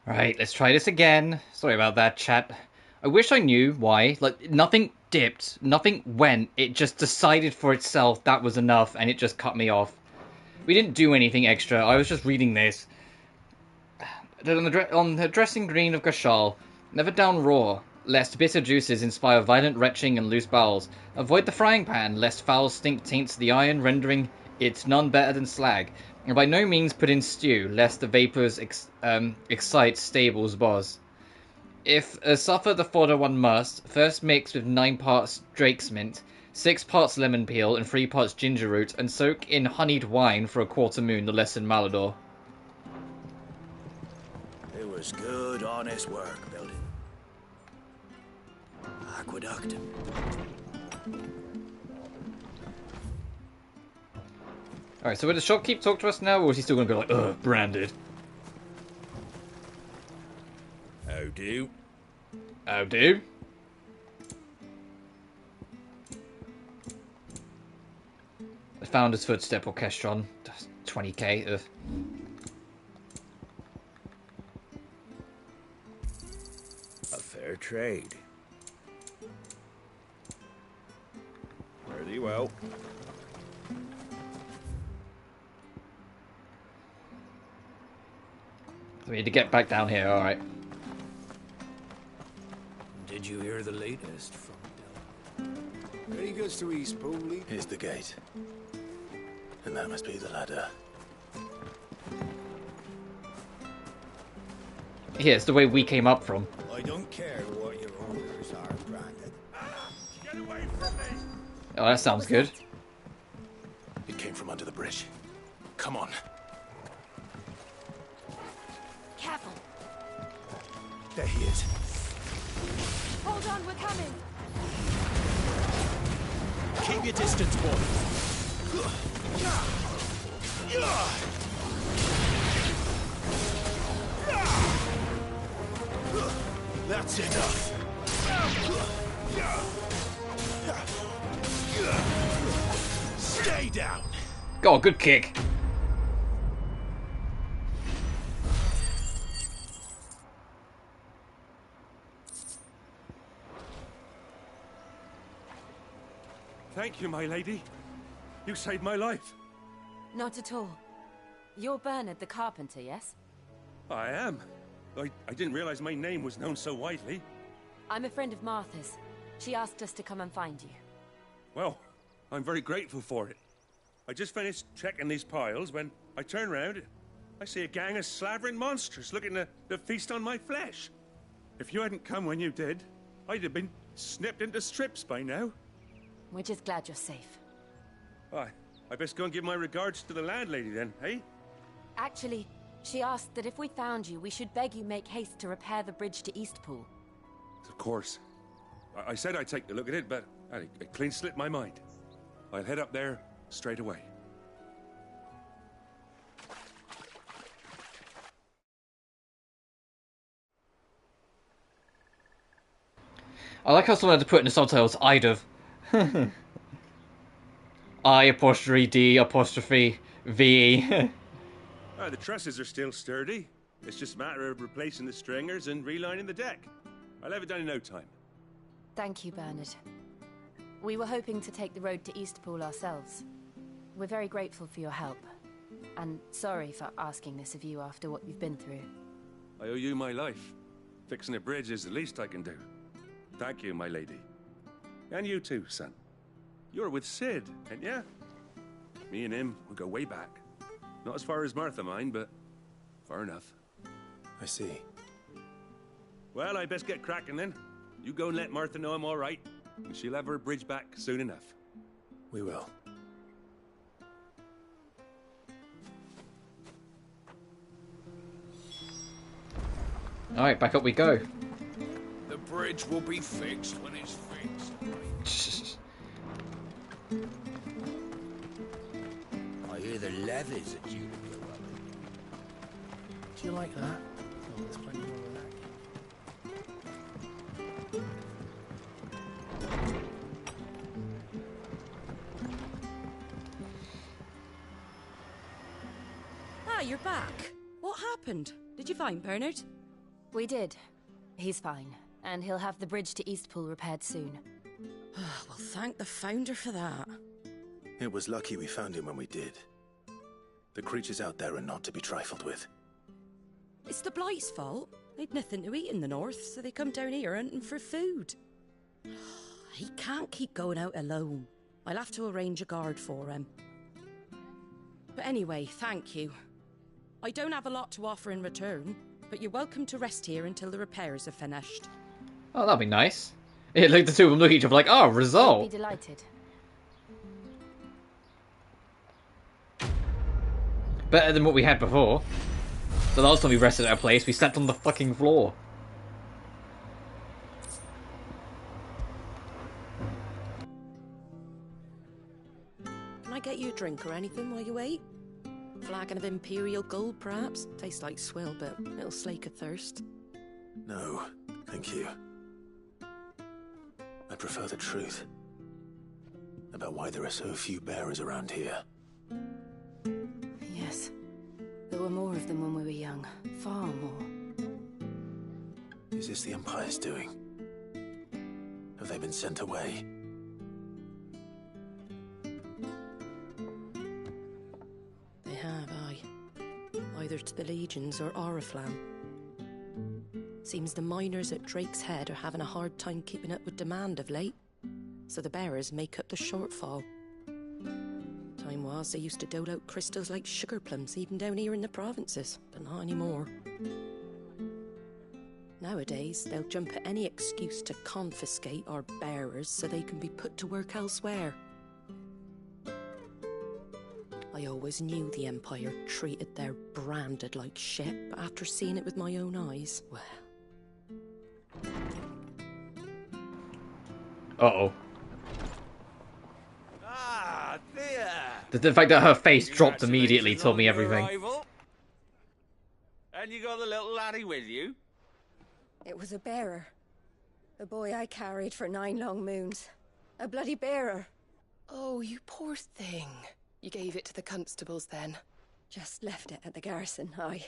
Right, let's try this again. Sorry about that, chat. I wish I knew why. Like, nothing dipped, nothing went. It just decided for itself that was enough, and it just cut me off. We didn't do anything extra. I was just reading this. On the dressing green of Gashal, never down raw, lest bitter juices inspire violent retching and loose bowels. Avoid the frying pan, lest foul stink taints the iron, rendering it none better than slag. And by no means put in stew, lest the vapours excite stables boz. If suffer the fodder one must, first mix with 9 parts drake's mint, 6 parts lemon peel, and 3 parts ginger root, and soak in honeyed wine for a quarter moon, the lesson Malador. It was good, honest work building. Aqueduct. Alright, so will the shopkeep talk to us now, or is he still going to be like, ugh, branded? How do? How do? The Founder's Footstep Orchestron. 20k. Ugh. A fair trade. Fare thee well. So we need to get back down here, alright. Did you hear the latest from Dylan? Any goes to East Pool? Here's the gate. And that must be the ladder. Yeah, it's the way we came up from. I don't care what your orders are, Brandon. Get away from me! Oh, that sounds good. It came from under the bridge. Come on. Careful. There he is. Hold on, we're coming. Keep your distance, boy. That's enough. Stay down. Oh, good kick. Thank you, my lady. You saved my life. Not at all. You're Bernard the carpenter, yes? I am. I didn't realize my name was known so widely. I'm a friend of Martha's. She asked us to come and find you. Well, I'm very grateful for it. I just finished checking these piles when I turn around. I see a gang of slavering monsters looking to feast on my flesh. If you hadn't come when you did, I'd have been snipped into strips by now. We're just glad you're safe. I best go and give my regards to the landlady then, eh? Actually, she asked that if we found you, we should beg you make haste to repair the bridge to Eastpool. Of course. I said I'd take a look at it, but it clean slipped my mind. I'll head up there straight away. I like how someone had to put in the subtitles, I'd have. I apostrophe D apostrophe V. The trusses are still sturdy. It's just a matter of replacing the stringers and relining the deck. I'll have it done in no time. Thank you, Bernard. We were hoping to take the road to Eastpool ourselves. We're very grateful for your help. And sorry for asking this of you after what you've been through. I owe you my life. Fixing a bridge is the least I can do. Thank you, my lady. And you too, son. You're with Sid, ain't ya? Me and him, we go way back. Not as far as Martha, mind, but far enough. I see. Well, I best get cracking then. You go and let Martha know I'm all right, and she'll have her bridge back soon enough. We will. Alright, back up we go. The bridge will be fixed when it's fixed. I hear the levies at you. Do you like that? Oh, there's plenty more of that. Ah, you're back. What happened? Did you find Bernard? We did. He's fine, and he'll have the bridge to Eastpool repaired soon. Well, thank the Founder for that. It was lucky we found him when we did. The creatures out there are not to be trifled with. It's the Blight's fault. They'd nothing to eat in the north, so they come down here hunting for food. He can't keep going out alone. I'll have to arrange a guard for him. But anyway, thank you. I don't have a lot to offer in return, but you're welcome to rest here until the repairs are finished. Oh, that'd be nice. Yeah, like the two of them look at each other like, oh, I'd result. be delighted. Better than what we had before. The last time we rested at a place, we slept on the fucking floor. Can I get you a drink or anything while you wait? Flagon of Imperial Gold, perhaps? Tastes like swill, but it'll slake a thirst. No, thank you. I prefer the truth. About why there are so few bearers around here. Yes. There were more of them when we were young. Far more. Is this the Empire's doing? Have they been sent away? They have, aye. Either to the Legions or Oriflamme. Seems the miners at Drake's Head are having a hard time keeping up with demand of late, so the bearers make up the shortfall. Time was they used to dole out crystals like sugar plums even down here in the provinces, but not anymore. Nowadays, they'll jump at any excuse to confiscate our bearers so they can be put to work elsewhere. I always knew the Empire treated their branded like shit, but after seeing it with my own eyes, well... Uh-oh. Ah, there. The fact that her face dropped immediately told me everything. Arrival. And you got the little laddie with you? It was a bearer. The boy I carried for 9 long moons. A bloody bearer. Oh, you poor thing. You gave it to the constables then? Just left it at the garrison, I.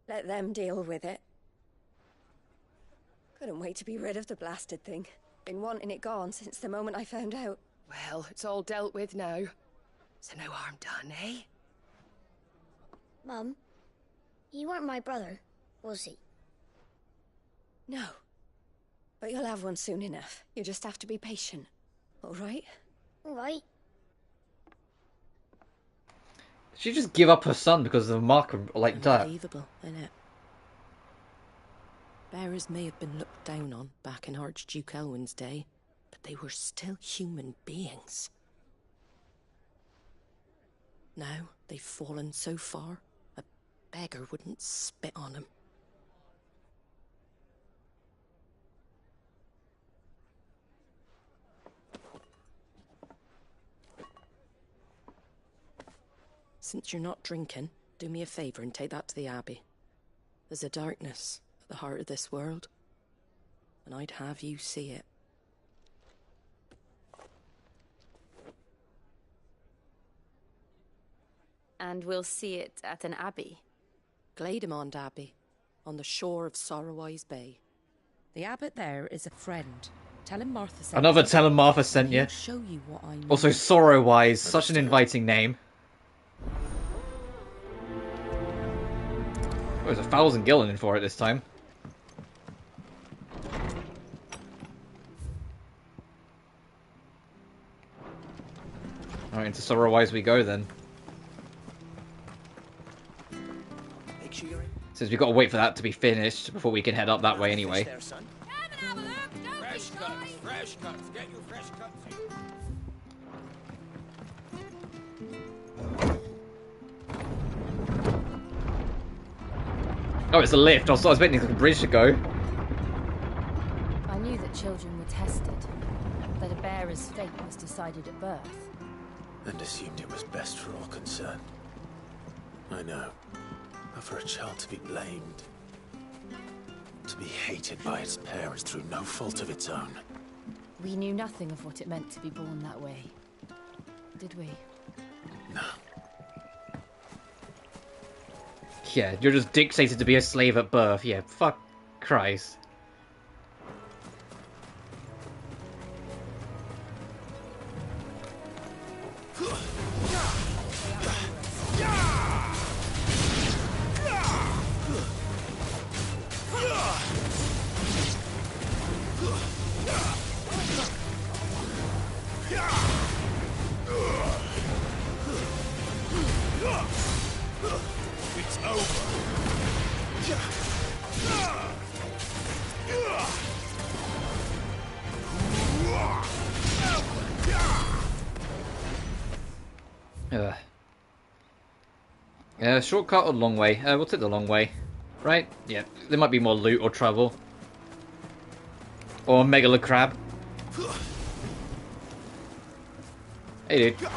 Let them deal with it. Couldn't wait to be rid of the blasted thing. Been wanting it gone since the moment I found out. Well, it's all dealt with now. So no harm done, eh? Mum, you weren't my brother, was he? No. But you'll have one soon enough. You just have to be patient. All right? All right. Did she just give up her son because of a marker like that? Unbelievable, innit? Bearers may have been looked down on back in Archduke Elwin's day, but they were still human beings. Now they've fallen so far, a beggar wouldn't spit on them. Since you're not drinking, do me a favour and take that to the Abbey. There's a darkness at the heart of this world, and I'd have you see it. And we'll see it at an abbey. Glademond Abbey, on the shore of Sorrowwise Bay. The abbot there is a friend. Tell him Martha sent Another you. tell him Martha sent you. He'll show you what I mean. Also, Sorrowwise, such an inviting name. Oh, there's 1,000 gillen in for it this time. Alright, into Sorrowwise we go then. Make sure you're in. Since we've got to wait for that to be finished before we can head up that way anyway. There, son. Fresh cuts, fresh cuts. Get your fresh cuts here. Oh, it's a lift. I was expecting the bridge to go. I knew that children were tested, that a bearer's fate was decided at birth. And assumed it was best for all concerned. I know. But for a child to be blamed, to be hated by its parents through no fault of its own. We knew nothing of what it meant to be born that way, did we? No. Yeah, you're just dictated to be a slave at birth. Yeah, fuck Christ. It's over. Shortcut or long way? We'll take the long way. Right? Yeah. There might be more loot or trouble. Or Megala Crab. Hey, dude.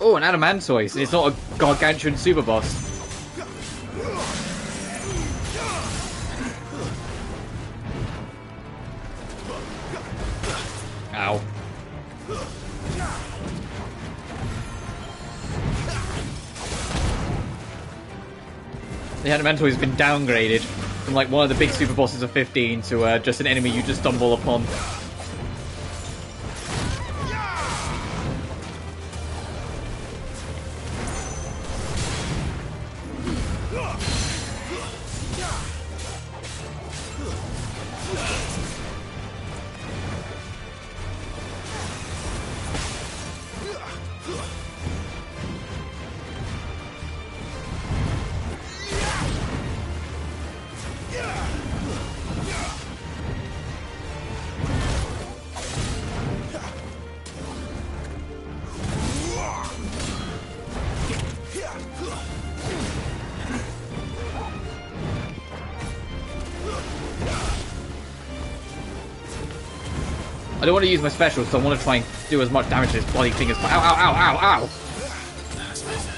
Oh, an Adamantoise. It's not a gargantuan super boss. Ow. The Adamantoise has been downgraded from like one of the big super bosses of 15 to just an enemy you just stumble upon. I don't want to use my special, so I want to try and do as much damage to this bloody thing as possible. Ow, ow, ow, ow, ow! That's better.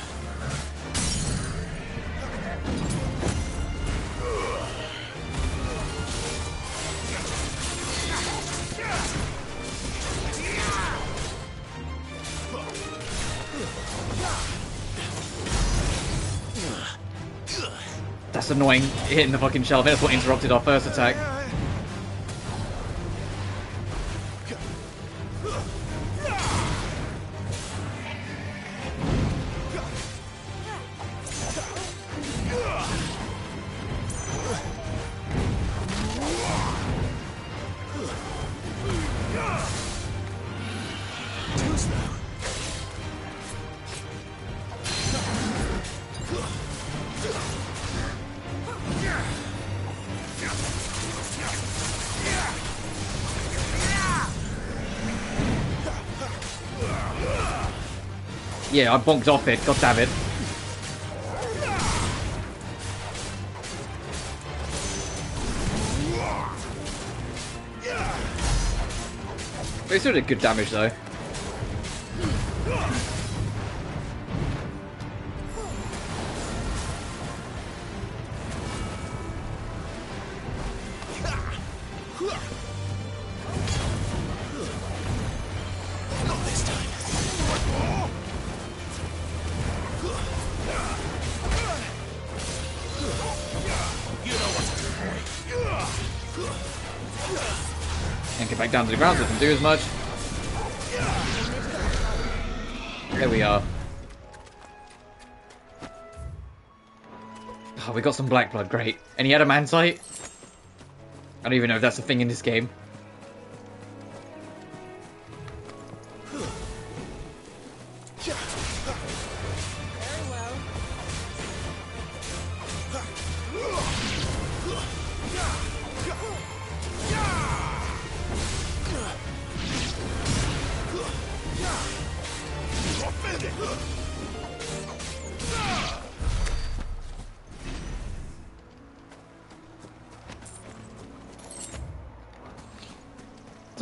That's annoying, hitting the fucking shelf. That's what interrupted our first attack. Yeah, I bonked off it. God damn it. They still did good damage though. Can't get back down to the ground so it doesn't do as much. There we are. Oh, we got some black blood, great. Any adamantite? I don't even know if that's a thing in this game.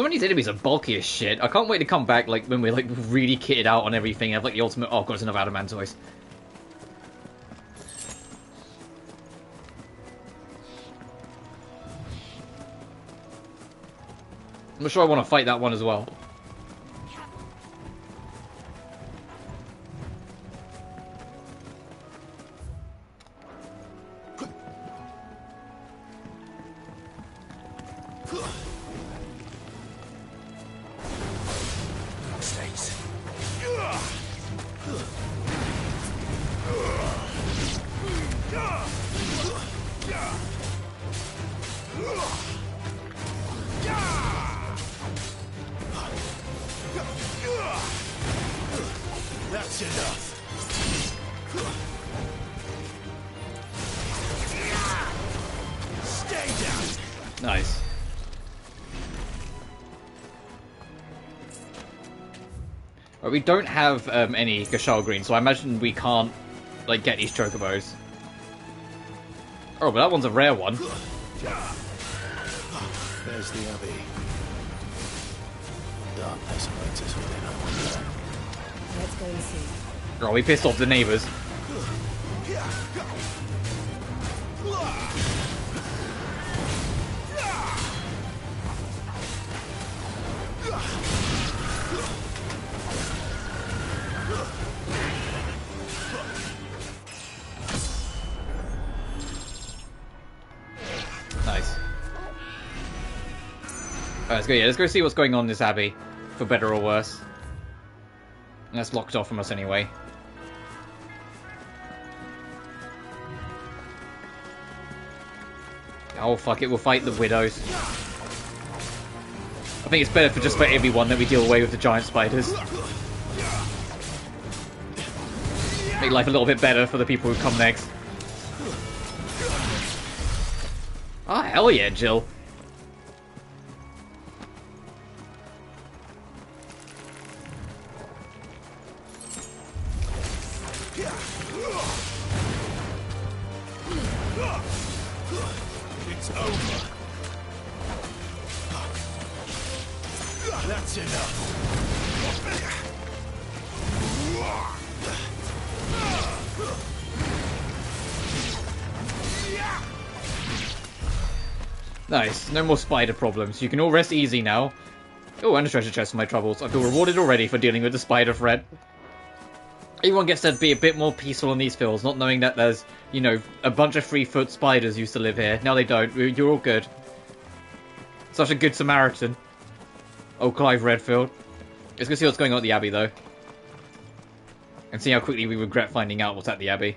Some of these enemies are bulky as shit. I can't wait to come back, like, when we're, like, really kitted out on everything. Have, like, the ultimate... Oh, God, it's another Adamantoise. I'm not sure I want to fight that one as well. That's enough. Stay down. Nice. Right, we don't have any Gashal Green, so I imagine we can't, like, get these chocobos. Oh, but that one's a rare one. There's the Abbey. Darkness awaits us within our window. Let's go and see. Oh, we pissed off the neighbors. Nice. Alright, let's go. Yeah, let's go see what's going on in this abbey, for better or worse. And that's locked off from us anyway. Oh fuck it, we'll fight the widows. I think it's better for just for everyone that we deal away with the giant spiders. Make life a little bit better for the people who come next. Oh hell yeah, Jill. It's over. That's enough. Nice, no more spider problems. You can all rest easy now. Oh, and a treasure chest for my troubles. I feel rewarded already for dealing with the spider threat. Everyone gets to be a bit more peaceful in these fields, not knowing that there's, you know, a bunch of 3-foot spiders used to live here. Now they don't. You're all good. Such a good Samaritan. Oh, Clive Redfield. Let's go see what's going on at the Abbey, though. And see how quickly we regret finding out what's at the Abbey.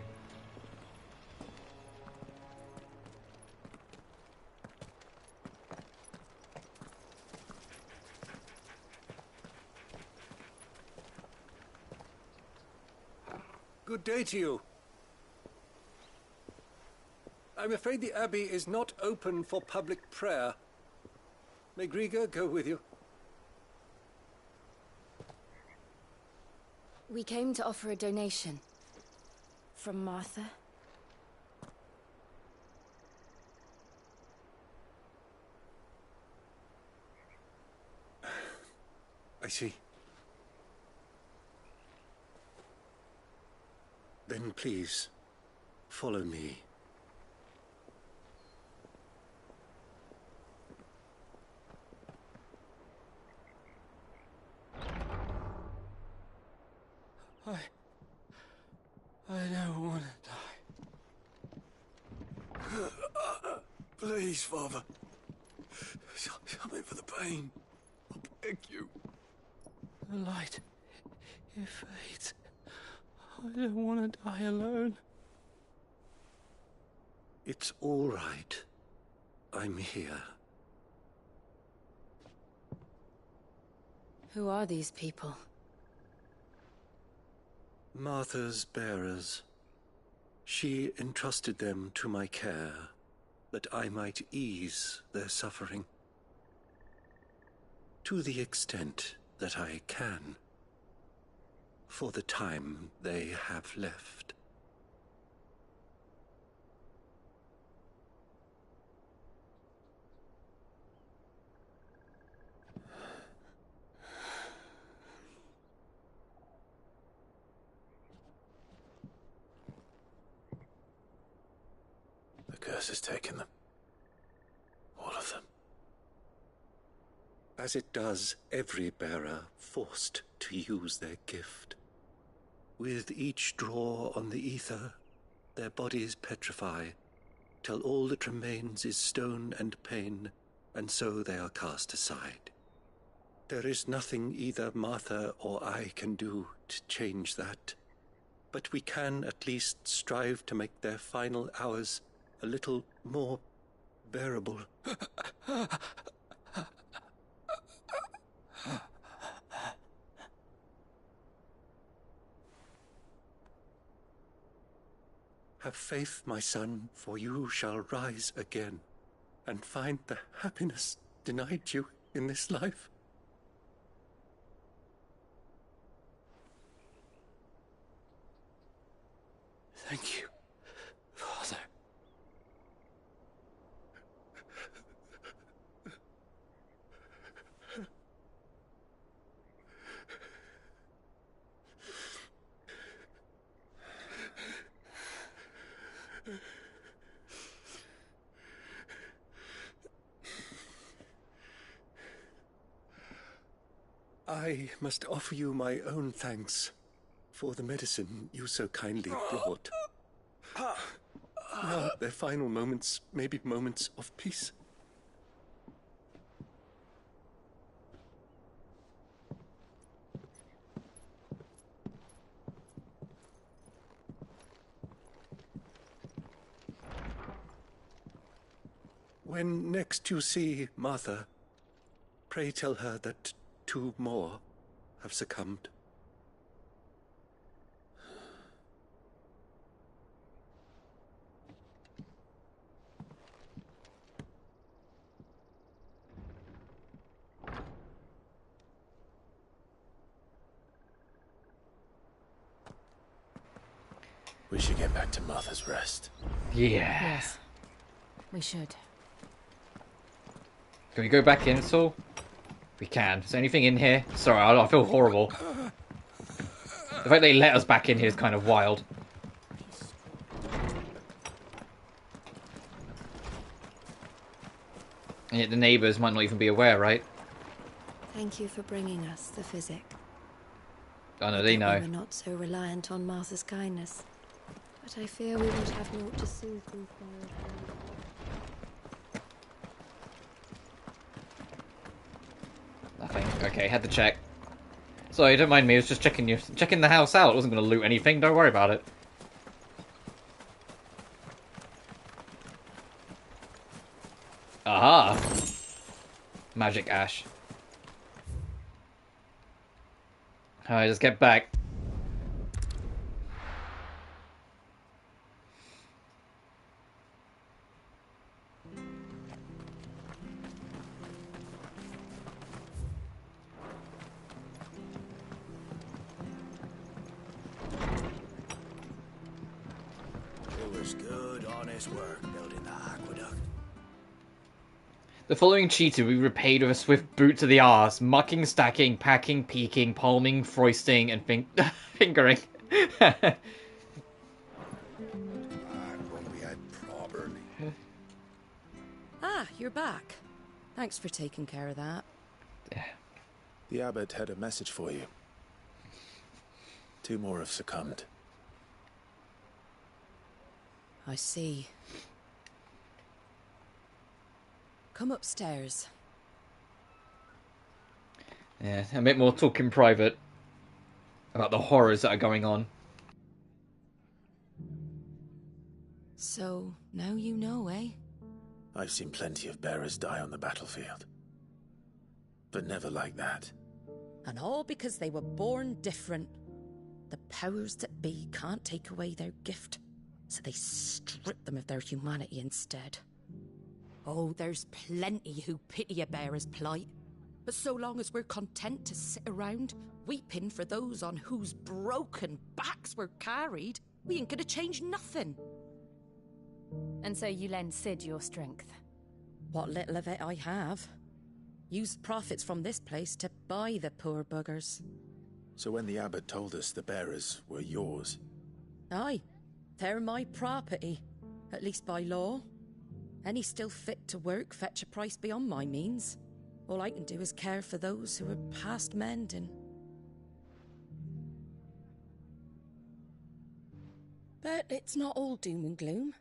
Good day to you. I'm afraid the Abbey is not open for public prayer. May Griga go with you? We came to offer a donation. From Martha. I see. Then please, follow me. I don't want to die. Please, Father. Something for the pain. I beg you. The light, it fades. I don't want to die alone. It's all right. I'm here. Who are these people? Martha's bearers. She entrusted them to my care, that I might ease their suffering. To the extent that I can. For the time they have left. curse has taken them. All of them. As it does every bearer forced to use their gift. With each draw on the ether, their bodies petrify, till all that remains is stone and pain, and so they are cast aside. There is nothing either Martha or I can do to change that, but we can at least strive to make their final hours a little more bearable. Have faith, my son, for you shall rise again, and find the happiness denied you in this life. Thank you, Father. I must offer you my own thanks for the medicine you so kindly brought. Now their final moments may be moments of peace. When next you see Martha, pray tell her that 2 more have succumbed. We should get back to Martha's Rest. Yeah. Yes. We should. Can we go back in, Saul? We can. Is there anything in here? Sorry, I feel horrible. The fact they let us back in here is kind of wild. And yet the neighbours might not even be aware, right? Thank you for bringing us the physic. I know, they know. We were not so reliant on Martha's kindness. But I fear we won't have naught to soothe these sorrows. Nothing. Okay, had to check. Sorry, don't mind me. I was just checking the house out. I wasn't going to loot anything. Don't worry about it. Aha! Magic ash. Alright, let's get back. It was good, honest work building that aqueduct. The following cheater we repaid with a swift boot to the arse, mucking, stacking, packing, peeking, palming, foisting, and fingering. Back when we had properly. Ah, you're back. Thanks for taking care of that. Yeah. The abbot had a message for you. 2 more have succumbed. I see. Come upstairs. Yeah, a bit more talk in private about the horrors that are going on. So, now you know, eh? I've seen plenty of bearers die on the battlefield. But never like that. And all because they were born different. The powers that be can't take away their gift, so they strip them of their humanity instead. Oh, there's plenty who pity a bearer's plight. But so long as we're content to sit around, weeping for those on whose broken backs we're carried, we ain't gonna change nothing. And so you lend Sid your strength? What little of it I have. Used profits from this place to buy the poor buggers. So when the abbot told us the bearers were yours... Aye, they're my property, at least by law. Any still fit to work fetch a price beyond my means. All I can do is care for those who are past mending. But it's not all doom and gloom.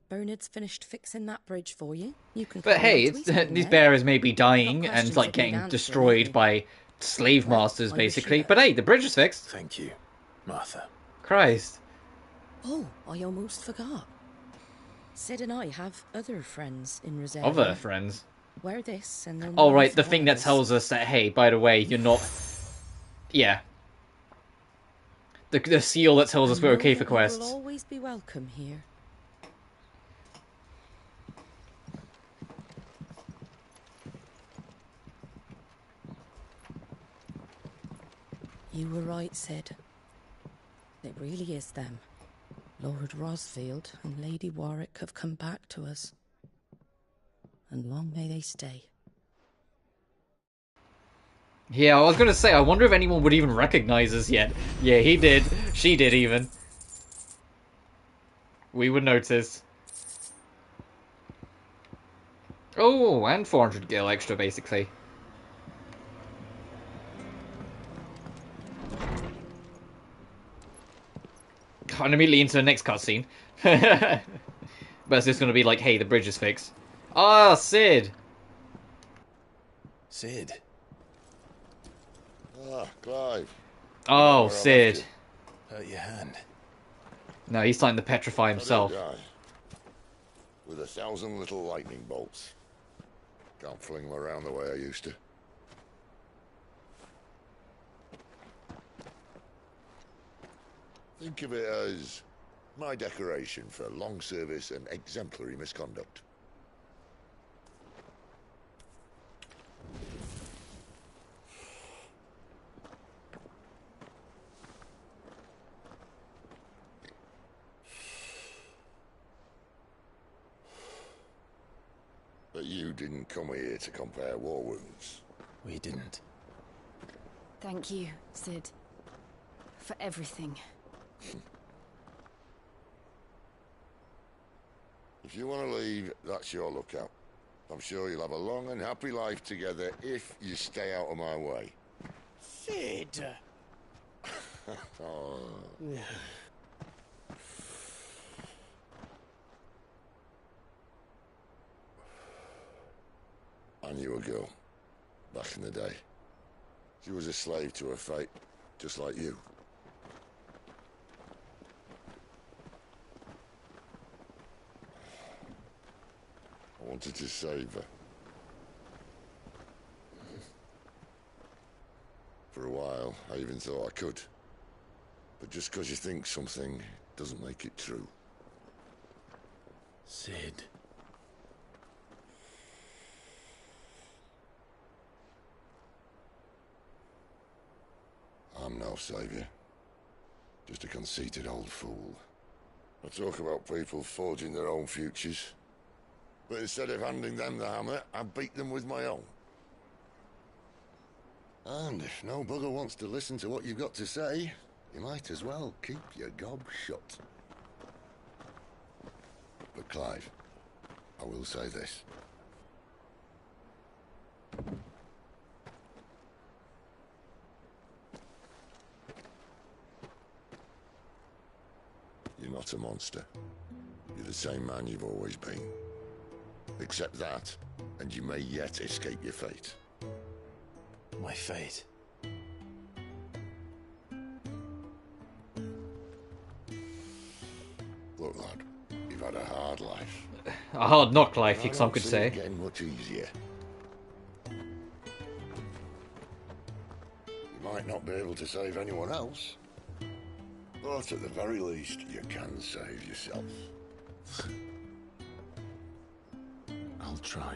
Bernard's finished fixing that bridge for you. You can. But hey, these bearers may be dying and like getting destroyed by slave masters, basically. But hey, the bridge is fixed. Thank you, Martha. Christ. Oh, I almost forgot. Sid and I have other friends in Rosario. Other friends? Wear this and they'll... Oh, right, the thing that tells us that, hey, by the way, you're not... Yeah. The seal that tells us we're okay for quests. You will always be welcome here. You were right, Sid. It really is them. Lord Rosfield and Lady Warwick have come back to us. And long may they stay. Yeah, I was gonna say, I wonder if anyone would even recognize us yet. Yeah, he did. She did, even. We would notice. Oh, and 400 gil extra, basically. And immediately into the next cutscene. But it's just gonna be like, hey, the bridge is fixed. Ah, Sid! Sid? Ah, Clive. Oh, Sid. Hurt your hand. No, he's starting to petrify himself. With 1,000 little lightning bolts. Can't fling them around the way I used to. Think of it as my decoration for long service and exemplary misconduct. But you didn't come here to compare war wounds. We didn't. Thank you, Sid. For everything. If you want to leave, that's your lookout. I'm sure you'll have a long and happy life together if you stay out of my way. Sid! Oh. I knew a girl, back in the day. She was a slave to her fate, just like you. I wanted to save her. For a while, I even thought I could. But just because you think something doesn't make it true. Sid. I'm no savior. Just a conceited old fool. I talk about people forging their own futures. But instead of handing them the hammer, I beat them with my own. And if no bugger wants to listen to what you've got to say, you might as well keep your gob shut. But Clive, I will say this. You're not a monster. You're the same man you've always been. Accept that, and you may yet escape your fate. My fate? Look, lad, you've had a hard life. A hard knock life, some could say. It's getting much easier. You might not be able to save anyone else, but at the very least, you can save yourself. I'll try.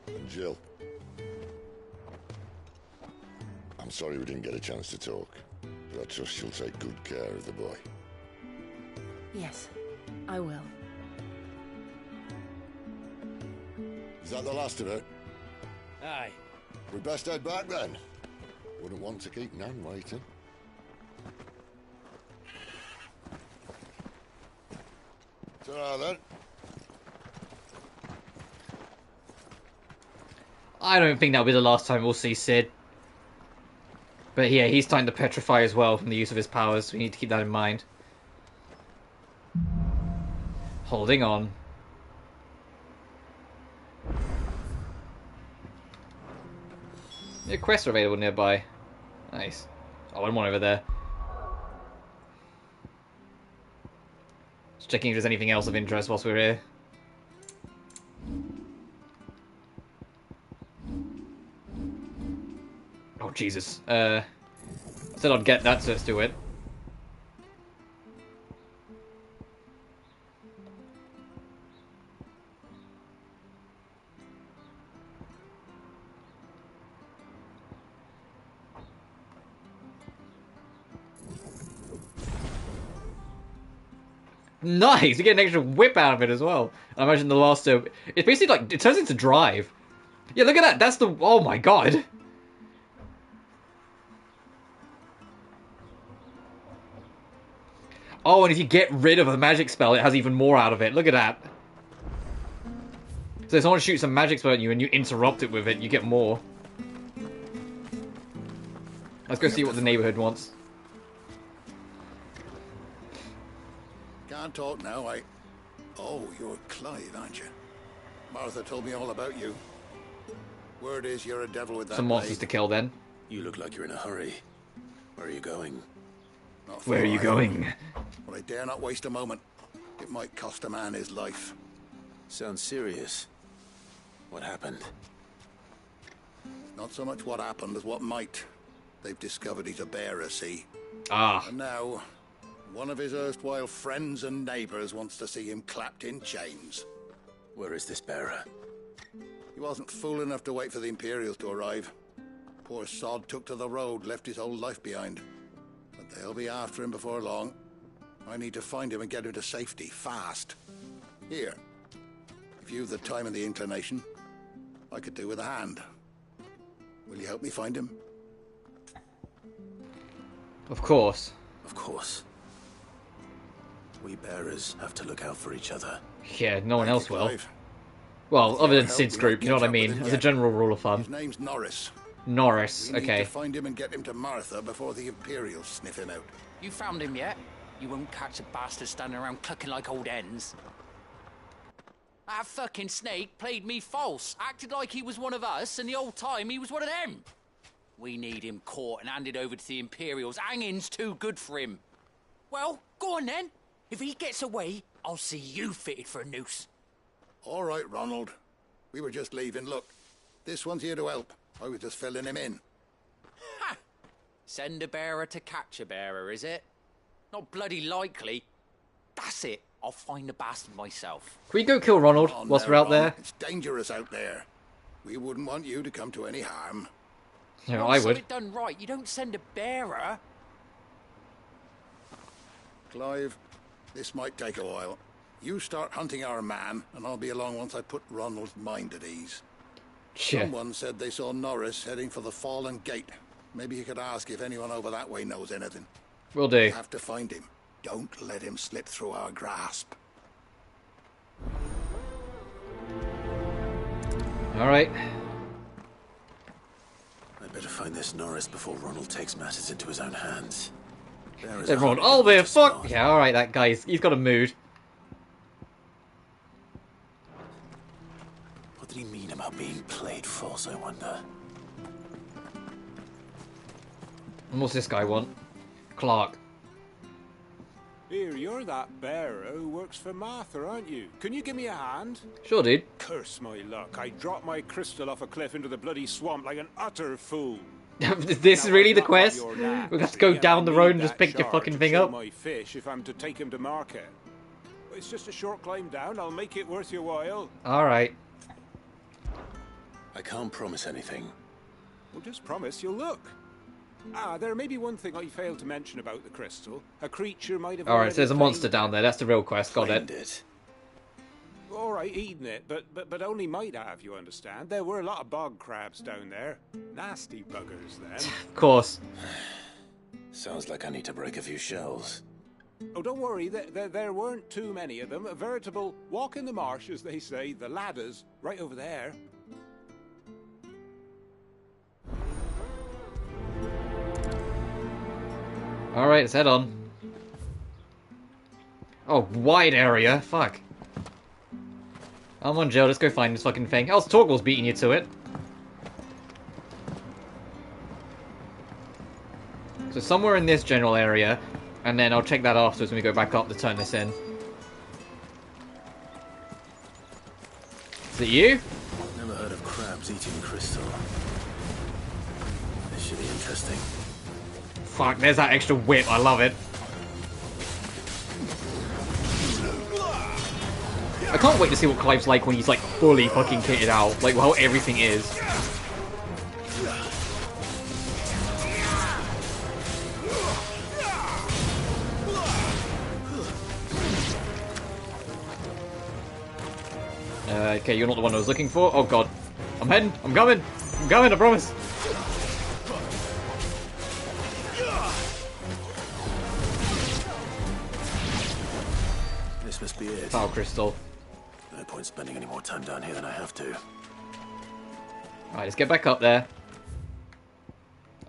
And Jill, I'm sorry we didn't get a chance to talk, but I trust she'll take good care of the boy. Yes, I will. Is that the last of it? Aye. We best head back then. Wouldn't want to keep Nan waiting. Ta-ra then. I don't think that'll be the last time we'll see Sid. But yeah, he's starting to petrify as well from the use of his powers, so we need to keep that in mind. Holding on. Yeah, quests are available nearby. Nice. Oh, and one over there. Just checking if there's anything else of interest whilst we're here. Oh, Jesus. I said I'd get that, so let's do it. Nice! You get an extra whip out of it as well. I imagine the last two... It's basically like... It turns into drive. Yeah, look at that! That's the... Oh my god! Oh, and if you get rid of a magic spell, it has even more out of it. Look at that. So if someone shoots a magic spell at you and you interrupt it with it, you get more. Let's go see what the neighborhood wants. Can't talk now, Oh, you're Clive, aren't you? Martha told me all about you. Word is you're a devil with that Some monsters to kill, then. You look like you're in a hurry. Where are you going? Where are you going? But I dare not waste a moment. It might cost a man his life. Sounds serious. What happened? Not so much what happened as what might. They've discovered he's a bearer, see? Ah. And now, one of his erstwhile friends and neighbors wants to see him clapped in chains. Where is this bearer? He wasn't fool enough to wait for the Imperials to arrive. Poor sod took to the road, left his whole life behind. But they'll be after him before long. I need to find him and get him to safety, fast. Here, if you've the time and the inclination, I could do with a hand. Will you help me find him? Of course. Of course. We bearers have to look out for each other. Yeah, no one else will. Clive. Well, other than Sid's group, you know what I mean? As a general rule of thumb. His name's Norris. Norris, We need okay. to find him and get him to Martha before the Imperials sniff him out. You found him yet? You won't catch a bastard standing around clucking like old hens. That fucking snake played me false, acted like he was one of us, and the whole time he was one of them. We need him caught and handed over to the Imperials. Hanging's too good for him. Well, go on then. If he gets away, I'll see you fitted for a noose. All right, Ronald. We were just leaving. Look, this one's here to help. I was just filling him in. Ha! Send a bearer to catch a bearer, is it? Not bloody likely. That's it. I'll find the bastard myself. Can we go kill Ronald whilst we're out there? It's dangerous out there. We wouldn't want you to come to any harm. No, I would. It done right. You don't send a bearer. Clive, this might take a while. You start hunting our man, and I'll be along once I put Ronald's mind at ease. Shit. Someone said they saw Norris heading for the Fallen Gate. Maybe you could ask if anyone over that way knows anything. Will do. You have to find him. Don't let him slip through our grasp. Alright. I better find this Norris before Ronald takes matters into his own hands. Everyone, oh, the fuck! Yeah, alright, that guy, he's got a mood. What did he mean about being played false, I wonder? And what's this guy want? Clark. Here, you're that bearer who works for Martha, aren't you? Can you give me a hand? Sure, dude. Curse my luck. I dropped my crystal off a cliff into the bloody swamp like an utter fool. This is really the quest? We have to go down the road and just pick your fucking thing up? My fish if I'm to take him to market. It's just a short climb down. I'll make it worth your while. Alright. I can't promise anything. Well, just promise you'll look. There may be one thing I failed to mention about the crystal. A creature might have... Alright, so there's a monster down there. That's the real quest. Got it. All right, eating it, but only might have, you understand. There were a lot of bog crabs down there. Nasty buggers, then. Of course. Sounds like I need to break a few shells. Oh, don't worry, there weren't too many of them. A veritable walk in the marsh, as they say. The ladders, right over there. Alright, let's head on. Oh, wide area. Fuck. I'm on Jill, let's go find this fucking thing. Else Torgal's beating you to it. So somewhere in this general area, and then I'll check that afterwards when we go back up to turn this in. Is it you? Never heard of crabs eating crystal. This should be interesting. Fuck, there's that extra whip, I love it. I can't wait to see what Clive's like when he's like fully fucking kitted out, like how everything is. Okay, you're not the one I was looking for. Oh god. I'm heading. I'm coming. I'm coming, I promise. This must be it. Power crystal. No point spending any more time down here than I have to. Alright, let's get back up there.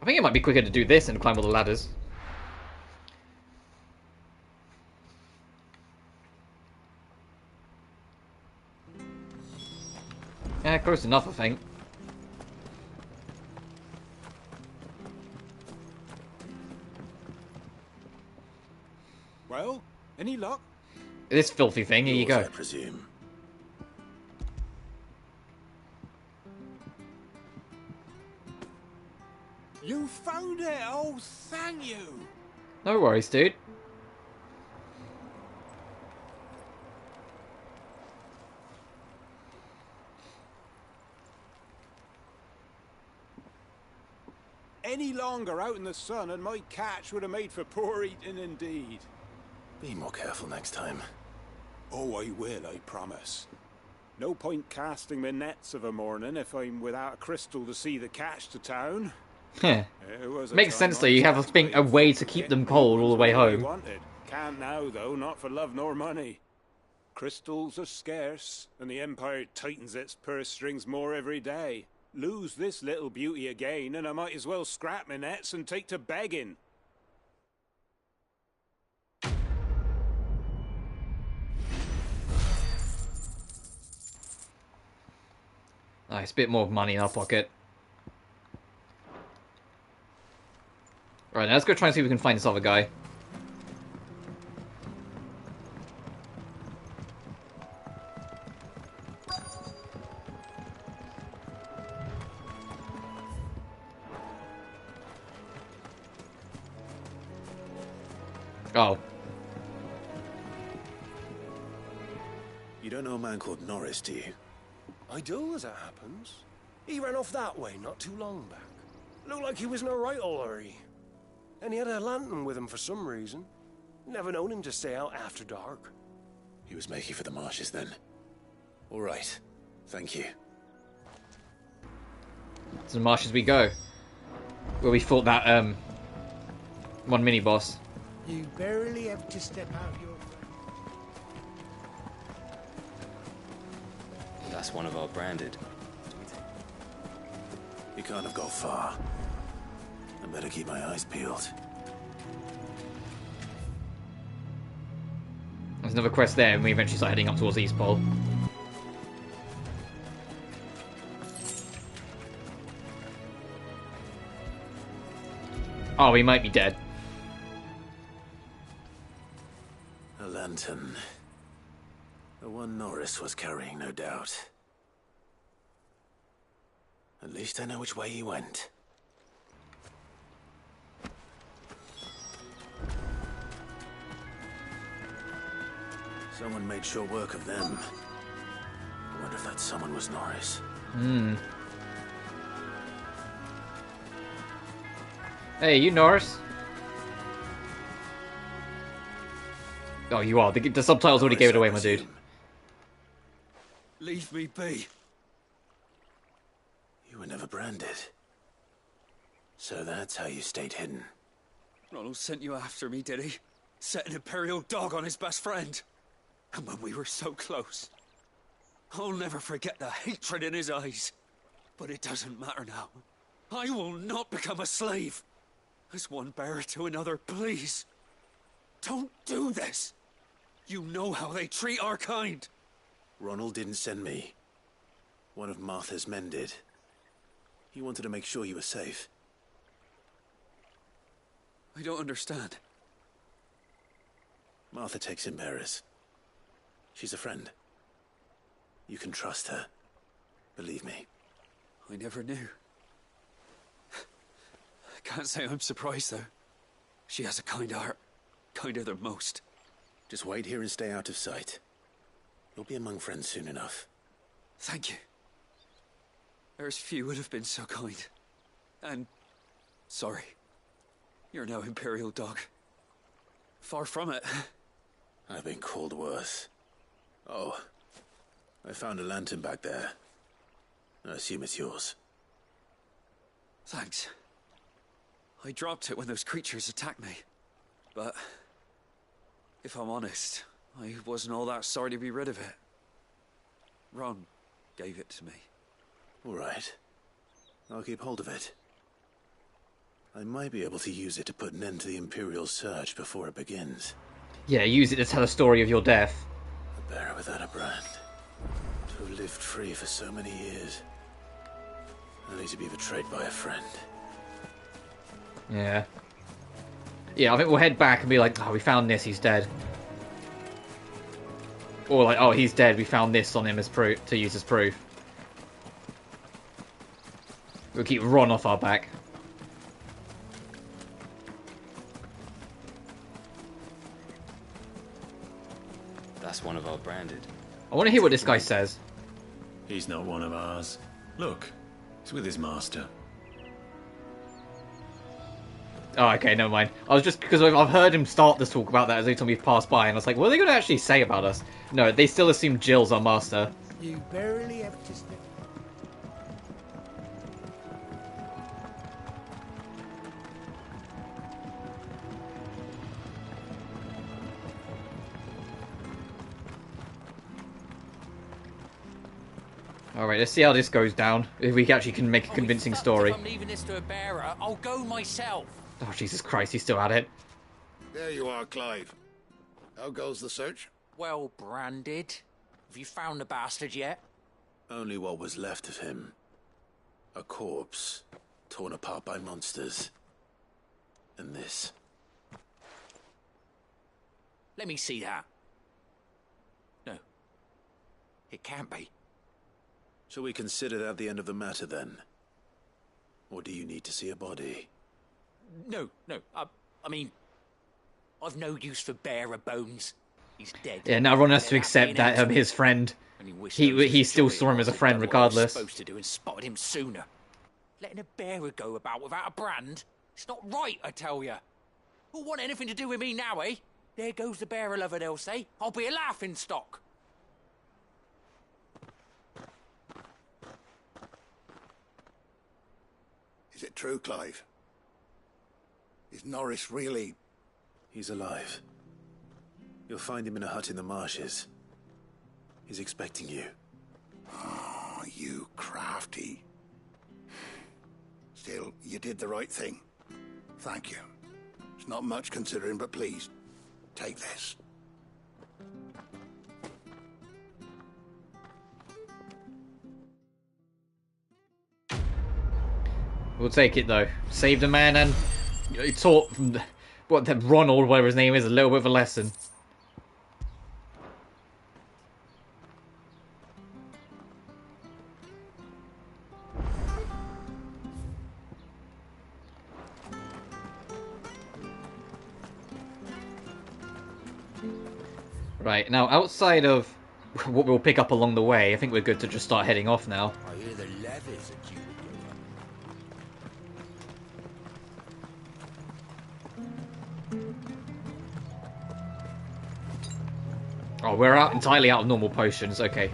I think it might be quicker to do this than climb all the ladders. Yeah, close enough, I think. Well, any luck? This filthy thing, here you go. I presume. You found it! Oh, thank you! No worries, dude. Any longer out in the sun and my catch would have made for poor eating indeed. Be more careful next time. Oh, I will, I promise. No point casting my nets of a morning if I'm without a crystal to see the catch to town. Makes sense though, you have a way to keep them cold all the way home. Can't now though, not for love nor money. Crystals are scarce, and the Empire tightens its purse strings more every day. Lose this little beauty again, and I might as well scrap my nets and take to begging. Nice, bit more money in our pocket. Right, now let's go try and see if we can find this other guy. Oh. You don't know a man called Norris, do you? I do, as it happens. He ran off that way not too long back. Looked like he was in a right old hurry. And he had a lantern with him for some reason. Never known him to stay out after dark. He was making for the marshes then. All right. Thank you. To the marshes we go. Where we fought that, one mini-boss. You barely have to step out of your... That's one of our branded. You can't have gone far. I better keep my eyes peeled. There's another quest there, and we eventually start heading up towards East Pole. Oh, we might be dead. A lantern. The one Norris was carrying, no doubt. At least I know which way he went. Someone made sure work of them. I wonder if that someone was Norris. Hmm. Hey, you Norris? Oh, you are. The subtitles already gave it away, my dude. Leave me be. You were never branded. So that's how you stayed hidden. Ronald sent you after me, did he? set an Imperial dog on his best friend. And when we were so close, I'll never forget the hatred in his eyes. But it doesn't matter now. I will not become a slave. As one bearer to another, please. Don't do this. You know how they treat our kind. Ronald didn't send me. One of Martha's men did. He wanted to make sure you were safe. I don't understand. Martha takes in bearers. She's a friend. You can trust her. Believe me. I never knew. I can't say I'm surprised, though. She has a kind heart. Kinder than most. Just wait here and stay out of sight. You'll be among friends soon enough. Thank you. There's few would have been so kind. And... sorry. You're no Imperial dog. Far from it. I've been called worse. Oh. I found a lantern back there. I assume it's yours. Thanks. I dropped it when those creatures attacked me. But... if I'm honest, I wasn't all that sorry to be rid of it. Ron gave it to me. All right. I'll keep hold of it. I might be able to use it to put an end to the Imperial Surge before it begins. Yeah, use it to tell a story of your death. A bearer without a brand. To have lived free for so many years. Only to be betrayed by a friend. Yeah. Yeah, I think we'll head back and be like, oh, we found this, he's dead. Or like, oh, he's dead, we found this on him as proof, to use as proof. We'll keep Ron off our back. That's one of our branded. I want to hear what this guy says. He's not one of ours. Look, he's with his master. Oh, okay, never mind. I was just, because I've heard him start this talk about that as every time we've passed by, and I was like, what are they going to actually say about us? No, they still assume Jill's our master. You barely have to step. Alright, let's see how this goes down. If we actually can make a convincing story. If I'm leaving this to a bearer, I'll go myself. Oh, Jesus Christ, he's still at it. There you are, Clive. How goes the search? Well branded. Have you found the bastard yet? Only what was left of him. A corpse, torn apart by monsters. And this. Let me see that. No. It can't be. Shall we consider that the end of the matter, then? Or do you need to see a body? No. I mean, I've no use for bearer bones. He's dead. Yeah, now Ron has to accept that his friend. He still saw him as a friend regardless. Supposed to do and spotted him sooner. Letting a bearer go about without a brand? It's not right, I tell you. Who'll want anything to do with me now, eh? There goes the bearer lover, they'll say. I'll be a laughing stock. Is it true, Clive? Is Norris really... He's alive. You'll find him in a hut in the marshes. He's expecting you. Oh, you crafty. Still, you did the right thing. Thank you. It's not much considering, but please, take this. We'll take it though. Saved a man and he taught Ronald, whatever his name is, a little bit of a lesson. Right, now outside of what we'll pick up along the way, I think we're good to just start heading off now. I hear the levies at you. Oh, we're entirely out of normal potions. Okay.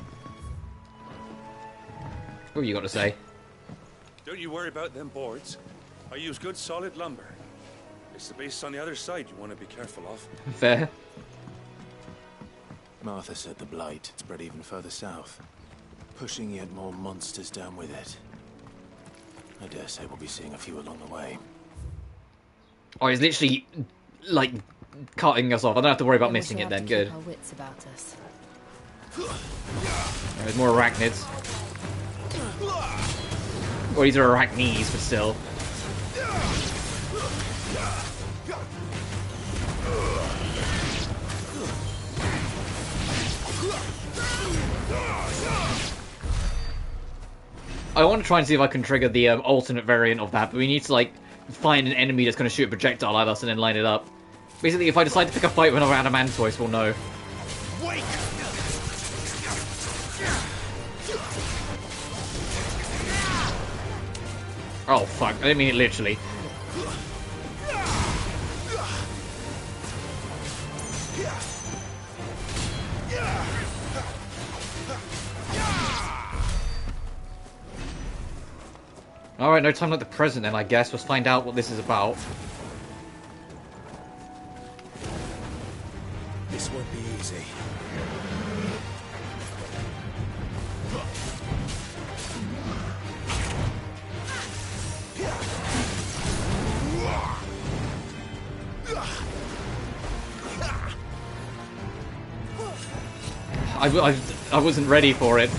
What have you got to say? Don't you worry about them boards. I use good solid lumber. It's the base on the other side you want to be careful of. Fair. Martha said the blight had spread even further south, pushing yet more monsters down with it. I dare say we'll be seeing a few along the way. Oh, he's literally, like, cutting us off. I don't have to worry about missing it then. Good. Our wits about us. There's more arachnids. Well, these are arachnids, but still. I want to try and see if I can trigger the alternate variant of that, but we need to, like, find an enemy that's going to shoot a projectile at us and then line it up. Basically, if I decide to pick a fight with another Adamantoise, we'll know. Wait! Oh, fuck. I didn't mean it literally. Alright, no time like the present then, I guess. Let's find out what this is about. This won't be easy. I wasn't ready for it.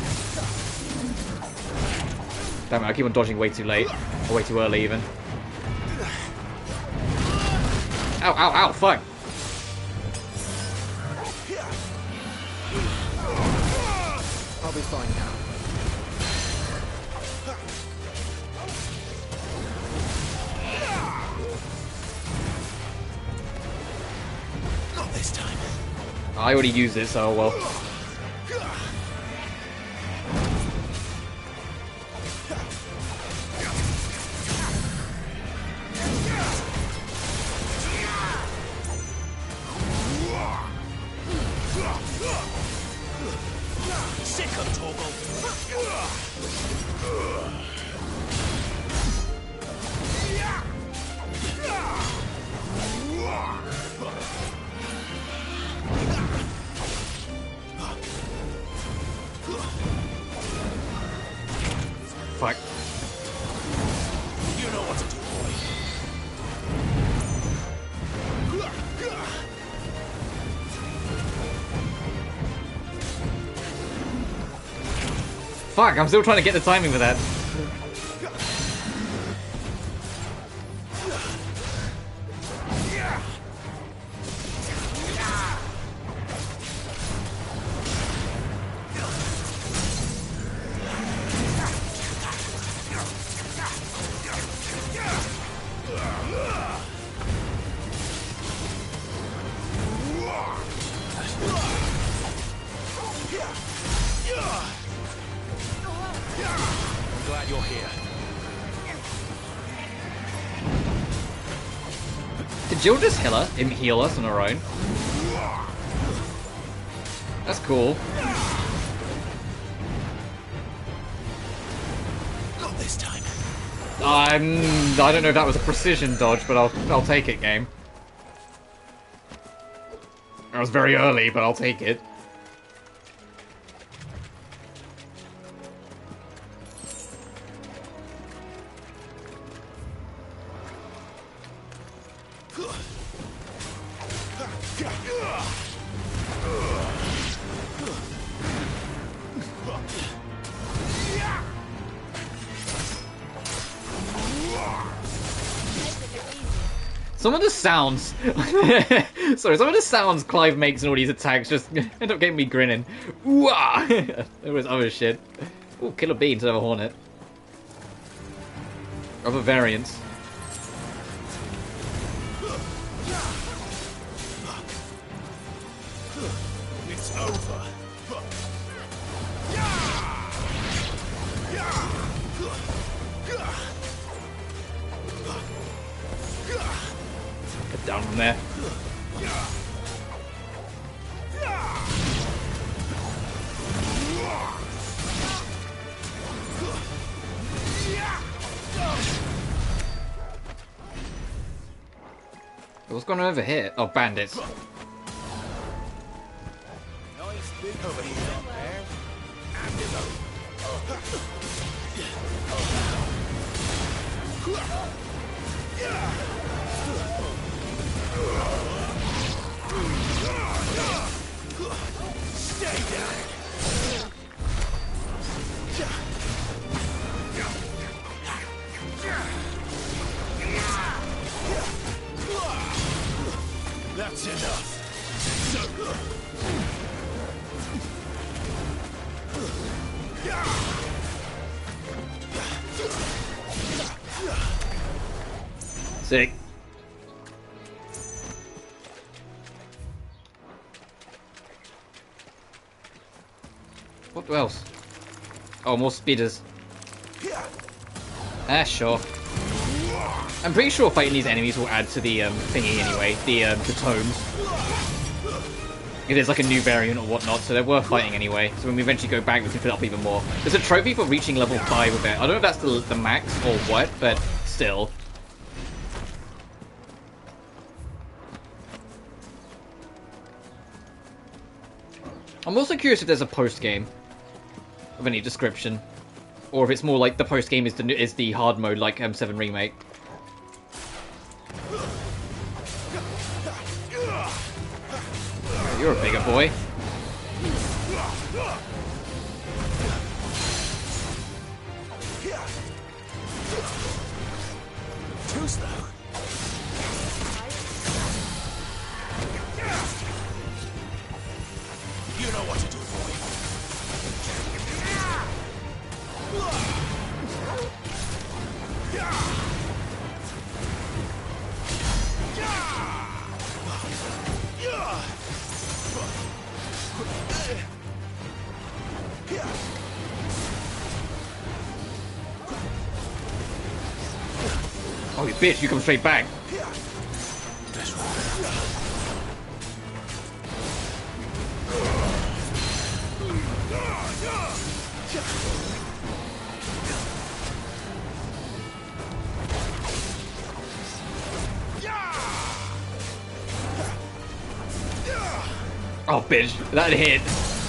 Damn it, I keep on dodging way too late. Or way too early, even. Ow, ow, ow, fuck! I'll be fine now. Not this time. I already used it, so well. Fuck. You know what to do, Fuck, I'm still trying to get the timing for that. glad you're here. Did Jill just heal us on her own? That's cool. Not this time. I don't know if that was a precision dodge, but I'll take it, game. It was very early, but I'll take it. Some of the sounds... Sorry, some of the sounds Clive makes in all these attacks just end up getting me grinning. Ooh-ah! There was other shit. Ooh, Killer Bee instead of a Hornet. Other variants. It's over. Get down from there. What's going on over here? Oh, bandits. Nice big overheat up there. And it goes. Stay down. That's enough. Sick. What else? Oh, more speeders. Ah, sure. I'm pretty sure fighting these enemies will add to the thingy anyway, the tomes. If there's like a new variant or whatnot, so they're worth fighting anyway. So when we eventually go back, we can fill up even more. There's a trophy for reaching level 5 with it. I don't know if that's the max or what, but still. I'm also curious if there's a post-game of any description. Or if it's more like the post-game is the hard mode like 7 Remake. You're a bigger boy. Too slow. You know what to do, boy. Oh, you bitch, you come straight back. Oh, bitch, that hit.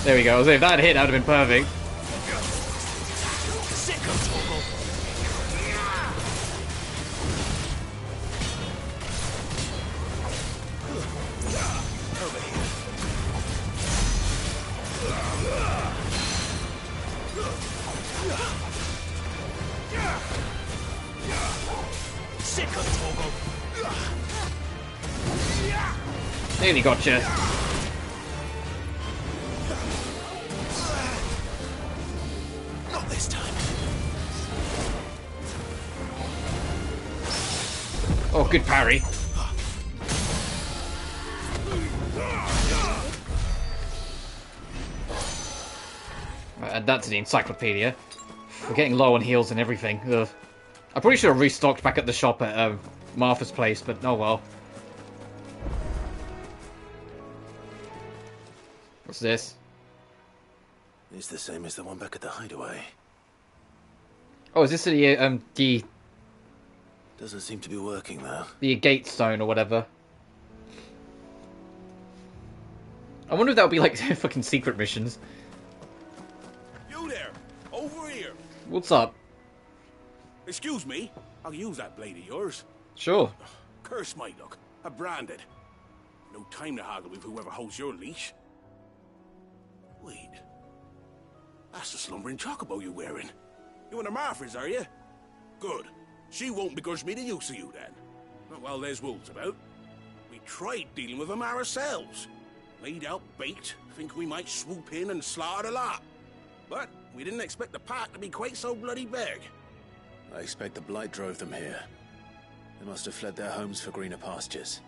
There we go. So if that hit, that would have been perfect. Nearly gotcha. Not this time. Oh, good parry. Add that to the encyclopedia. We're getting low on heals and everything. Ugh. I probably should have restocked back at the shop at Martha's place, but oh well. What's this? It's the same as the one back at the hideaway. Oh, is this the Doesn't seem to be working though. The gate stone or whatever? I wonder if that would be like fucking secret missions. You there! Over here! What's up? Excuse me, I'll use that blade of yours. Sure. Curse my luck. I'm branded. No time to haggle with whoever holds your leash. Wait. That's the slumbering chocobo you're wearing. You and the Marfers, are you? Good. She won't begrudge me the use of you, then. Not while there's wolves about. We tried dealing with them ourselves. Laid out baked, think we might swoop in and slaughter the lot. But we didn't expect the pack to be quite so bloody big. I expect the blight drove them here. They must have fled their homes for greener pastures.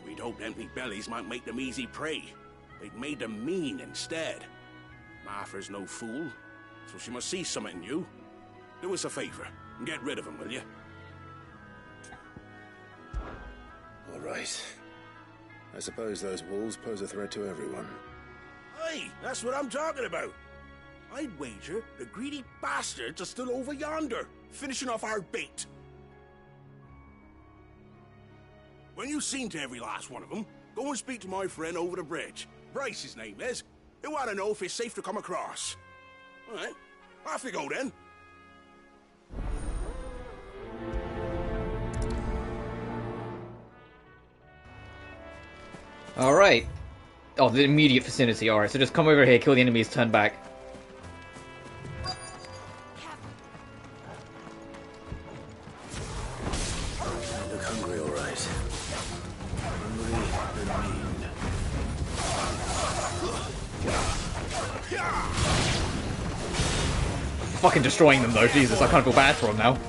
We'd hoped empty bellies might make them easy prey. They'd made them mean instead. Martha's no fool, so she must see something in you. Do us a favor and get rid of them, will you? All right. I suppose those wolves pose a threat to everyone. Hey, that's what I'm talking about. I'd wager the greedy bastards are still over yonder, finishing off our bait. When you've seen to every last one of them, go and speak to my friend over the bridge. Bryce, his name is. He want to know if it's safe to come across. All right, off you go then. Alright. Oh, the immediate vicinity. Alright, so just come over here, kill the enemies, turn back. You look hungry, all right. Hungry and mean. Fucking destroying them though, Jesus, I can't feel bad for them now.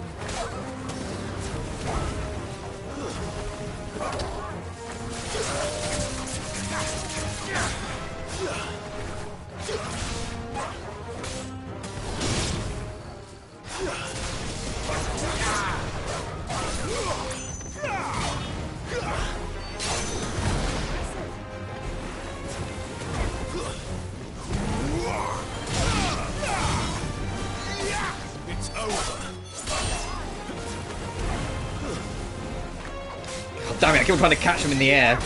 Damn it, I keep trying to catch him in the air.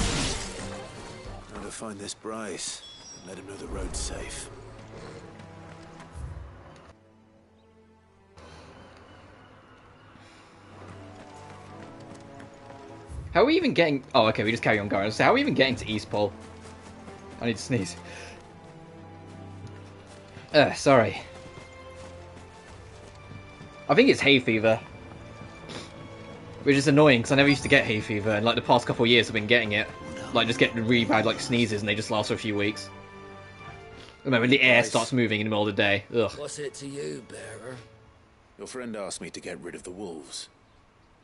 Now to find this Bryce and let him know the road's safe. How are we even getting... Oh, okay, we just carry on going. So how are we even getting to Eastpole? I need to sneeze. Sorry. I think it's hay fever. Which is annoying, because I never used to get hay fever, and like the past couple of years I've been getting it. Like, just getting really bad, like, sneezes, and they just last for a few weeks. Remember, when the air starts moving in the middle of the day. Ugh. What's it to you, bearer? Your friend asked me to get rid of the wolves.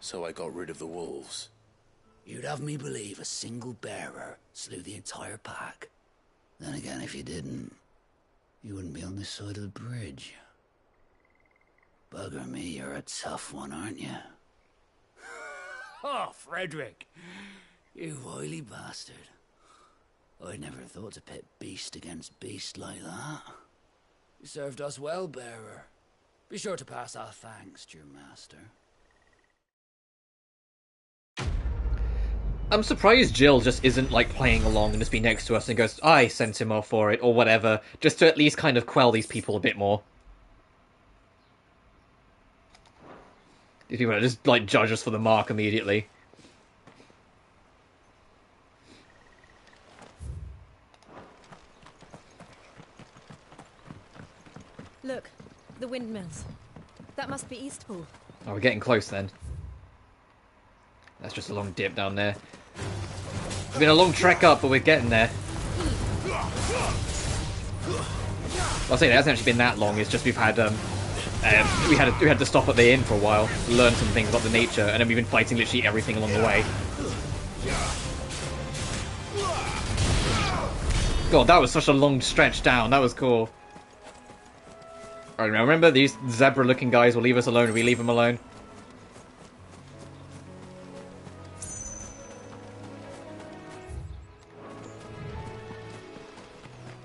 So I got rid of the wolves. You'd have me believe a single bearer slew the entire pack. Then again, if you didn't, you wouldn't be on this side of the bridge. Bugger me, you're a tough one, aren't you? Oh, Frederick! You wily bastard. I'd never thought to pit beast against beast like that. You served us well, bearer. Be sure to pass our thanks to your master. I'm surprised Jill just isn't, like, playing along and just be next to us and goes, I sent him off for it, or whatever, just to at least kind of quell these people a bit more. These people just, like, judge us for the mark immediately. Look, the windmills. That must be Eastpool. Oh, we're getting close then. That's just a long dip down there. It's been a long trek up, but we're getting there. I'll say it hasn't actually been that long. It's just we've had we had to stop at the inn for a while, learn some things about the nature, and then we've been fighting literally everything along the way. God, that was such a long stretch down. That was cool. Alright, now remember, these zebra-looking guys will leave us alone if we leave them alone.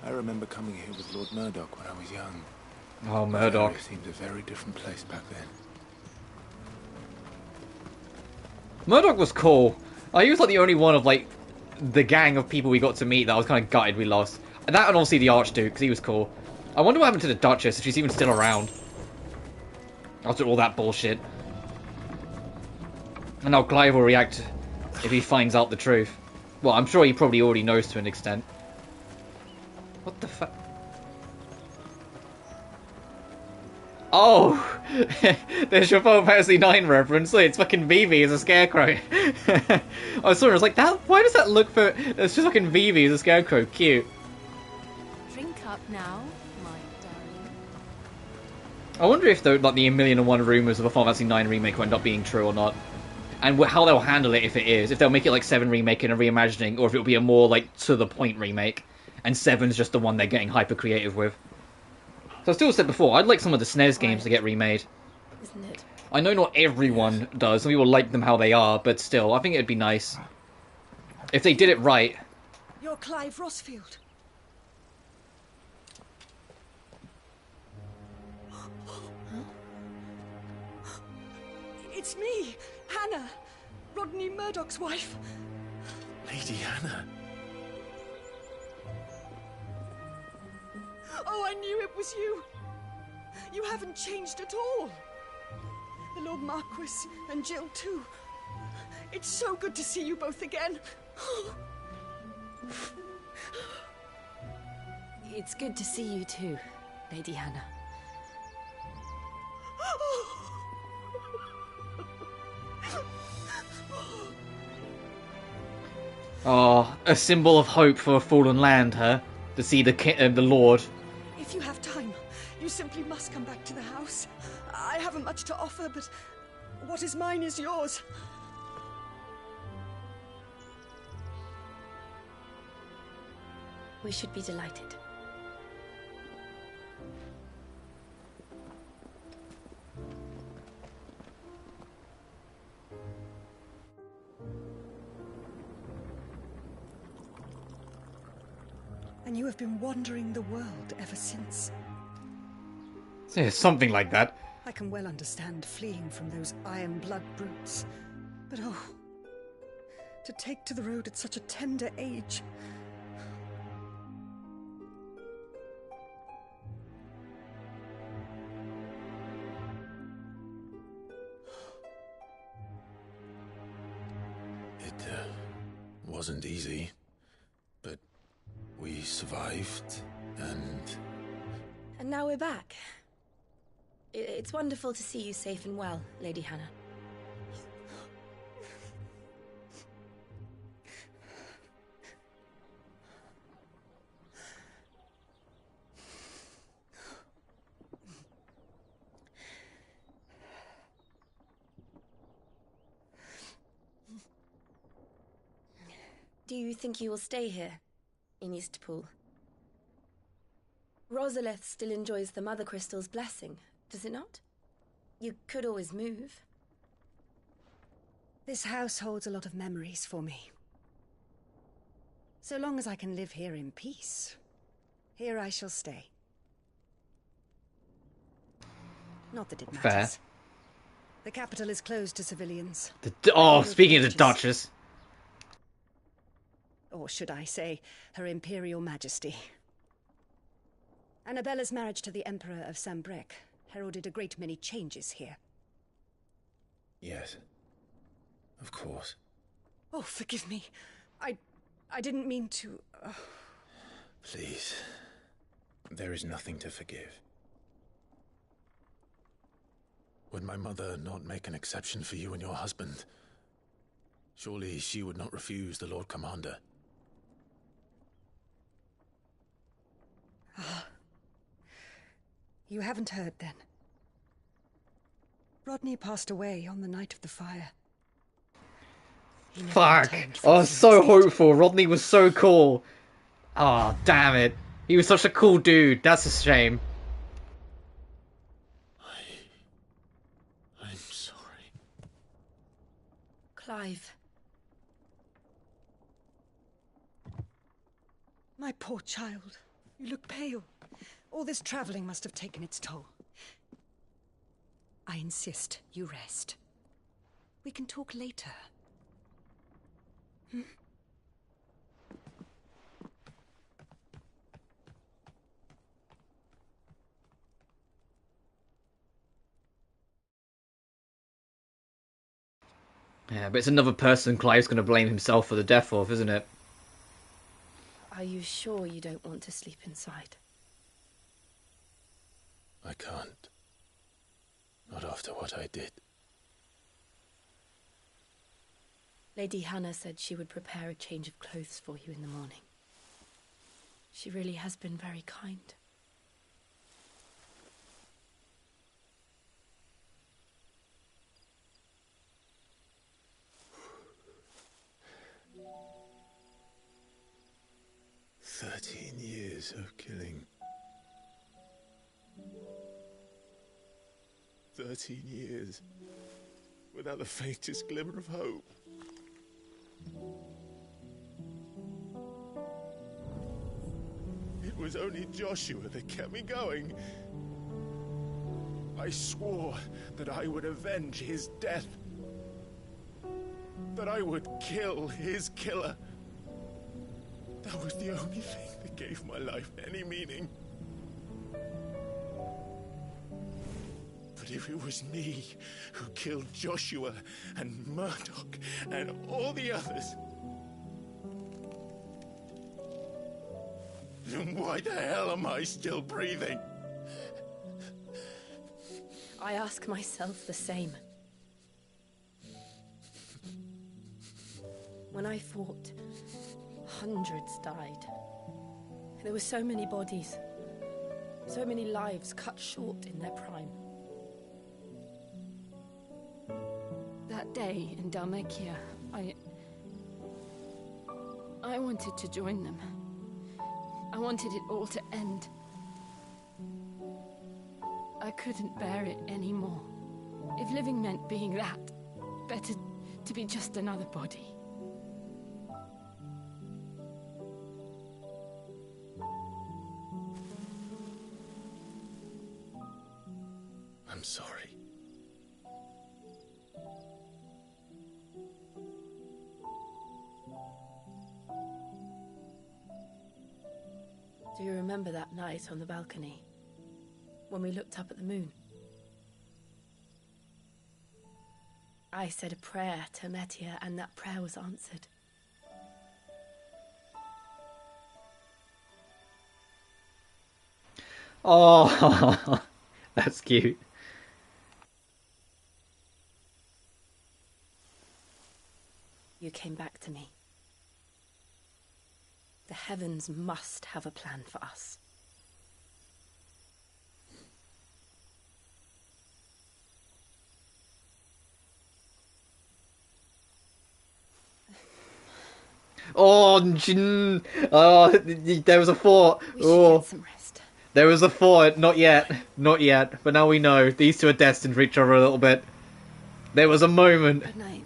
I remember coming here with Lord Murdoch when I was young. Oh, Murdoch. It seemed a very different place back then. Murdoch was cool. He was like the only one of like the gang of people we got to meet that I was kind of gutted we lost. And that and obviously the Archduke, because he was cool. I wonder what happened to the Duchess, if she's even still around. After all that bullshit. And how Clive will react if he finds out the truth. Well, I'm sure he probably already knows to an extent. What the fuck? Oh! There's your Final Fantasy 9 reference. Look, it's fucking Vivi as a scarecrow. I saw it, I was like, why does that look for... It's just fucking Vivi as a scarecrow. Cute. Drink up now, my darling. I wonder if though, like, the 1,000,001 rumours of a Final Fantasy 9 remake will end up being true or not. And how they'll handle it if it is. If they'll make it like 7 remake and a reimagining, or if it'll be a more, like, to-the-point remake. And 7's just the one they're getting hyper-creative with. So I still said before, I'd like some of the SNES games to get remade. Isn't it? I know not everyone does, some people like them how they are, but still, I think it'd be nice. If they did it right. You're Clive Rossfield. It's me, Hannah. Rodney Murdoch's wife. Lady Anna. Oh, I knew it was you. You haven't changed at all. The Lord Marquis and Jill too. It's so good to see you both again. It's good to see you too, Lady Hannah. Oh, a symbol of hope for a fallen land, huh? To see the Lord. If you have time, you simply must come back to the house. I haven't much to offer, but what is mine is yours. We should be delighted. And you have been wandering the world ever since. Yeah, something like that. I can well understand fleeing from those iron blood brutes. But oh, to take to the road at such a tender age. It wasn't easy, but we survived, and... And now we're back. It's wonderful to see you safe and well, Lady Hannah. Do you think you will stay here, in Eastpool? Rosalith still enjoys the Mother Crystal's blessing, does it not? You could always move. This house holds a lot of memories for me. So long as I can live here in peace, here I shall stay. Not that it matters. Fair. The capital is closed to civilians. Speaking of the Duchess. Or should I say, Her Imperial Majesty. Annabella's marriage to the Emperor of Sambrec heralded a great many changes here. Yes. Of course. Oh, forgive me. I didn't mean to... Please. There is nothing to forgive. Would my mother not make an exception for you and your husband? Surely she would not refuse the Lord Commander. You haven't heard, then. Rodney passed away on the night of the fire. Fuck. I was so hopeful. Rodney was so cool. Oh, damn it. He was such a cool dude. That's a shame. I'm sorry. Clive. My poor child. You look pale. All this traveling must have taken its toll. I insist you rest. We can talk later. Hmm? Yeah, but it's another person Clive's going to blame himself for the death of, isn't it? Are you sure you don't want to sleep inside? I can't. Not after what I did. Lady Hannah said she would prepare a change of clothes for you in the morning. She really has been very kind. Years of killing. 13 years without the faintest glimmer of hope. It was only Joshua that kept me going. I swore that I would avenge his death. that I would kill his killer. That was the only thing that gave my life any meaning. But if it was me who killed Joshua and Murdoch and all the others, then why the hell am I still breathing? I ask myself the same. When I fought, hundreds died. There were so many bodies, so many lives cut short in their prime. That day in Dalmekia, I wanted to join them. I wanted it all to end. I couldn't bear it anymore. If living meant being that, better to be just another body. I'm sorry. Do you remember that night on the balcony, when we looked up at the moon? I said a prayer to Metia, and that prayer was answered. Oh, that's cute. You came back to me. The heavens must have a plan for us. Oh, there was a thought. Oh, there was a thought. Not yet. Not yet. But now we know. These two are destined for each other a little bit. There was a moment. Good night,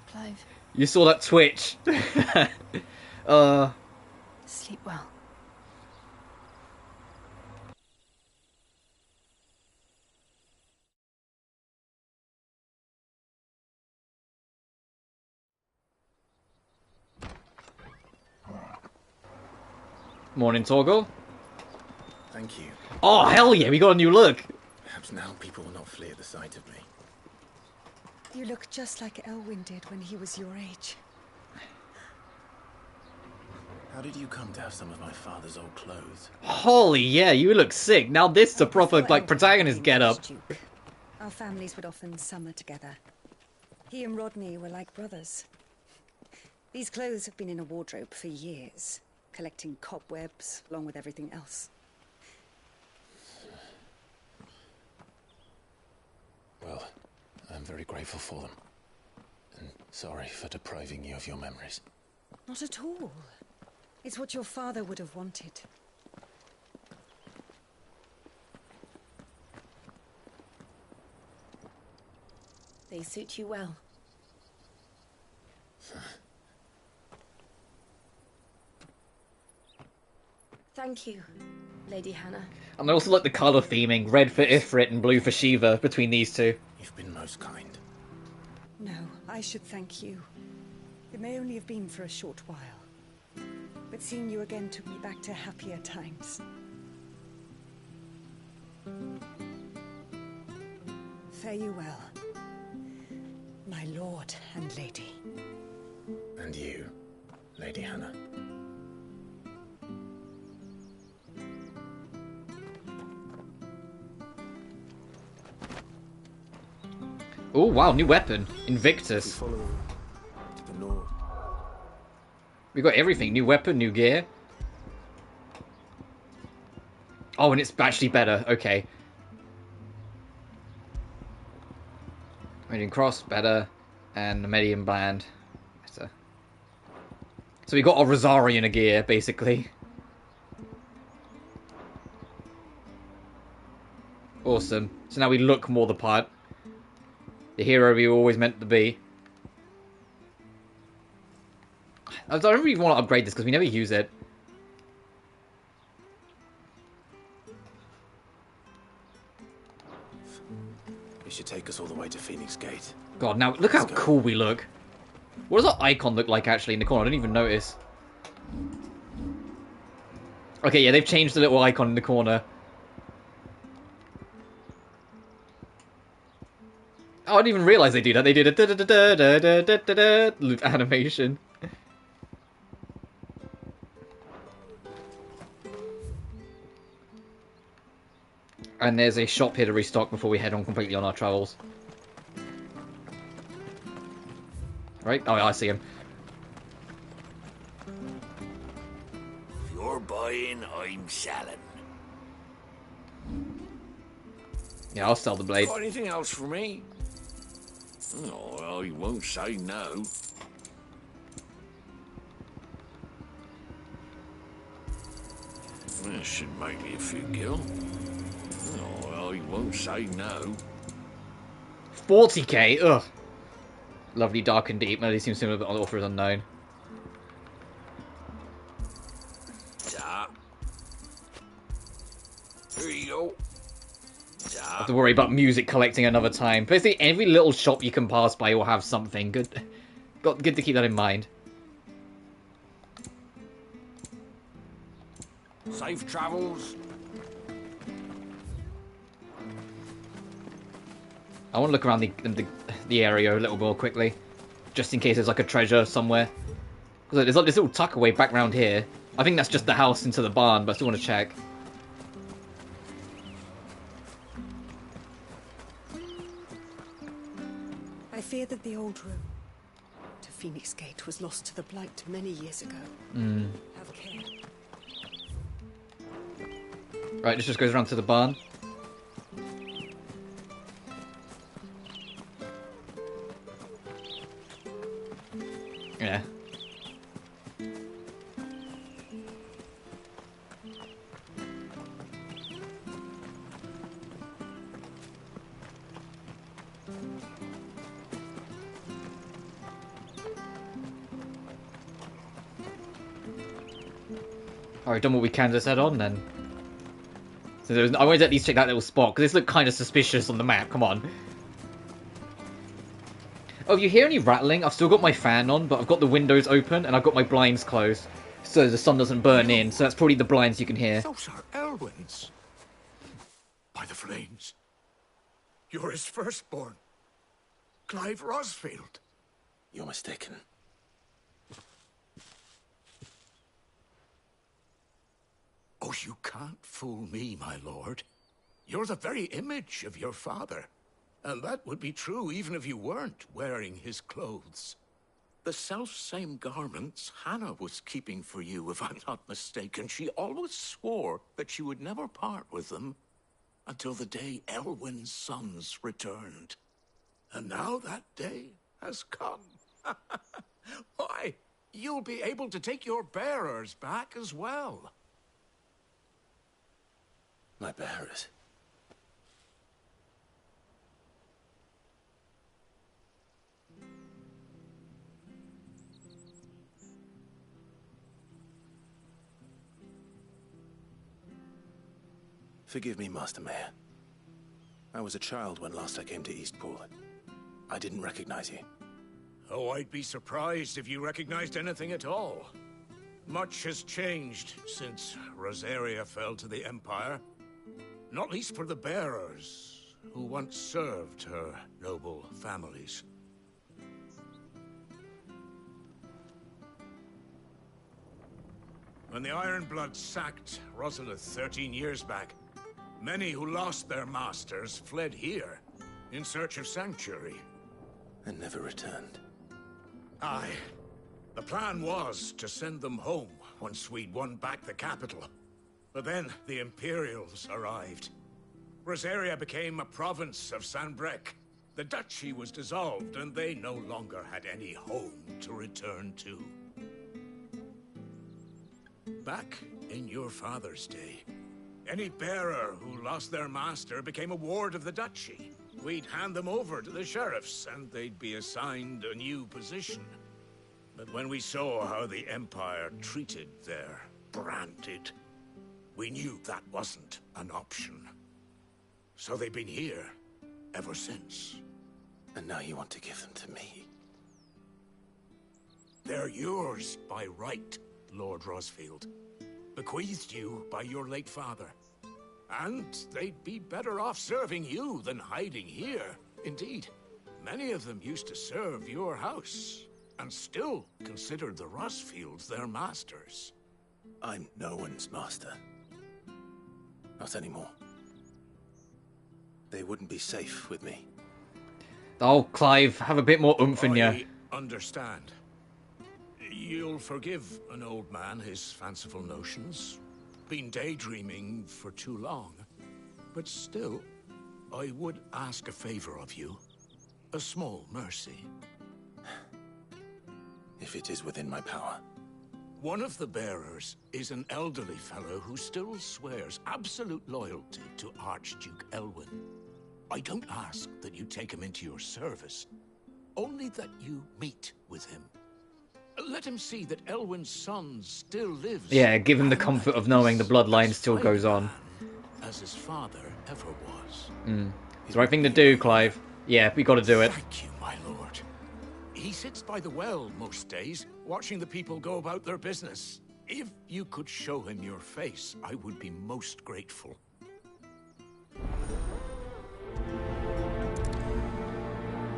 Clive. You saw that twitch. Sleep well. Morning, Torgal. Thank you. Oh, hell yeah, we got a new look. Perhaps now people will not flee at the sight of me. You look just like Elwyn did when he was your age. How did you come to have some of my father's old clothes? Holy yeah, you look sick. Now this is a proper, like, protagonist get-up. Our families would often summer together. He and Rodney were like brothers. These clothes have been in a wardrobe for years, collecting cobwebs along with everything else. Well, I'm very grateful for them. And sorry for depriving you of your memories. Not at all. It's what your father would have wanted. They suit you well. Thank you, Lady Hannah. And I also like the colour theming. Red for Ifrit and blue for Shiva between these two. You've been most kind. No, I should thank you. It may only have been for a short while. But seeing you again took me back to happier times. Fare you well, my lord and lady. And you, Lady Hannah. Oh wow, new weapon. Invictus. To the north. We got everything. New weapon, new gear. Oh, and it's actually better. Okay. Medium cross, better. And the medium band, better. So we got a Rosarian gear, basically. Awesome. So now we look more the part. The hero we were always meant to be. I don't really want to upgrade this because we never use it. It should take us all the way to Phoenix Gate. God, now look how cool we look. What does that icon look like actually in the corner? I didn't even notice. Okay, yeah, they've changed the little icon in the corner. Oh, I didn't even realise they do that. They did a da-da-da-da-da-da-da-da-da loop animation. And there's a shop here to restock before we head on completely on our travels. Right? Oh, I see him. If you're buying, I'm selling. Yeah, I'll sell the blade. Got anything else for me? Oh, well, you won't say no. This should make me a few gil. Oh, well, you won't say no. 40k? Ugh. Lovely, dark and deep. Melody seems similar, but the author is unknown. Ta. Here you go. I have to worry about music collecting another time. Basically, every little shop you can pass by will have something. Good to keep that in mind. Safe travels. I want to look around the area a little more quickly, just in case there's like a treasure somewhere. Because there's like this little tuckaway back around here. I think that's just the house into the barn, but I still want to check. I fear that the old road to Phoenix Gate was lost to the Blight many years ago. Have care. Right, this just goes around to the barn. Yeah. Alright, done what we can, just head on then. So I wanted to at least check that little spot, because this looked kind of suspicious on the map, come on. Oh, if you hear any rattling, I've still got my fan on, but I've got the windows open, and I've got my blinds closed, so the sun doesn't burn in, so that's probably the blinds you can hear. Those are Elwyn's. By the flames. You're his firstborn. Clive Rosfield. You're mistaken. Oh, you can't fool me, my lord. You're the very image of your father. And that would be true even if you weren't wearing his clothes. The self-same garments Hannah was keeping for you, if I'm not mistaken. She always swore that she would never part with them until the day Elwyn's sons returned. And now that day has come. Why, you'll be able to take your bearers back as well. My bearers. Forgive me, Master Mayor. I was a child when last I came to Eastpool. I didn't recognize you. Oh, I'd be surprised if you recognized anything at all. Much has changed since Rosaria fell to the Empire. Not least for the bearers, who once served her noble families. When the Ironbloods sacked Rosalith 13 years back, many who lost their masters fled here in search of sanctuary. And never returned. Aye. The plan was to send them home once we'd won back the capital. But then the Imperials arrived. Rosaria became a province of Sanbreque. The duchy was dissolved, and they no longer had any home to return to. Back in your father's day, any bearer who lost their master became a ward of the duchy. We'd hand them over to the sheriffs, and they'd be assigned a new position. But when we saw how the Empire treated their branded, we knew that wasn't an option. So they've been here ever since. And now you want to give them to me? They're yours by right, Lord Rosfield. Bequeathed you by your late father. And they'd be better off serving you than hiding here. Indeed, many of them used to serve your house, and still considered the Rosfields their masters. I'm no one's master. Not anymore. They wouldn't be safe with me. Oh, Clive, have a bit more oomph in you. I understand. You'll forgive an old man his fanciful notions. Been daydreaming for too long. But still, I would ask a favor of you. A small mercy. If it is within my power. One of the bearers is an elderly fellow who still swears absolute loyalty to Archduke Elwyn. I don't ask that you take him into your service, only that you meet with him. Let him see that Elwyn's son still lives. Yeah, give him the comfort of knowing the bloodline still goes on. As his father ever was. It's the right thing to do, Clive. Yeah, we got to do it. Thank you, my lord. He sits by the well most days, watching the people go about their business. If you could show him your face, I would be most grateful.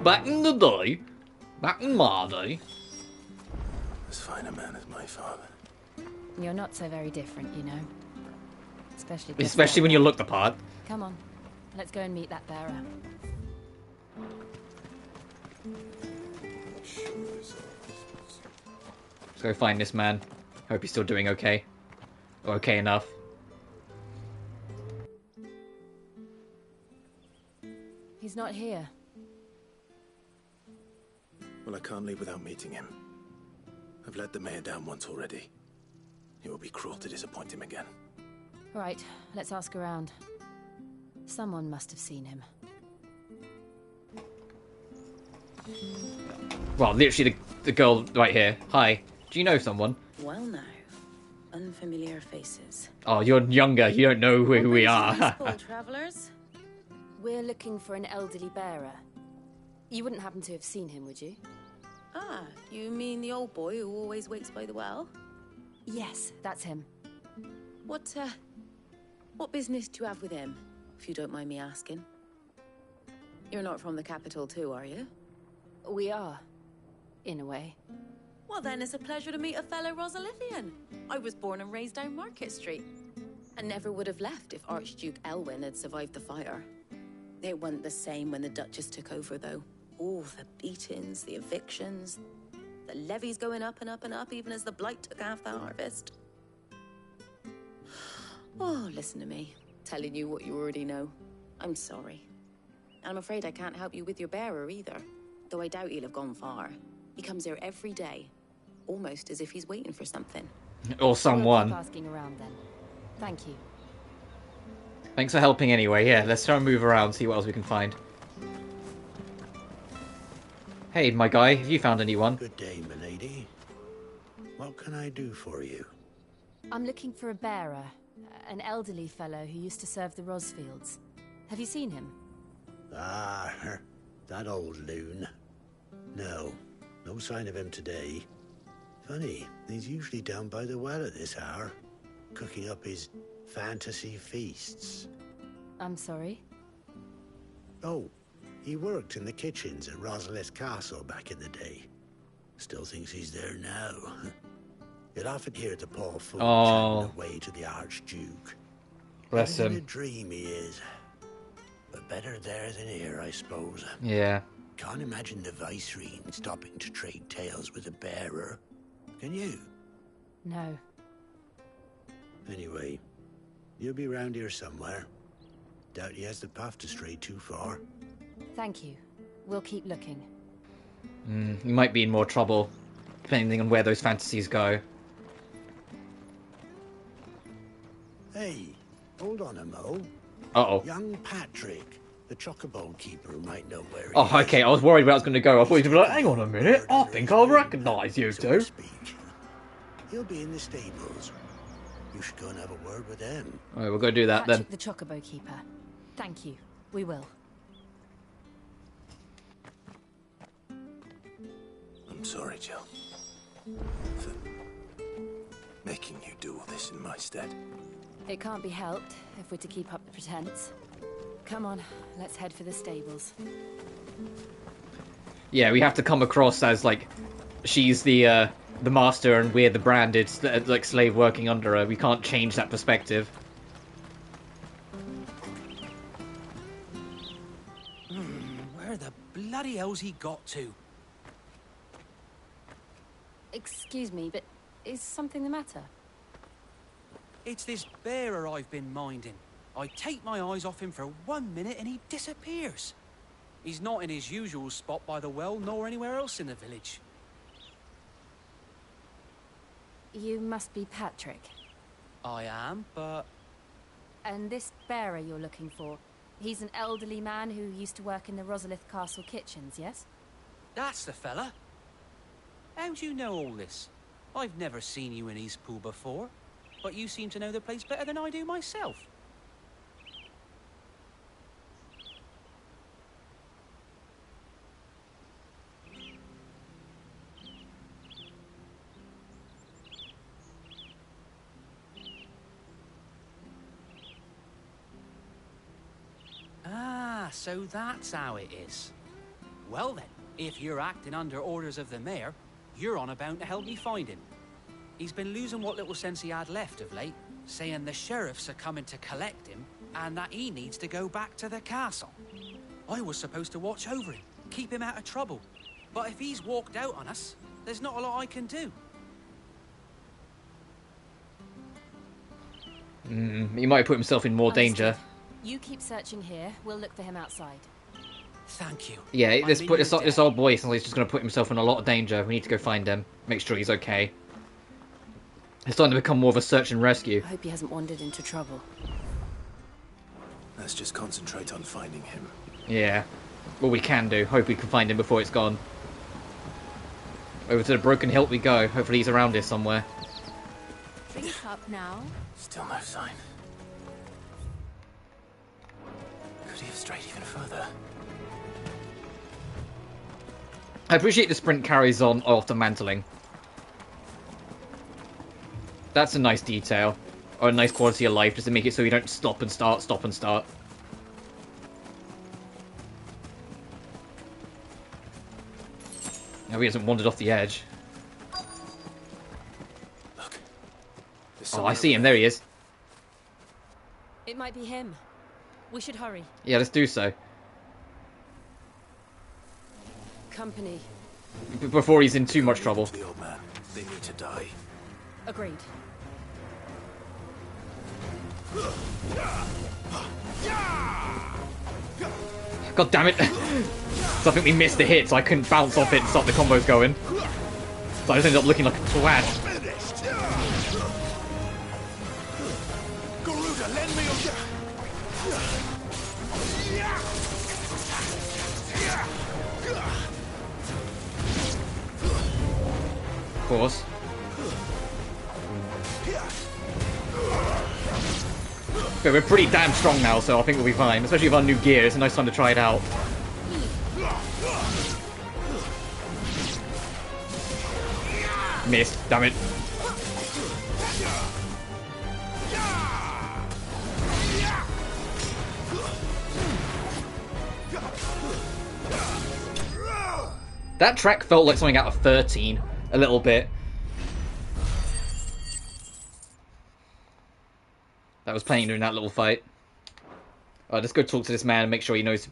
Back in the day, back in my day. As fine a man as my father. You're not so very different, you know. Especially when you look the part. Come on, let's go and meet that bearer. Let's go find this man. Hope he's still doing okay. Or okay enough. He's not here. Well, I can't leave without meeting him. I've let the mayor down once already. It would be cruel to disappoint him again. Right, let's ask around. Someone must have seen him. Well, literally the girl right here. Hi, do you know someone? Well now, unfamiliar faces. Oh, you're younger. You don't know who we are. Travelers? We're looking for an elderly bearer. You wouldn't happen to have seen him, would you? Ah, you mean the old boy who always waits by the well? Yes, that's him. What business do you have with him, if you don't mind me asking? You're not from the capital too, are you? We are, in a way. Well then, it's a pleasure to meet a fellow Rosalithian. I was born and raised down Market Street. And never would have left if Archduke Elwyn had survived the fire. It wasn't the same when the Duchess took over, though. Oh, the beatings, the evictions, the levies going up and up and up, even as the blight took half the harvest. Oh, listen to me, telling you what you already know. I'm sorry. And I'm afraid I can't help you with your bearer either, though I doubt he'll have gone far. He comes here every day, almost as if he's waiting for something. Or someone. We'll keep asking around then. Thank you. Thanks for helping anyway. Yeah, let's try and move around, see what else we can find. Hey, my guy, have you found anyone? Good day, milady. What can I do for you? I'm looking for a bearer, an elderly fellow who used to serve the Rosfields. Have you seen him? Ah, that old loon. No sign of him today. Funny, he's usually down by the well at this hour, cooking up his fantasy feasts. I'm sorry? Oh, he worked in the kitchens at Rosalith Castle back in the day. Still thinks he's there now. You'd often hear the poor fool chatting away to the Archduke. Bless him. What a dream he is. But better there than here, I suppose. Yeah. Can't imagine the Viceroy stopping to trade tales with a bearer. Can you? No. Anyway, you'll be round here somewhere. Doubt he has the path to stray too far. Thank you. We'll keep looking. You might be in more trouble, depending on where those fantasies go. Hey, hold on a mo. Uh-oh. Young Patrick, the chocobo keeper, might know where he is. Oh, okay, I was worried where I was going to go. I thought he was going to be like, hang on a minute, I think I'll recognise you two. He'll be in the stables. You should go and have a word with them. Alright, we'll go do that then. The chocobo keeper. Thank you. We will. I'm sorry, Jill. For making you do all this in my stead. It can't be helped if we're to keep up the pretense. Come on, let's head for the stables. Yeah, we have to come across as, like, she's the master and we're the branded, like, slave working under her. We can't change that perspective. Where the bloody hell's he got to? Excuse me, but is something the matter? It's this bearer I've been minding. I take my eyes off him for 1 minute and he disappears. He's not in his usual spot by the well, nor anywhere else in the village. You must be Patrick. I am, but... And this bearer you're looking for, he's an elderly man who used to work in the Rosalith Castle kitchens, yes? That's the fella. How do you know all this? I've never seen you in Eastpool before, but you seem to know the place better than I do myself. Ah, so that's how it is. Well then, if you're acting under orders of the mayor, you're on about to help me find him. He's been losing what little sense he had left of late, saying the sheriffs are coming to collect him and that he needs to go back to the castle. I was supposed to watch over him, keep him out of trouble. But if he's walked out on us, there's not a lot I can do. He might put himself in more danger. You keep searching here, we'll look for him outside. Thank you. Yeah, this old boy sounds like he's just going to put himself in a lot of danger. We need to go find him, make sure he's okay. It's starting to become more of a search and rescue. I hope he hasn't wandered into trouble. Let's just concentrate on finding him. Yeah, well we can do. Hope we can find him before it's gone. Over to the Broken Hilt we go. Hopefully he's around here somewhere. Drink up now. Still no sign. Could he have strayed even further? I appreciate the sprint carries on after mantling. That's a nice detail. Or a nice quality of life, just to make it so you don't stop and start, stop and start. Now he hasn't wandered off the edge. Look. Oh, I see him. There he is. It might be him. We should hurry. Yeah, let's do so. Company. Before he's in too much trouble. The old man. They need to die. Agreed. God damn it! So I think we missed the hit, so I couldn't bounce off it and stop the combos going. So I just ended up looking like a twat. Garuda, lend me Of course. Okay, we're pretty damn strong now, so I think we'll be fine. Especially with our new gear, it's a nice time to try it out. Missed, damn it. That track felt like something out of 13, a little bit. That was playing during that little fight. Alright, let's go talk to this man and make sure he knows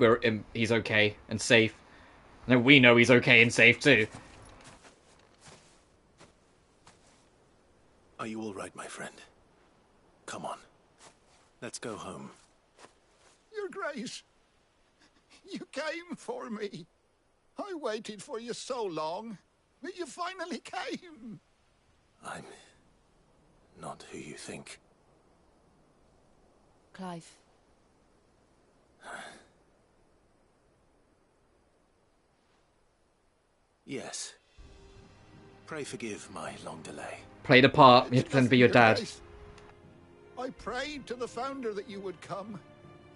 he's okay and safe. And then we know he's okay and safe too. Are you all right, my friend? Come on. Let's go home. Your Grace, you came for me. I waited for you so long, but you finally came. I'm not who you think. Clive. Yes. Pray forgive my long delay. Played a part, you pretend to be your dad. I prayed to the Founder that you would come,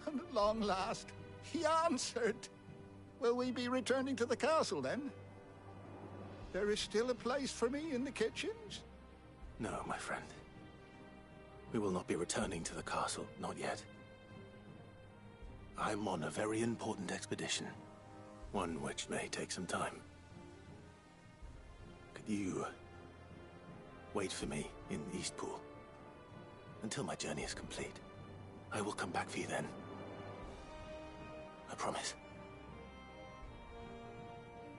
and at long last, he answered. Will we be returning to the castle then? there is still a place for me in the kitchens? No, my friend. We will not be returning to the castle, not yet. I'm on a very important expedition, one which may take some time. Could you wait for me in Eastpool until my journey is complete? I will come back for you then. I promise.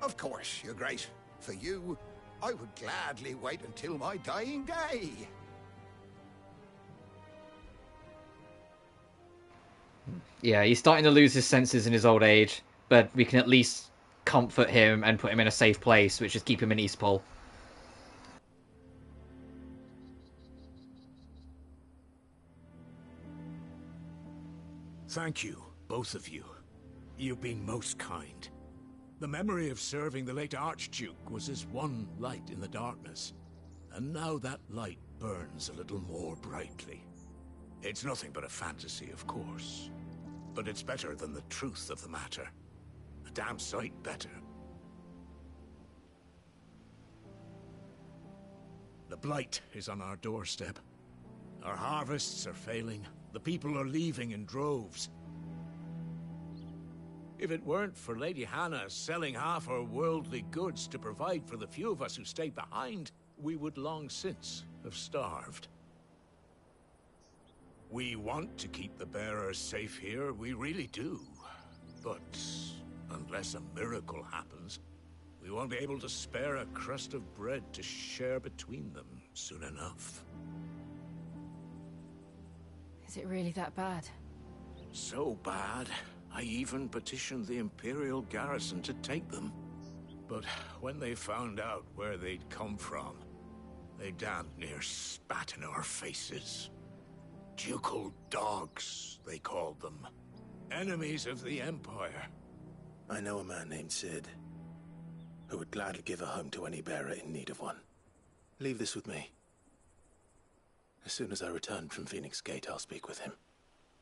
Of course, Your Grace. For you, I would gladly wait until my dying day. Yeah, he's starting to lose his senses in his old age, but we can at least comfort him and put him in a safe place, which is keep him in Eastpool. Thank you, both of you. You've been most kind. The memory of serving the late Archduke was as one light in the darkness, and now that light burns a little more brightly. It's nothing but a fantasy, of course, but it's better than the truth of the matter. A damn sight better. The blight is on our doorstep. Our harvests are failing. The people are leaving in droves. If it weren't for Lady Hannah selling half her worldly goods to provide for the few of us who stayed behind, we would long since have starved. We want to keep the bearers safe here, we really do. But unless a miracle happens, we won't be able to spare a crust of bread to share between them soon enough. Is it really that bad? So bad, I even petitioned the Imperial garrison to take them. But when they found out where they'd come from, they damn near spat in our faces. Ducal dogs, they called them. Enemies of the Empire. I know a man named Sid, who would gladly give a home to any bearer in need of one. Leave this with me. As soon as I return from Phoenix Gate, I'll speak with him.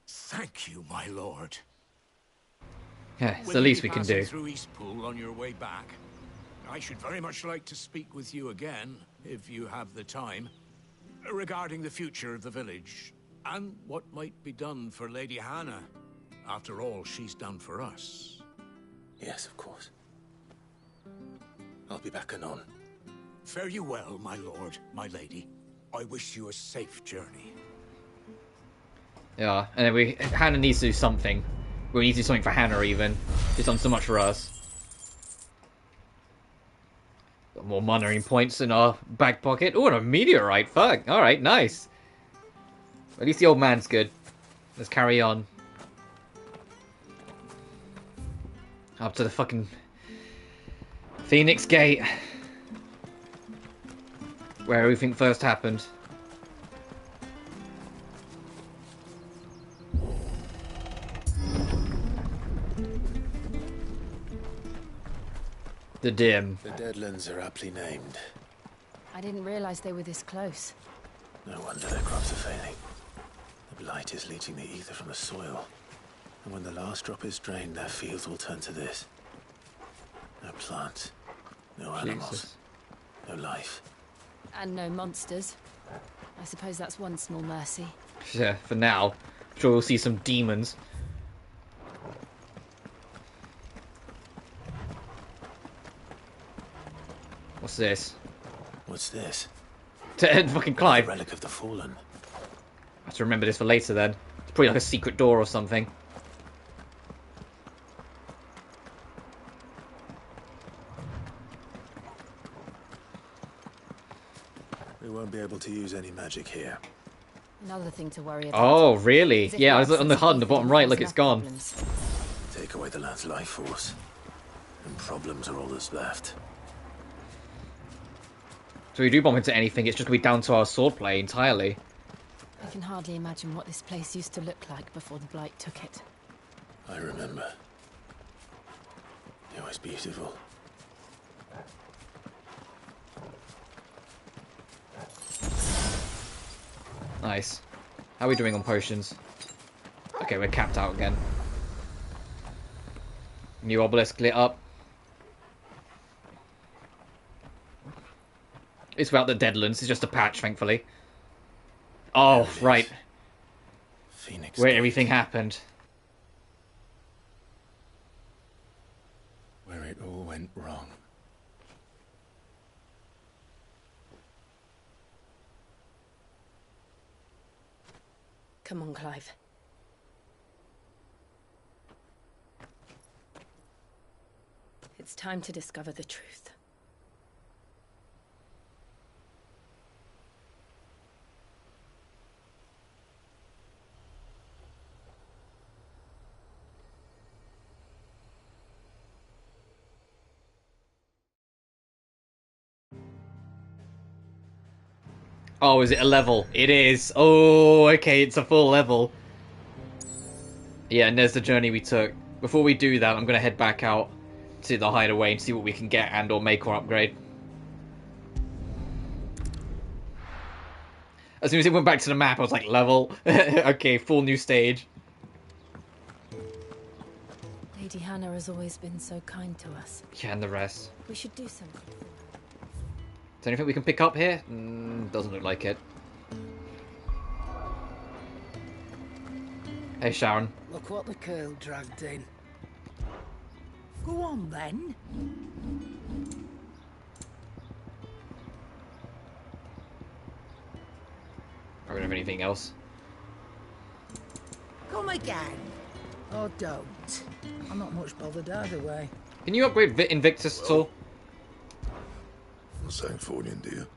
Thank you, my lord. Yeah, it's the least we can do. Through Eastpool on your way back. I should very much like to speak with you again, if you have the time, regarding the future of the village, and what might be done for Lady Hannah. After all, she's done for us. Yes, of course. I'll be back anon. Fare you well, my lord, my lady. I wish you a safe journey. Yeah, and then Hannah needs to do something. We need to do something for Hannah, even. She's done so much for us. Got more money points in our back pocket. Oh, and a meteorite. Fuck. Alright, nice. At least the old man's good. Let's carry on. Up to the fucking Phoenix Gate. Where everything first happened. The Dim. The Deadlands are aptly named. I didn't realize they were this close. No wonder their crops are failing. The blight is leaching the ether from the soil. And when the last drop is drained, their fields will turn to this. No plants, no animals, no life. And no monsters. I suppose that's one small mercy. Yeah, for now. I'm sure we'll see some demons. What's this? What's this? Fucking Clive. A relic of the fallen. I have to remember this for later then. It's probably like a secret door or something. We won't be able to use any magic here. Another thing to worry about. Oh, really? Yeah, I was on the HUD on the bottom right, look, it's gone. Take away the lad's life force, and problems are all that's left. So we do bump into anything, it's just going to be down to our swordplay entirely. I can hardly imagine what this place used to look like before the Blight took it. I remember. It was beautiful. Nice. How are we doing on potions? Okay, we're capped out again. New obelisk lit up. It's without the Deadlands. It's just a patch, thankfully. Oh, right. Phoenix Where Gate, everything happened. where it all went wrong. Come on, Clive. It's time to discover the truth. Oh, is it a level? It is. Oh, okay, it's a full level. Yeah, and there's the journey we took. Before we do that, I'm going to head back out to the hideaway and see what we can get and or make or upgrade. As soon as it went back to the map, I was like, level. Okay, full new stage. Lady Hannah has always been so kind to us. Yeah, and the rest. We should do something. Is there anything we can pick up here? Doesn't look like it. Hey, Sharon. Look what the girl dragged in. Go on, then. I don't have anything else. Come again. Or don't. I'm not much bothered either way. Can you upgrade Invictus at all? The same fortune, do you?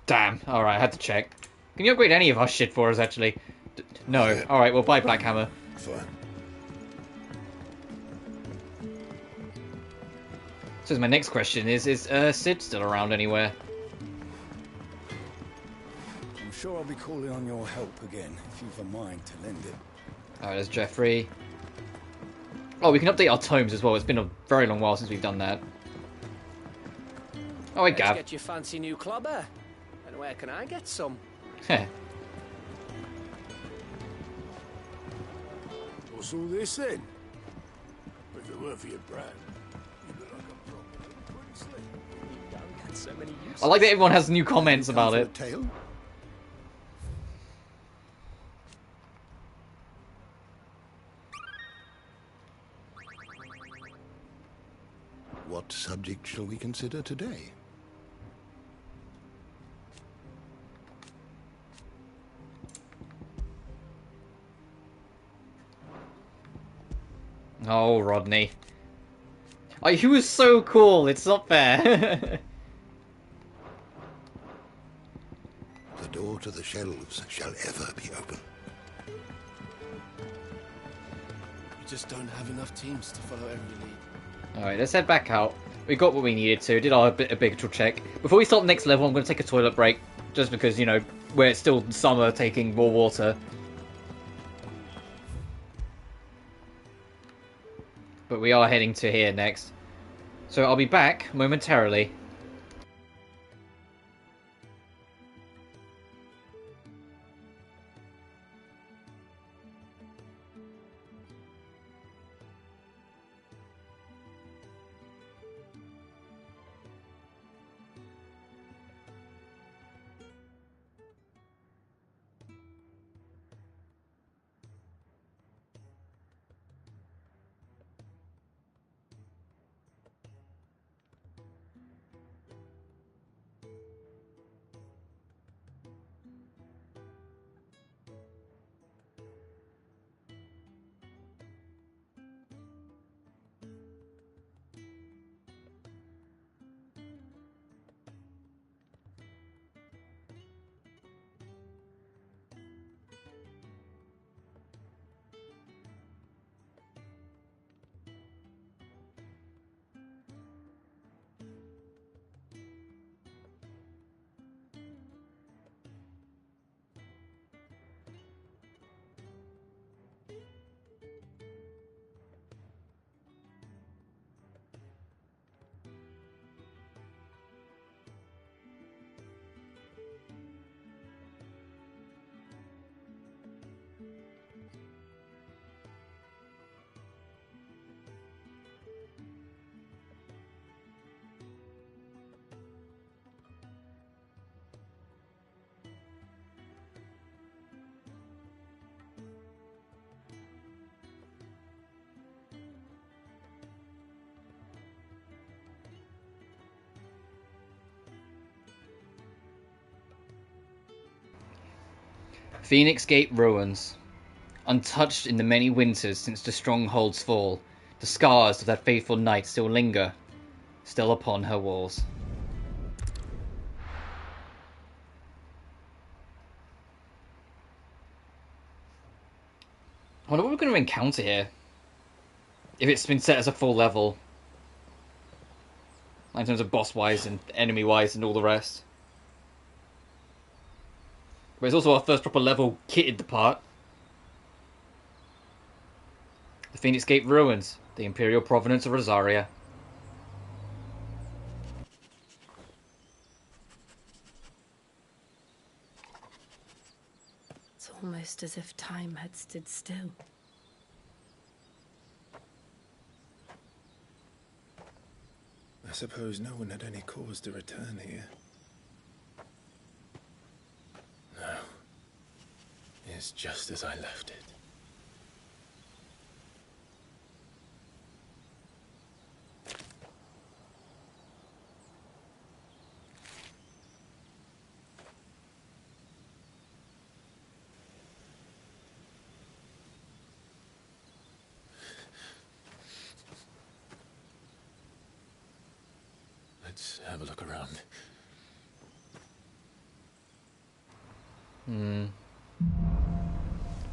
Damn. Alright, I had to check. Can you upgrade any of our shit for us, actually? No. Alright, well, bye, Black Hammer. Fine. So my next question is Sid still around anywhere? I'm sure I'll be calling on your help again, if you've a mind to lend it. Alright, there's Jeffrey. Oh, we can update our tomes as well. It's been a very long while since we've done that. Oh, hey, Let's Gav. get your fancy new clubber. And where can I get some? Heh. What's all this then? If it weren't for your brand, you'd look like a proper princely. You don't get so many uses. I like that everyone has new comments about it. Tail? What subject shall we consider today? Oh, Rodney. Oh, he was so cool. It's not fair. The door to the shelves shall ever be open. We just don't have enough teams to follow every lead. Alright, let's head back out. We got what we needed to. Did our bigger check. Before we start the next level, I'm going to take a toilet break. Just because, you know, we're still summer taking more water. But we are heading to here next. So I'll be back momentarily. Phoenix Gate ruins. Untouched in the many winters since the stronghold's fall, the scars of that faithful knight still linger, still upon her walls. I wonder what we're going to encounter here. If it's been set as a full level. In terms of boss-wise and enemy-wise and all the rest. But it's also our first proper level kitted the part. The Phoenix Gate ruins. The Imperial Provenance of Rosaria. It's almost as if time had stood still. I suppose no one had any cause to return here. No. It's just as I left it. Let's have a look around.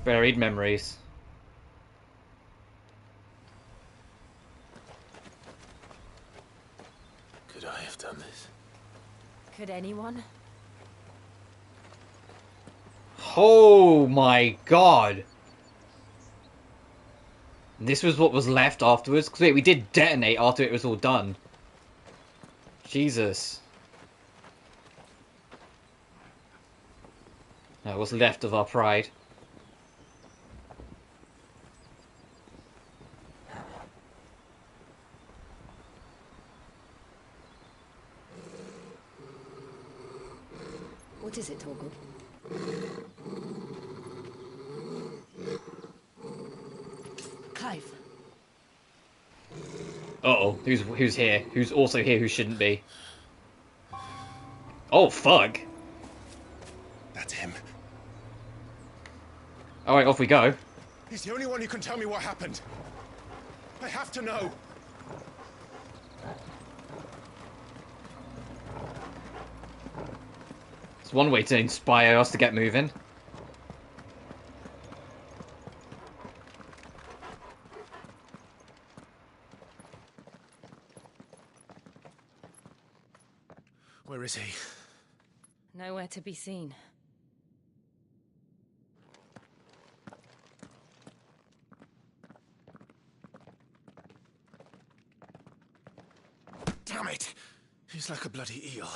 Buried memories. Could I have done this? Could anyone? Oh my god! This was what was left afterwards? Because wait, we did detonate after it was all done. Jesus. That was left of our pride. What is it, Torgal? Clive. Uh-oh, who's here? Who's also here who shouldn't be? Oh, fuck. That's him. Alright, off we go. He's the only one who can tell me what happened. I have to know. It's one way to inspire us to get moving. Where is he? Nowhere to be seen. Damn it! He's like a bloody eel.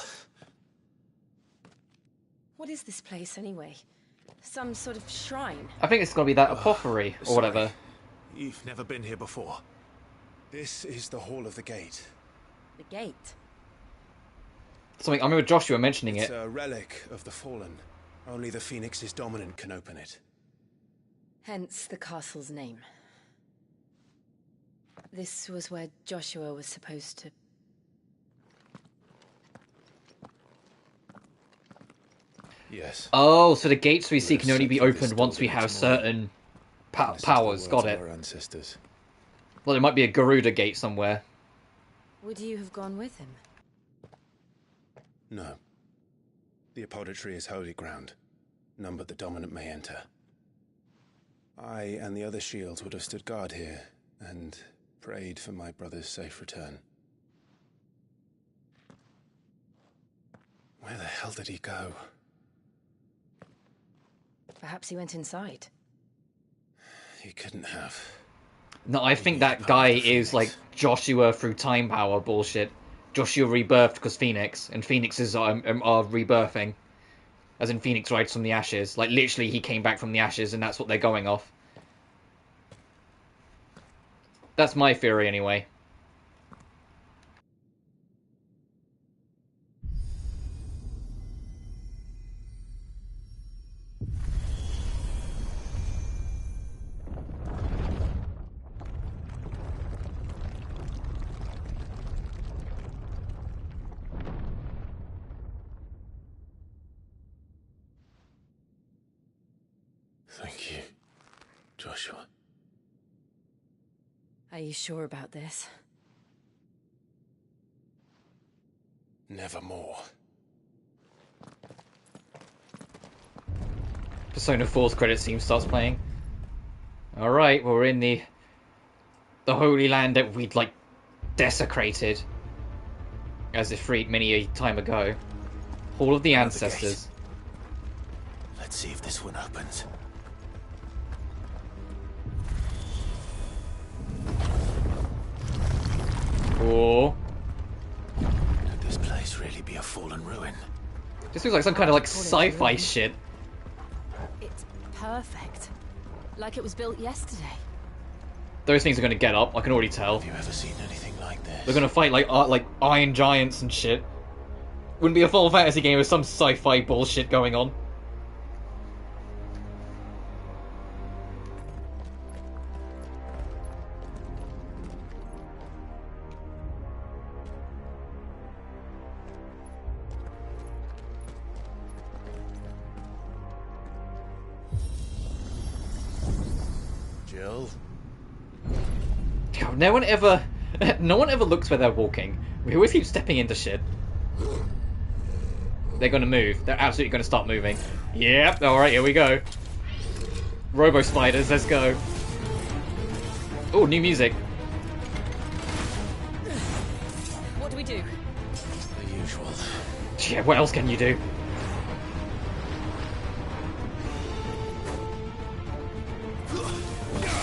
What is this place, anyway? Some sort of shrine? I think it's got to be that apothecary or whatever. You've never been here before. This is the Hall of the Gate. The gate? Something, I remember Joshua mentioning It's it. a relic of the Fallen. Only the Phoenix's dominant can open it. Hence the castle's name. This was where Joshua was supposed to... Yes. Oh, so the gates we see can only be opened once we have certain powers. Got it. Our ancestors. Well, there might be a Garuda gate somewhere. Would you have gone with him? No. The apothecary is holy ground. None but the dominant may enter. I and the other shields would have stood guard here, and prayed for my brother's safe return. Where the hell did he go? Perhaps he went inside. He couldn't have. No, I think that guy is like Joshua through time power bullshit. Joshua rebirthed because Phoenix, and Phoenixes are rebirthing. As in Phoenix rides from the ashes. Like, literally, he came back from the ashes, and that's what they're going off. That's my theory, anyway. you sure about this? Nevermore. Persona 4's credit scene starts playing. Alright, well, we're in the Holy Land that we'd, like, desecrated as Ifrit many a time ago. Hall of the Ancestors. Let's see if this one opens. Cool. Could this place really be a fallen ruin? This looks like some kind of, like, sci-fi shit. It's perfect. Like it was built yesterday. Those things are gonna get up, I can already tell. Have you ever seen anything like this? They're gonna fight like iron giants and shit. Wouldn't be a Final Fantasy game with some sci-fi bullshit going on. Jill? God, no one ever looks where they're walking. We always keep stepping into shit. They're gonna move. They're absolutely gonna start moving. Yep, alright, here we go. Robo spiders, let's go. Oh, new music. What do we do? The usual. Yeah, what else can you do?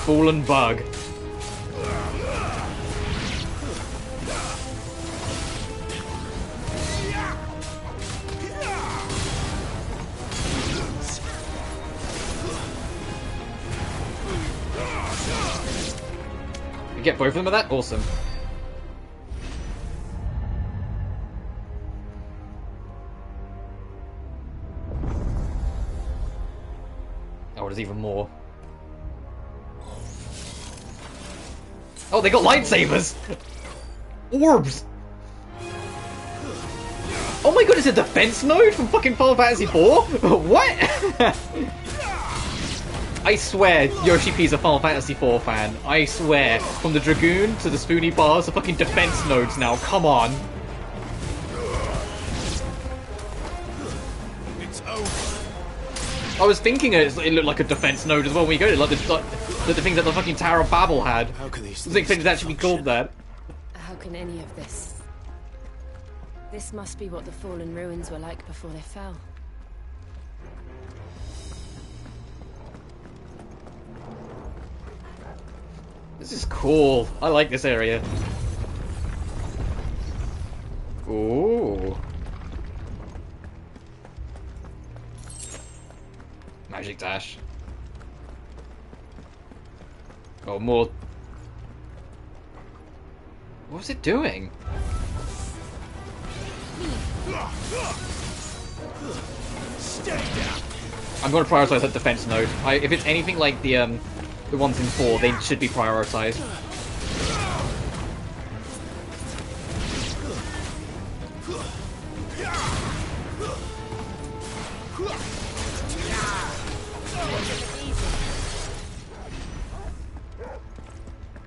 Fallen bug. You get both of them with that? Awesome. Oh, there's even more. Oh, they got lightsabers! Orbs! Oh my god, it's a defense node from fucking Final Fantasy IV? What? I swear, Yoshi P's a Final Fantasy IV fan. I swear, from the Dragoon to the Spoony Bars to fucking defense nodes now, come on. It's over. I was thinking it looked like a defense node as well when we go to like the thing that the fucking Tower of Babel had. How can these I was expecting it to actually be called that. How can any of this? This must be what the fallen ruins were like before they fell. This is cool. I like this area. Ooh. Magic dash. Oh, more. What was it doing? I'm going to prioritize that defense node. If it's anything like the ones in 4, they should be prioritized.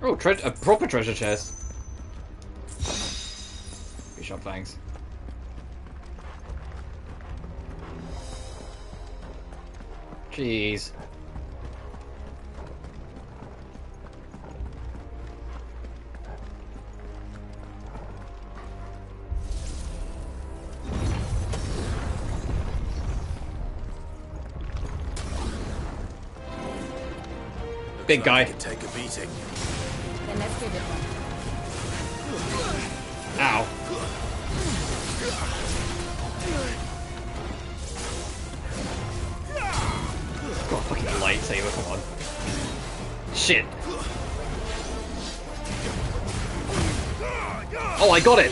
Oh, a proper treasure chest. Bishop, thanks. Jeez. Big guy. Take a beating. Then let's give it one. Ow. God, fucking lightsaber, come on. Shit. Oh, I got it!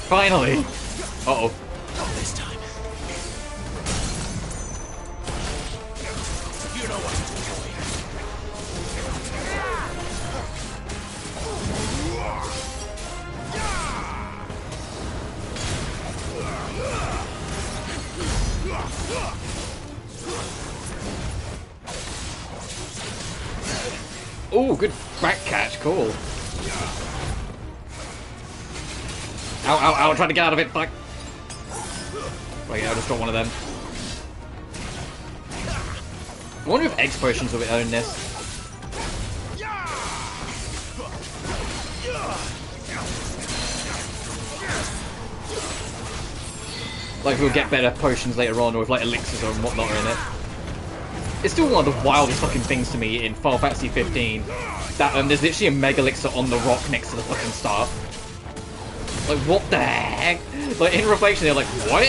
Finally! Uh-oh. Not this time. You know what to do. Oh, good back catch, cool. Ow, ow, ow, trying to get out of it, fuck. Right, yeah, I just got one of them. I wonder if X potions will own this. Like, we'll get better potions later on, or if like elixirs and whatnot are in it. It's still one of the wildest fucking things to me in Final Fantasy 15 that there's literally a mega elixir on the rock next to the fucking star. Like, what the heck? Like, in reflection, they're like, what? I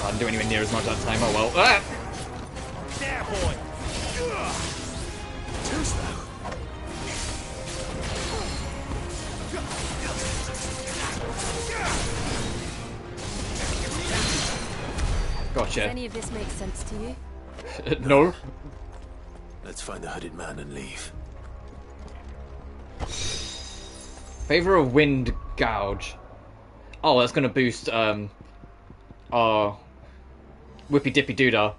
didn't do anywhere near as much that time. Oh well. Ah! There, boy. Too slow. Gotcha. Does any of this make sense to you? No. Let's find the hooded man and leave. Favor of Wind Gouge. Oh, that's gonna boost our Whippy Dippy Doodah.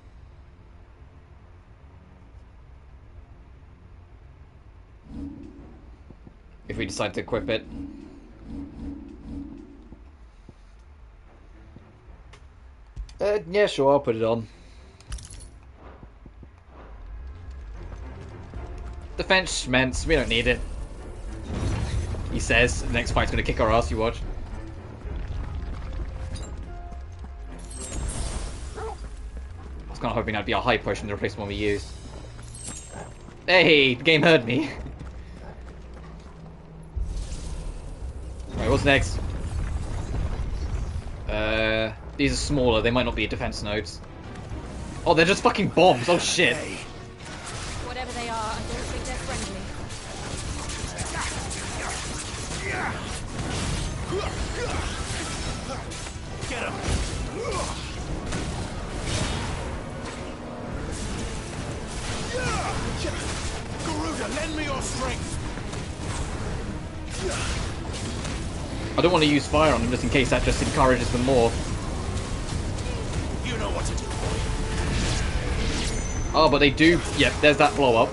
If we decide to equip it. Yeah, sure, I'll put it on. Defense schments, we don't need it. He says, the next fight's gonna kick our ass, you watch. I was kinda hoping that'd be a high potion to replace the one we used. Hey, the game heard me. Alright, what's next? These are smaller, they might not be defense nodes. Oh, they're just fucking bombs, oh shit. Whatever they are, I don't think they're friendly. Get him. Garuda, lend me your strength. I don't want to use fire on them just in case that just encourages them more. You know what to do, boy. Oh, but they do. Yep, there's that blow up.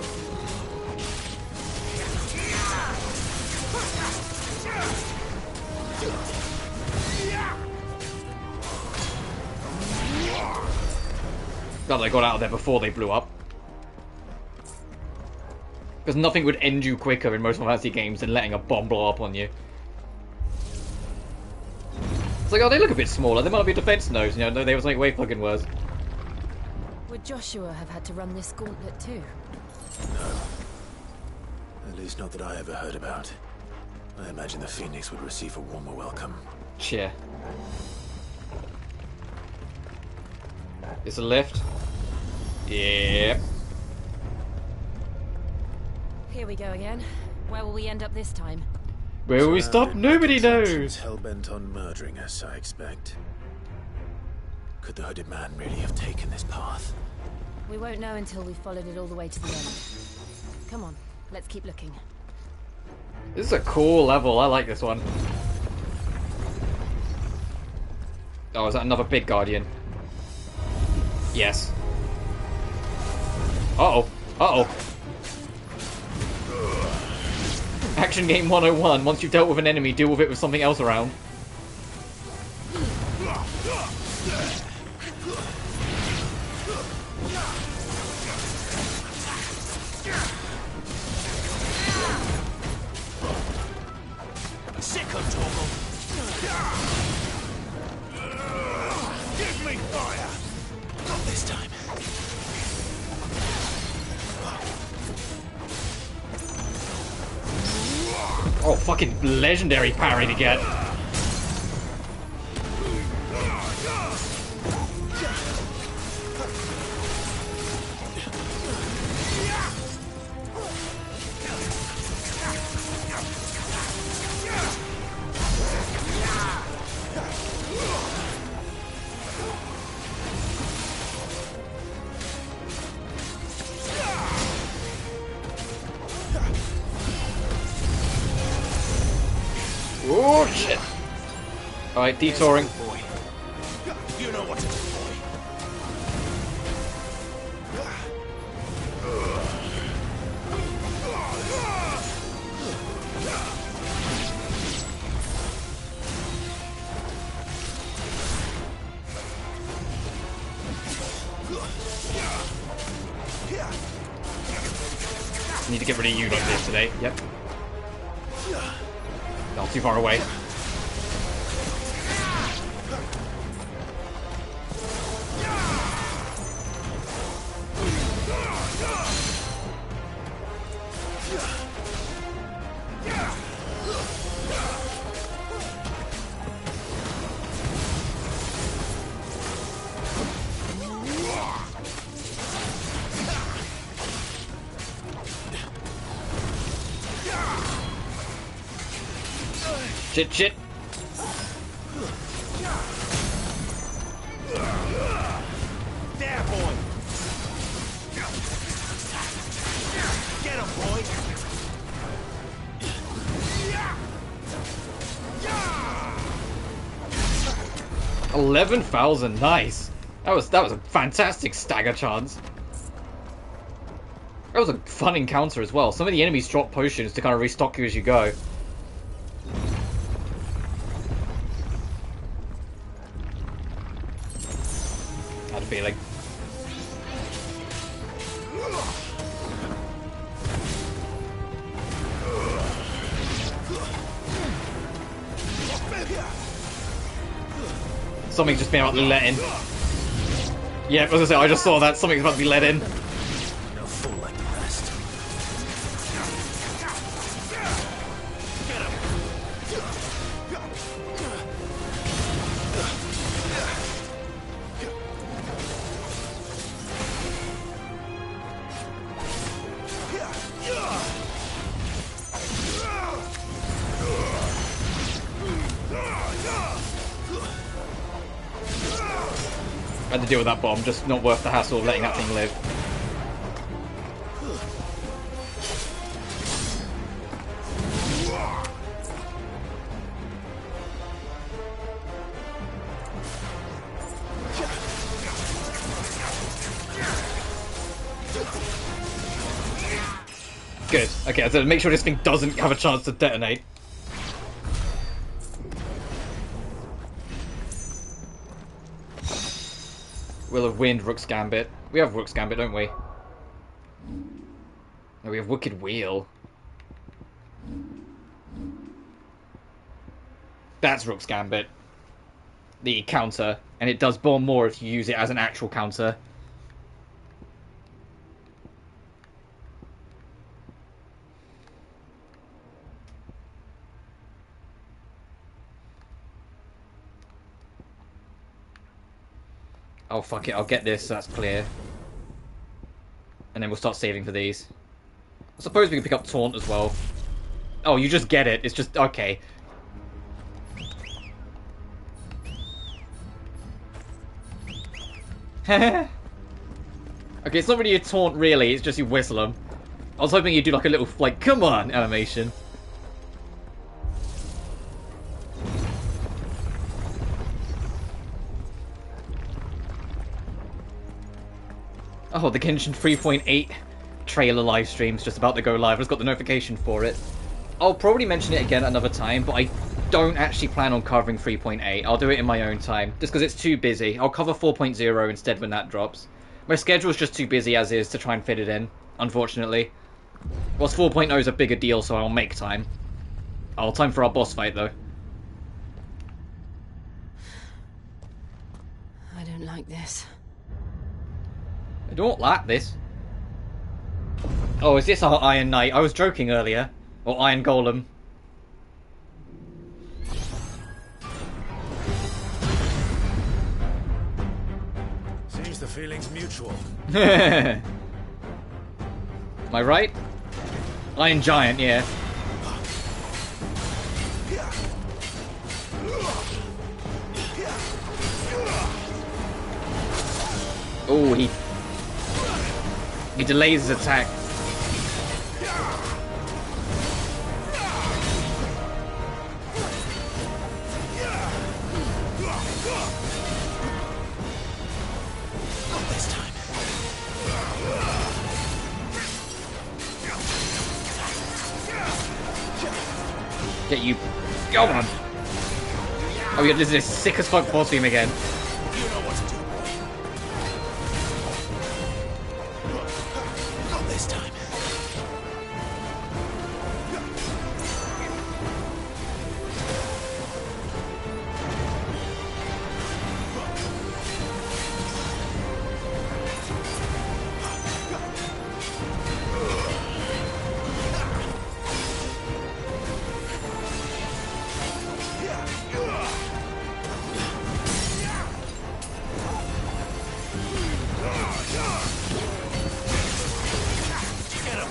Glad I got out of there before they blew up. Because nothing would end you quicker in most Final Fantasy games than letting a bomb blow up on you. It's like, oh, they look a bit smaller. They might be defense nodes, you know. No, they was like way fucking worse. Would Joshua have had to run this gauntlet too? No. At least not that I ever heard about. I imagine the Phoenix would receive a warmer welcome. Cheer. It's a lift. Yeah. Here we go again. Where will we end up this time? Where will we stop? Nobody knows. Hell-bent on murdering us, I expect. Could the hooded man really have taken this path? We won't know until we've followed it all the way to the end. Come on, let's keep looking. This is a cool level. I like this one. Oh, is that another big guardian? Yes. Uh-oh. Uh-oh. Action game 101. Once you've dealt with an enemy, deal with it with something else around. Sick of trouble. Give me fire. Not this time. Oh, fucking legendary parry to get. Oh shit! Alright, detouring. You know what to do, boy. Need to get rid of you like this today. Yep. Not too far away. Shit, shit. There, boy. Get him, boy. 11,000, nice. That was a fantastic stagger chance. That was a fun encounter as well. Some of the enemies drop potions to kind of restock you as you go. Had a feeling. Something's just been about to be let in. Yeah, as I say, I just saw that. Something's about to be let in. No fool like the rest. Get him. I had to deal with that bomb, just not worth the hassle of letting that thing live. Good. Okay, so make sure this thing doesn't have a chance to detonate. Will of Wind, Rook's Gambit. We have Rook's Gambit, don't we? No, we have Wicked Wheel. That's Rook's Gambit. The counter. And it does bomb more if you use it as an actual counter. Oh, fuck it, I'll get this, so that's clear. And then we'll start saving for these. I suppose we can pick up Taunt as well. Oh, you just get it. It's just... okay. Okay, it's not really a Taunt, really. It's just you whistle them. I was hoping you'd do like a little, like, come on animation. Oh, the Genshin 3.8 trailer live stream's just about to go live. I just got the notification for it. I'll probably mention it again another time, but I don't actually plan on covering 3.8. I'll do it in my own time, just because it's too busy. I'll cover 4.0 instead when that drops. My schedule's just too busy as is to try and fit it in, unfortunately. Whilst 4.0 is a bigger deal, so I'll make time. I'll time for our boss fight, though. I don't like this. I don't like this. Oh, is this our Iron Knight? I was joking earlier. Or Iron Golem. Seems the feeling's mutual. Am I right? Iron Giant, yeah. Oh, he delays his attack. This time. Get you. Go on. Oh, yeah, this is a sick as fuck boss beam again. You know what to do, boy. Not this time. Get him!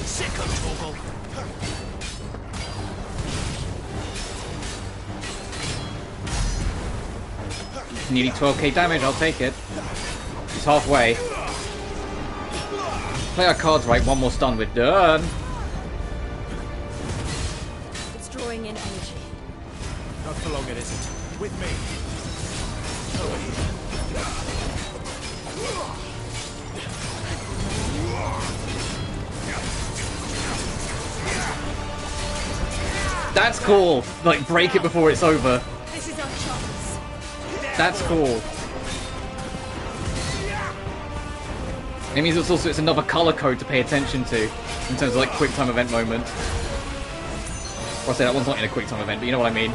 Sick of Togo! Nearly 12k damage, I'll take it. He's halfway. Play our cards right, one more stun, we're done. It's drawing in energy. Not for long, it isn't. With me. Over here. That's cool. Like, break it before it's over. This is our chance. That's cool. It means it's another color code to pay attention to in terms of like quick time event moment. Or I say that one's not in a quick time event, but you know what I mean.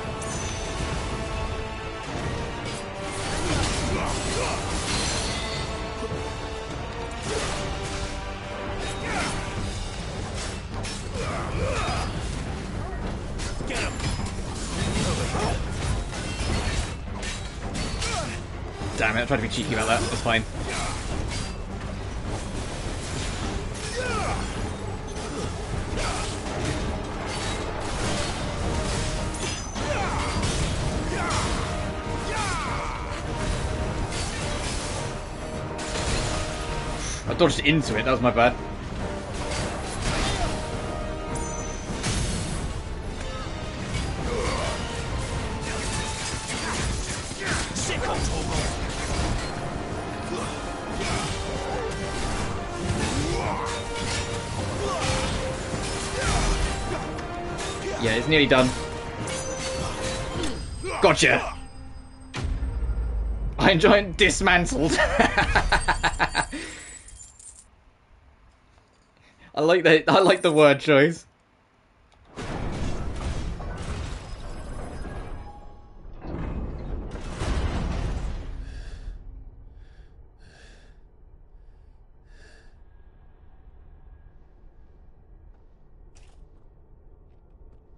Damn it, I tried to be cheeky about that. It's fine. I dodged into it, that was my bad. Yeah, it's nearly done. Gotcha! I enjoy it dismantled. I like that. I like the word choice.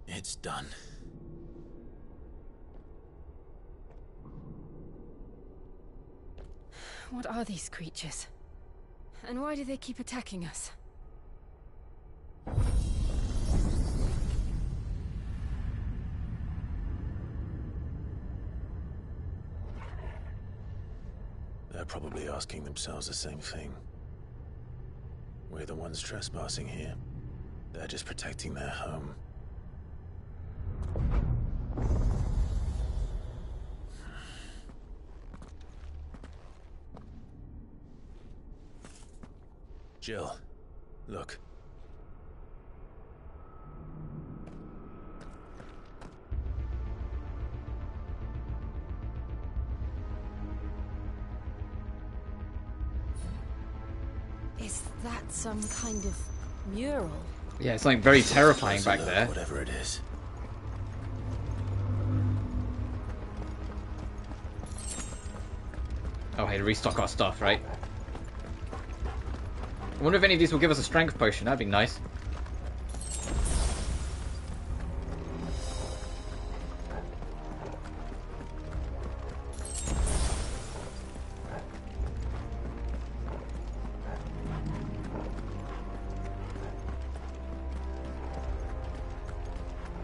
It's done. What are these creatures? And why do they keep attacking us? They're probably asking themselves the same thing. We're the ones trespassing here. They're just protecting their home. Jill, look. Is that some kind of mural? Yeah, it's something very terrifying back there. Whatever it is. Oh, hey, to restock our stuff, right? I wonder if any of these will give us a strength potion. That'd be nice.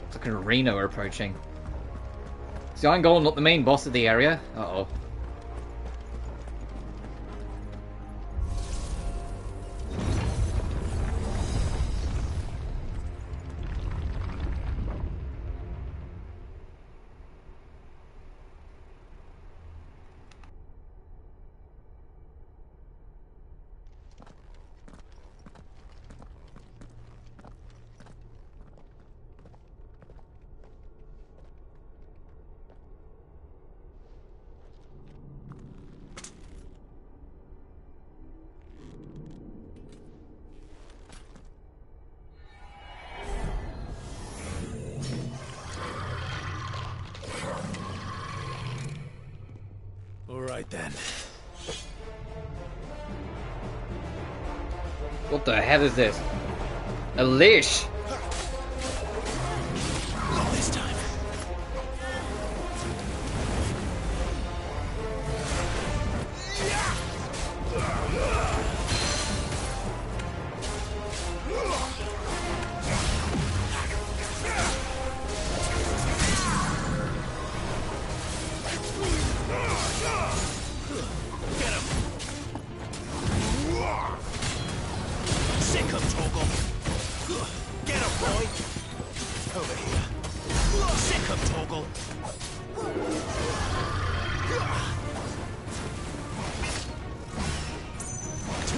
It's like an arena we're approaching. Is the Iron Golem not the main boss of the area? Uh-oh. Alright then. What the hell is this? A leash! Not this time.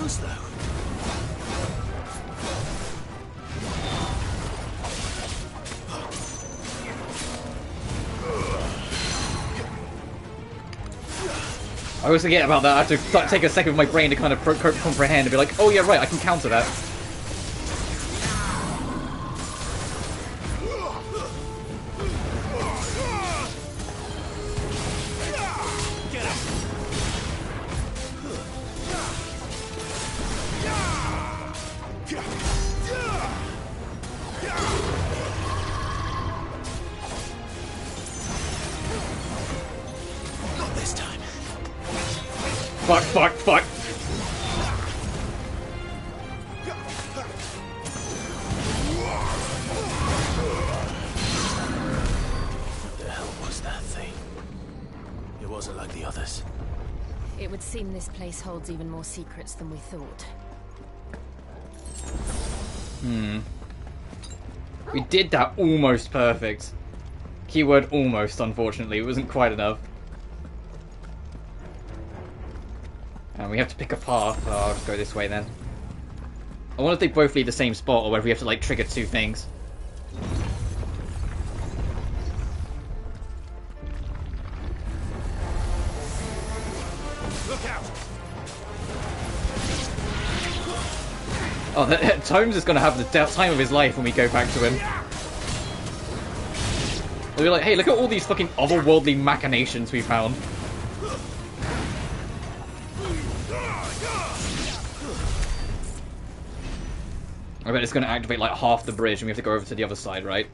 was, though. I always forget about that. I have to take a second with my brain to kind of comprehend and be like, oh yeah, right, I can counter that. Not this time. Fuck, fuck, fuck. What the hell was that thing? It wasn't like the others. It would seem this place holds even more secrets than we thought. We did that almost perfect. Keyword almost, unfortunately. It wasn't quite enough. And we have to pick a path. Oh, I'll just go this way then. I wonder if they both lead the same spot or whether we have to like trigger two things. Look out! Oh, Tomes is going to have the time of his life when we go back to him. They'll be like, hey, look at all these fucking otherworldly machinations we found. I bet it's going to activate like half the bridge and we have to go over to the other side, right?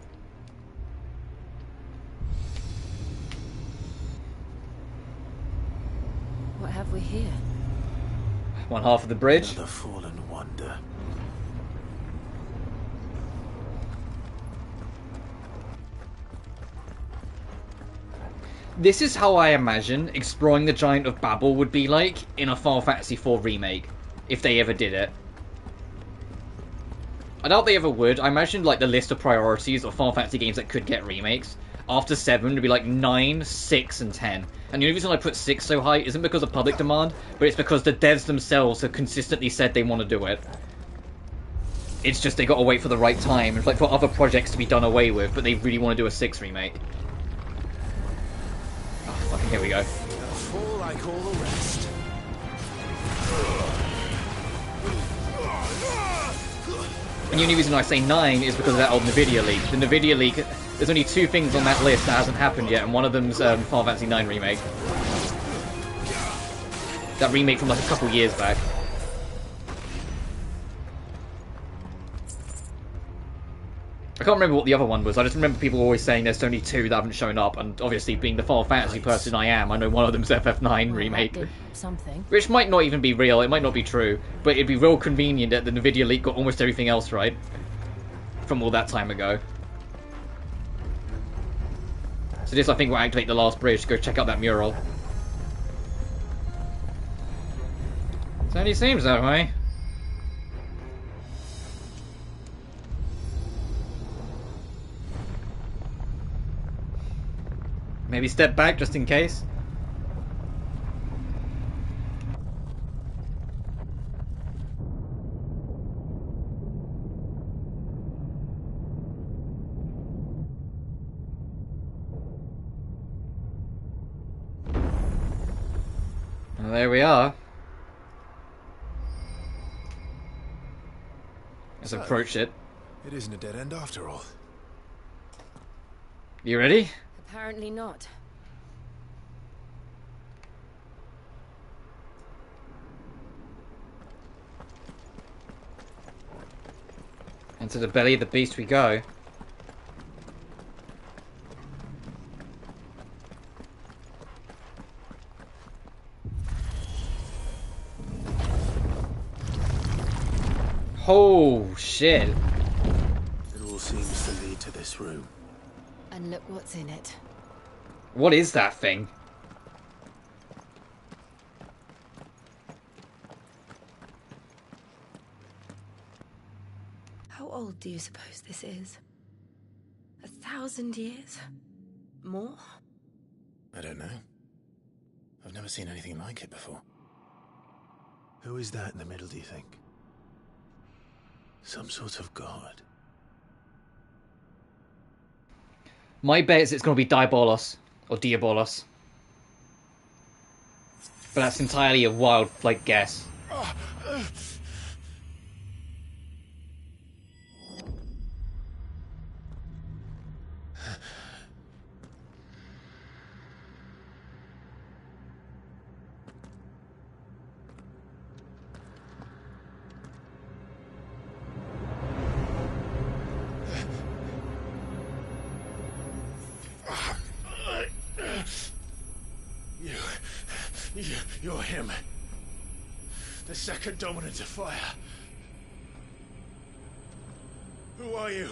What have we here? One half of the bridge. Another fallen wonder. This is how I imagine exploring the Giant of Babel would be like in a Final Fantasy IV remake, if they ever did it. I doubt they ever would. I imagine like the list of priorities of Final Fantasy games that could get remakes after 7 would be like 9, 6, and 10. And the only reason I put 6 so high isn't because of public demand, but it's because the devs themselves have consistently said they want to do it. It's just they gotta wait for the right time. It's like for other projects to be done away with, but they really want to do a 6 remake. Oh, fucking here we go. They'll fall like all the rest. And the only reason I say 9 is because of that old NVIDIA leak. The NVIDIA leak, there's only 2 things on that list that hasn't happened yet, and one of them's Final Fantasy 9 remake. That remake from like a couple years back. I can't remember what the other one was. I just remember people always saying there's only 2 that haven't shown up, and obviously being the Final Fantasy person I am, I know one of them's FF9 remake. Something. Which might not even be real, it might not be true, but it'd be real convenient that the NVIDIA leak got almost everything else right from all that time ago. So this, I think, will activate the last bridge to go check out that mural. Certainly seems that way. Maybe step back just in case. Well, there we are. Let's approach it. It isn't a dead end after all. You ready? Apparently not. Into the belly of the beast we go. Oh shit. It all seems to lead to this room. And look what's in it. What is that thing? How old do you suppose this is? 1,000 years? More? I don't know. I've never seen anything like it before. Who is that in the middle, do you think? Some sort of god? My bet is it's going to be Diabolos or Diabolos. But that's entirely a wild, like, guess. You're him. The second dominant of fire. Who are you?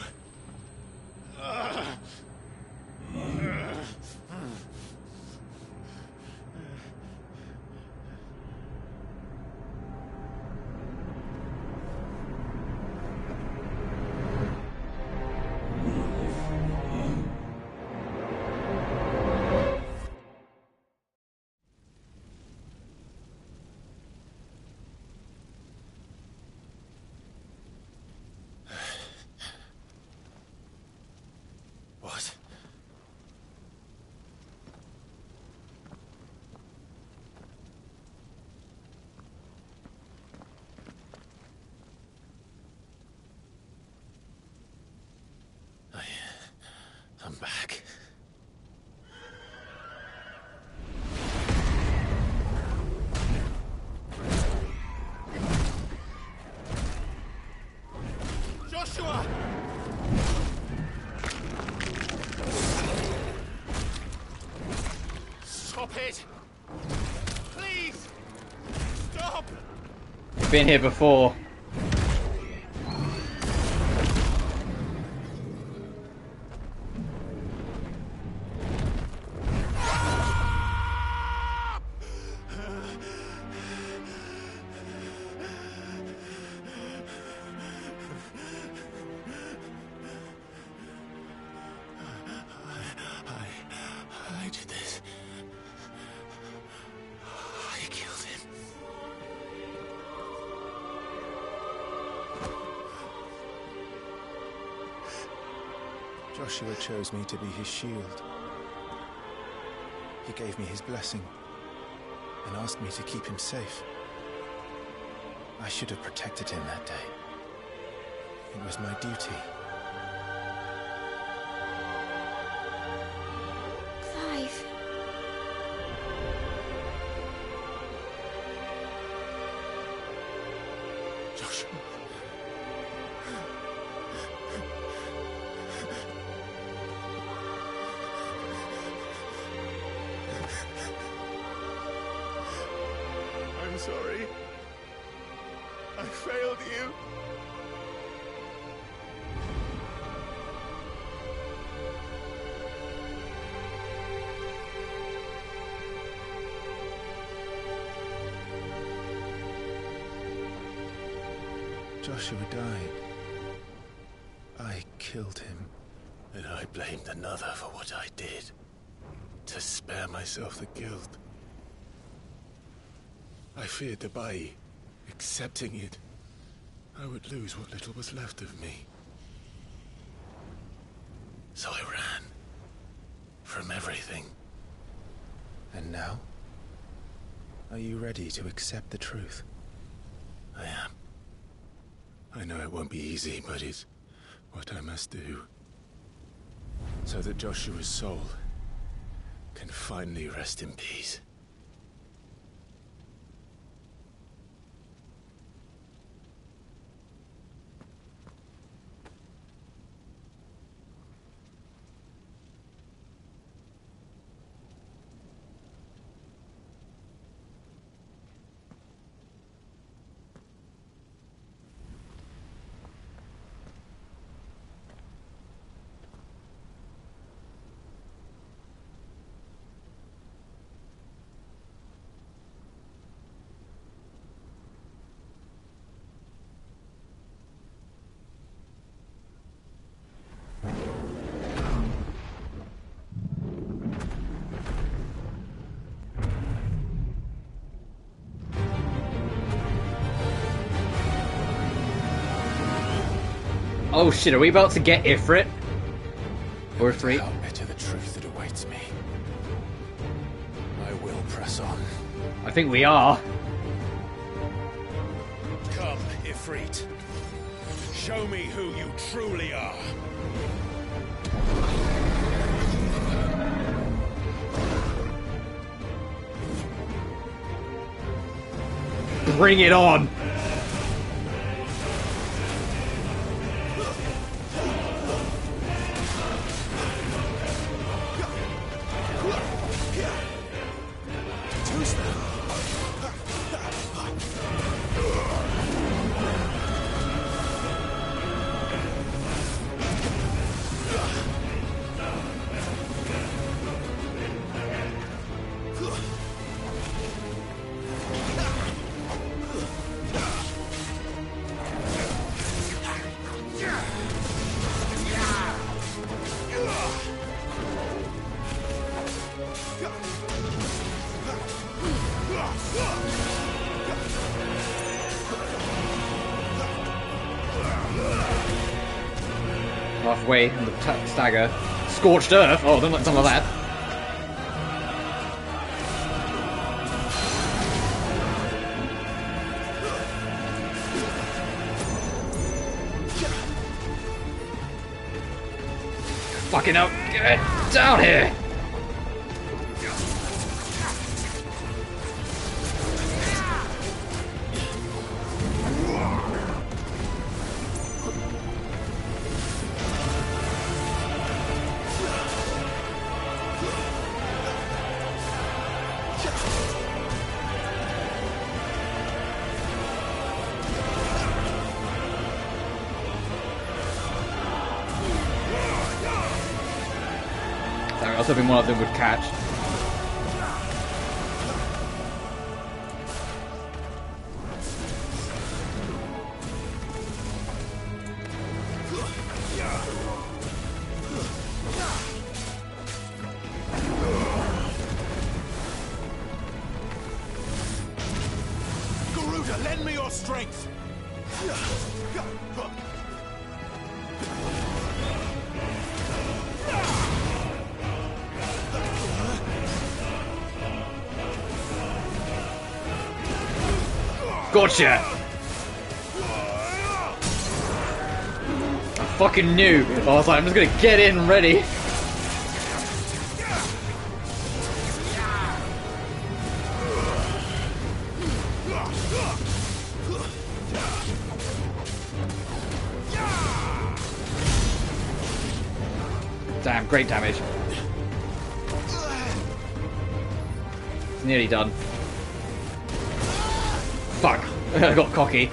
What? I'm back. Joshua! Stop it! Please! Stop! Been here before. I did this. I killed him. Joshua chose me to be his shield. He gave me his blessing and asked me to keep him safe. I should have protected him that day. It was my duty. Clive. Joshua. I'm sorry. I failed you. Joshua died. I killed him. And I blamed another for what I did. To spare myself the guilt. I feared that by accepting it, I would lose what little was left of me. So I ran. From everything. And now? Are you ready to accept the truth? I am. I know it won't be easy, but it's what I must do. So that Joshua's soul can finally rest in peace. Oh shit, are we about to get Ifrit? Or Ifrit? How bitter the truth that awaits me. I will press on. I think we are. Come, Ifrit. Show me who you truly are. Bring it on! Halfway in the stagger. Scorched Earth! Oh, don't like some of that. Fucking hell, get down here! I was hoping one of them would catch. Garuda, lend me your strength! Gotcha! I fucking knew. I was like, I'm just gonna get in ready. Damn, great damage. It's nearly done. Fuck, I got cocky.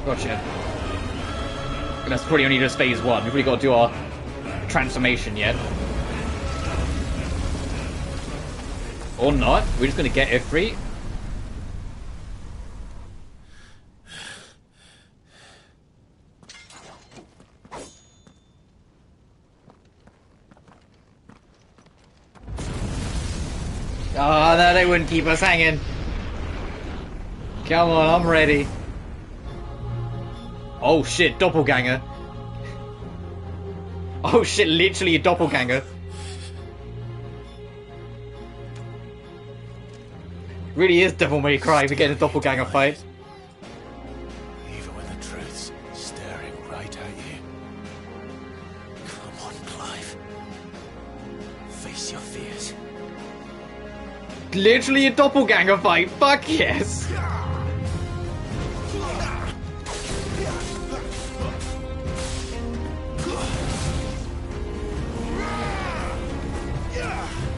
Gotcha. And that's probably only just phase 1. We've really got to do our transformation yet. Or not. We're just going to get Ifrit. Oh, no, they wouldn't keep us hanging. Come on, I'm ready. Oh shit, doppelganger. Oh shit, literally a doppelganger. Really is Devil May Cry if we get a doppelganger fight. Even when the truth's staring right at you. Come on, Clive. Face your fears. Literally a doppelganger fight, fuck yes!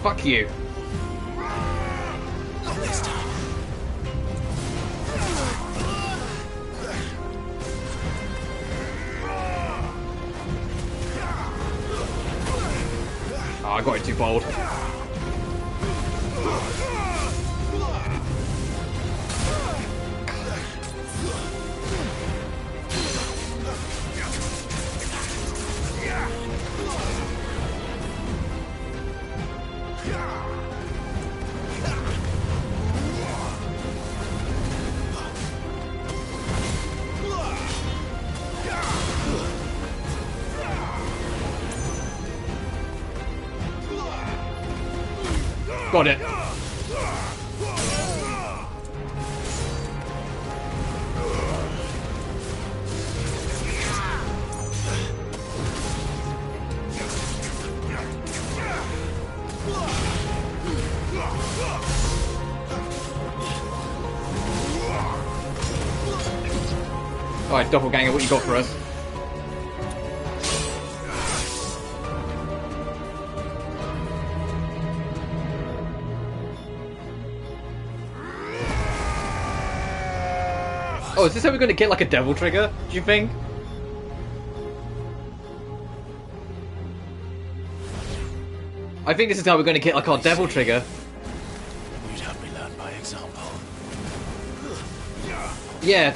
Fuck you. Not this time. Oh, I got it too bold. Got it. Alright, doppelganger, what you got for us? Oh, is this how we're going to get like a devil trigger, do you think? I think this is how we're going to get like our devil trigger. You'd have me learn by example. Yeah.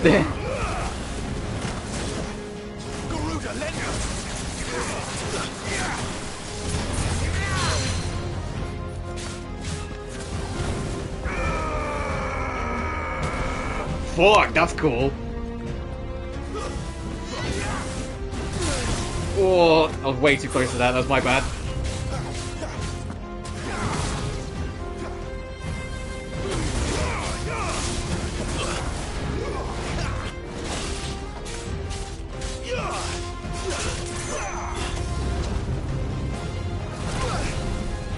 Fuck, that's cool. Oh, I was way too close to that. That was my bad.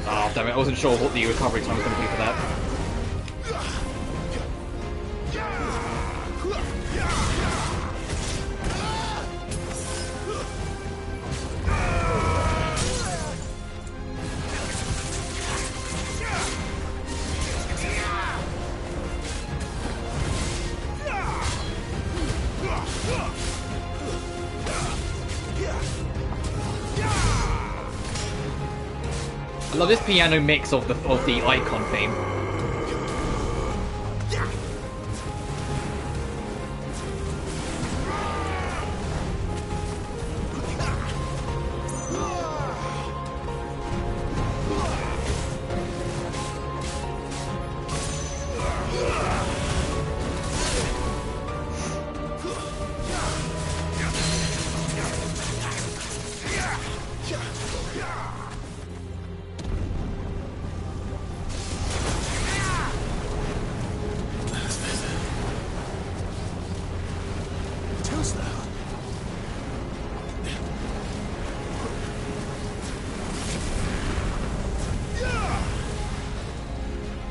Oh, damn it. I wasn't sure what the recovery time was going to be for that. I love this piano mix of the icon theme.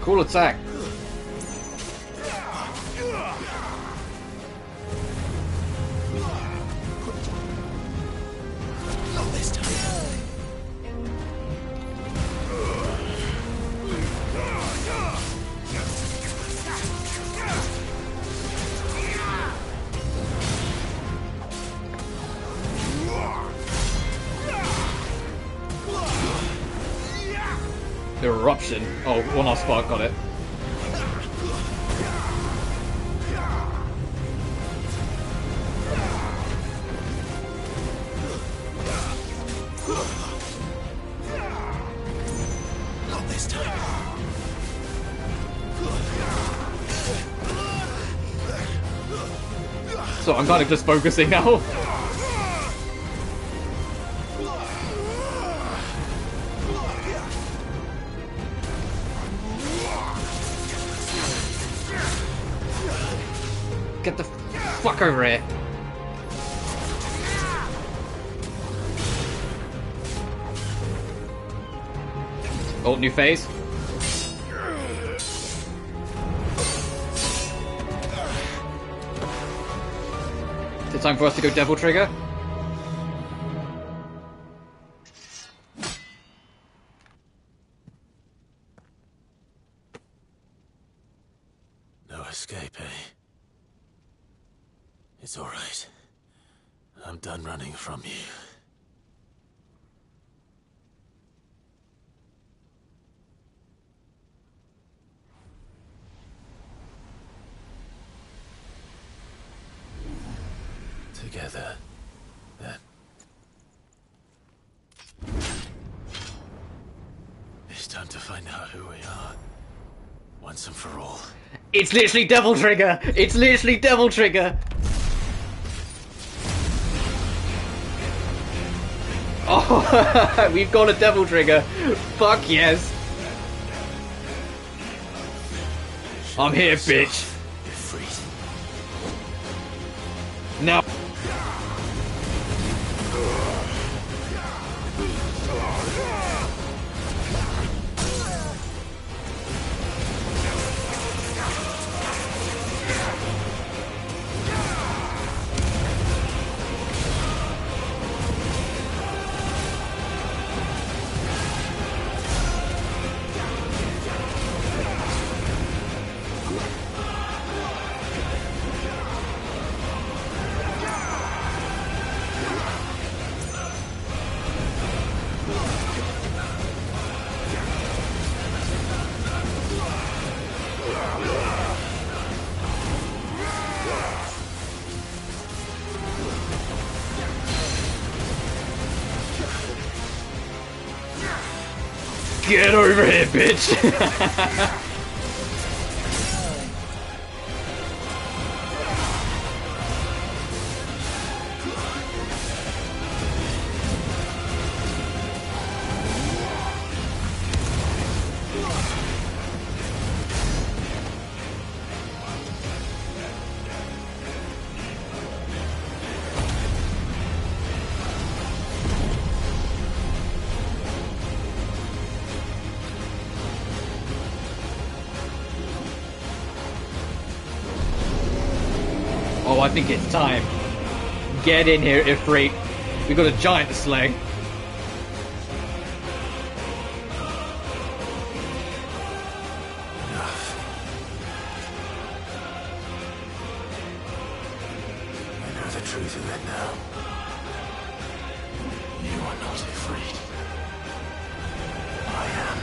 Cool attack. Not this time. The eruption. Oh, one off spark, got it. Not this time. So I'm kind of just focusing now. Get the fuck over here. Oh, new phase. Is it time for us to go Devil Trigger? No escape, eh? It's all right. I'm done running from you. Together, then. It's time to find out who we are. Once and for all. It's literally Devil Trigger! It's literally Devil Trigger! Oh, we've got a Devil Trigger! Fuck yes! I'm here, bitch. Ifrit. Now. Get over here, bitch! Oh, I think it's time. Get in here, Ifrit. We got a giant to slay. I know the truth of it now. You are not Ifrit. I am.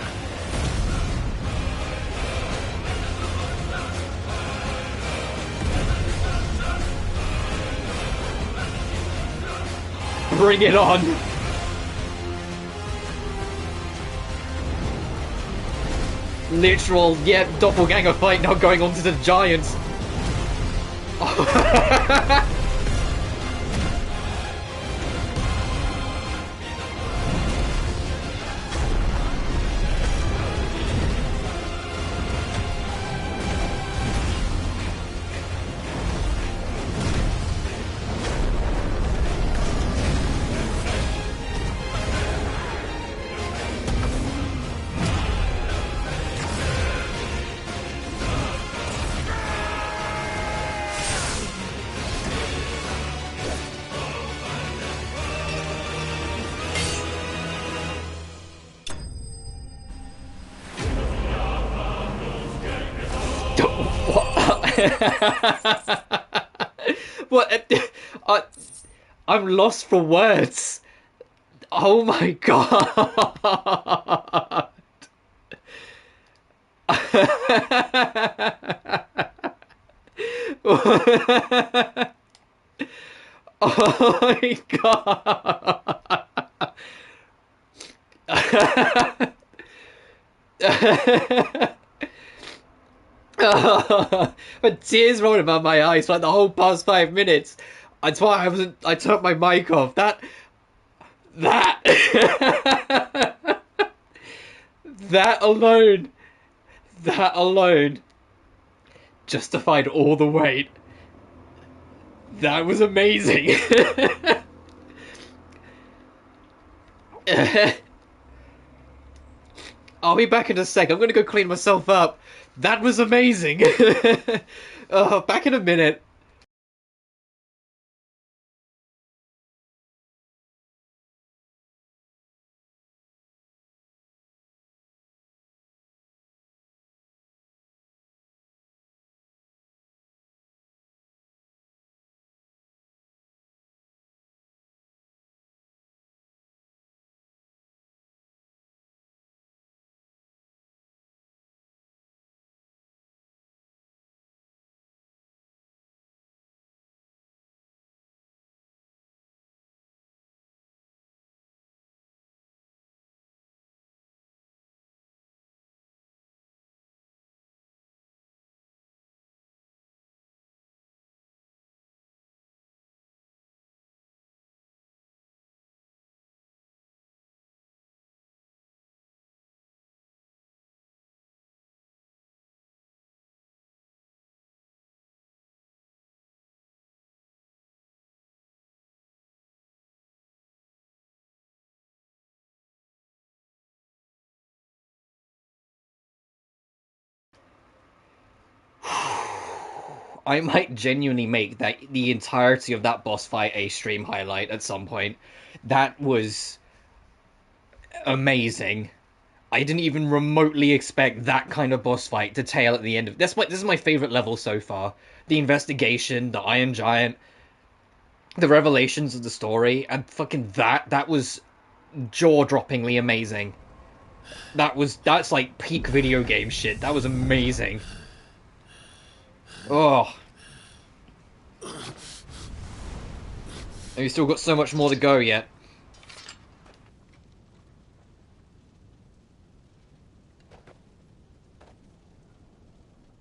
Bring it on! Literal, doppelganger fight now going on to the giants. What? I'm lost for words. Oh my god. Oh my god. But tears rolling down my eyes for like the whole past 5 minutes. That's why I took my mic off. That alone justified all the wait. That was amazing. I'll be back in a sec. I'm gonna go clean myself up. That was amazing. Back in a minute. I might genuinely make the entirety of that boss fight a stream highlight at some point. That was amazing. I didn't even remotely expect that kind of boss fight to tail at the end of this is my favorite level so far. The investigation, the Iron Giant, the revelations of the story, and fucking that was jaw-droppingly amazing. That's like peak video game shit. That was amazing. Oh. And we've still got so much more to go yet.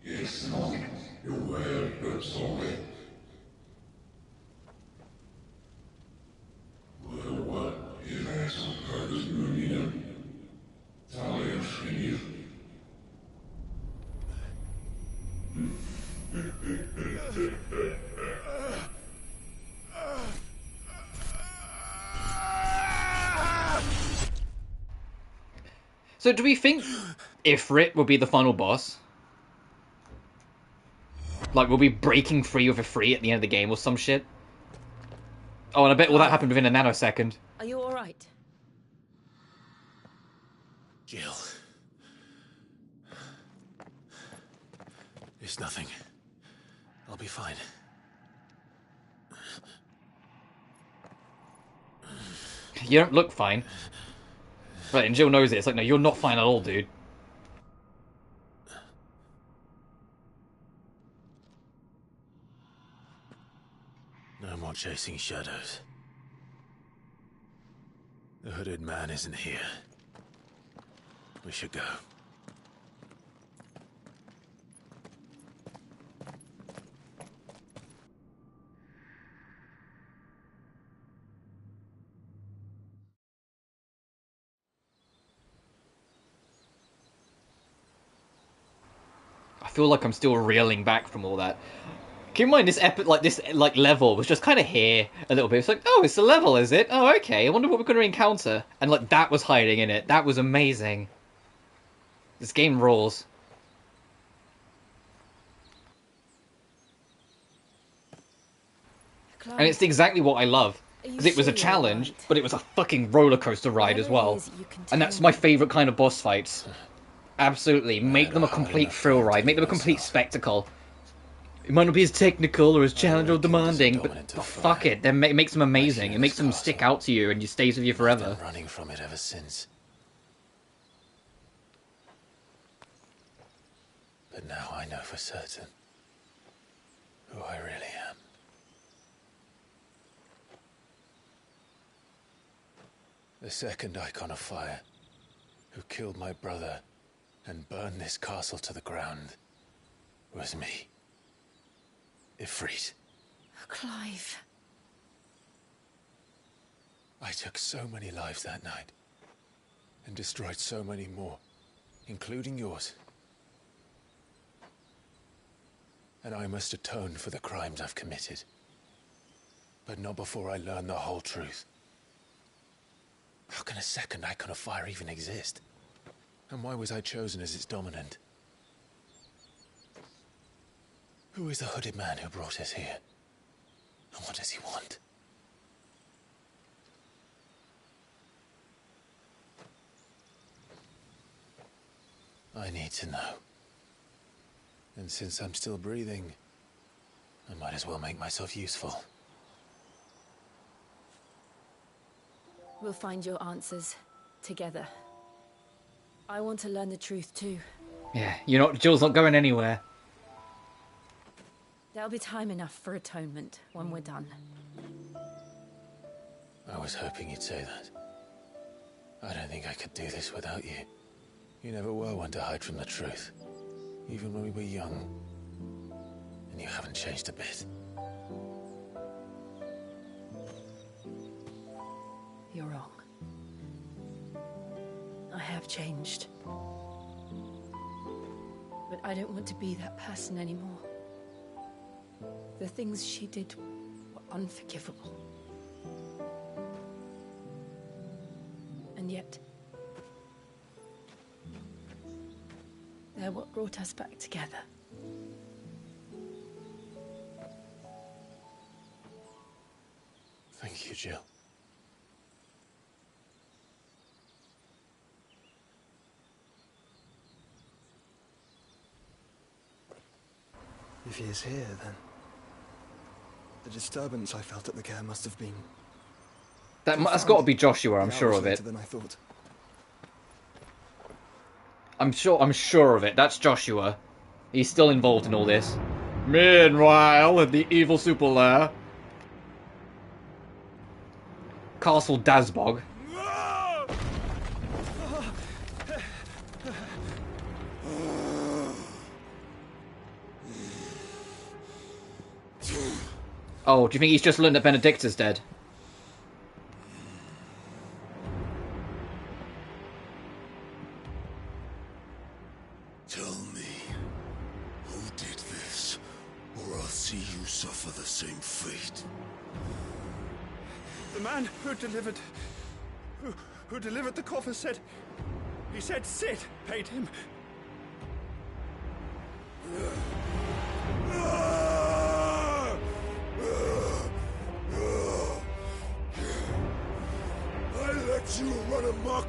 Yes, no, you're well, but sorry. Well, what is that some kind of union? Talia Shinil. So do we think Ifrit will be the final boss? Like, we'll be breaking free with Ifrit at the end of the game or some shit? Oh, and I bet all that happened within a nanosecond. Are you alright? Jill. It's nothing. I'll be fine. You don't look fine. Right, and Jill knows it. It's like, no, you're not fine at all, dude. No more chasing shadows. The hooded man isn't here. We should go. I feel like I'm still reeling back from all that. Keep in mind, this level was just kind of here a little bit. It's like, oh, it's a level, is it? Oh, okay. I wonder what we're going to encounter. And like that was hiding in it. That was amazing. This game rules. Clive, And it's exactly what I love. Because it was a challenge, but it was a fucking roller coaster ride as well. And that's my favourite kind of boss fights. Absolutely. Make them a complete thrill ride. Make them a complete spectacle. It might not be as technical or as challenging or demanding, but fuck it. It makes them amazing. It makes them stick out to you and it stays with you forever. I've been running from it ever since. But now I know for certain who I really am. The second icon of fire, who killed my brother and burned this castle to the ground, was me. Ifrit. Clive. I took so many lives that night, and destroyed so many more, including yours. And I must atone for the crimes I've committed. But not before I learn the whole truth. How can a second icon of fire even exist? And why was I chosen as its dominant? Who is the hooded man who brought us here? And what does he want? I need to know. And since I'm still breathing, I might as well make myself useful. We'll find your answers together. I want to learn the truth too. Yeah, Jill's not going anywhere. There'll be time enough for atonement when we're done. I was hoping you'd say that. I don't think I could do this without you. You never were one to hide from the truth. Even when we were young. And you haven't changed a bit. You're wrong. I have changed. But I don't want to be that person anymore. The things she did were unforgivable. And yet, they're what brought us back together. Thank you, Jill. If he is here, then the disturbance I felt at the care must have been... That's got to be Joshua, I'm sure of it. Than I thought. I'm sure of it. That's Joshua. He's still involved in all this. Meanwhile, at the evil super lair, Castle Dazbog. Oh, do you think he's just learned that Benedicta's dead? Tell me, who did this, or I'll see you suffer the same fate. The man who delivered the coffer said... He said Sid paid him. I let you run amok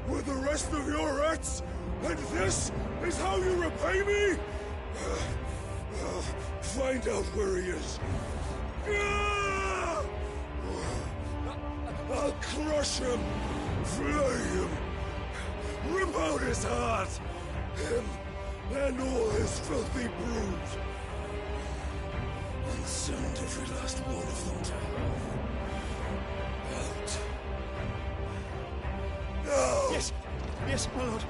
with the rest of your rats, and this is how you repay me? Find out where he is. I'll crush him, flay him, rip out his heart, him and all his filthy brood, and send every last one of them to hell. Out. No! Yes, yes, my lord.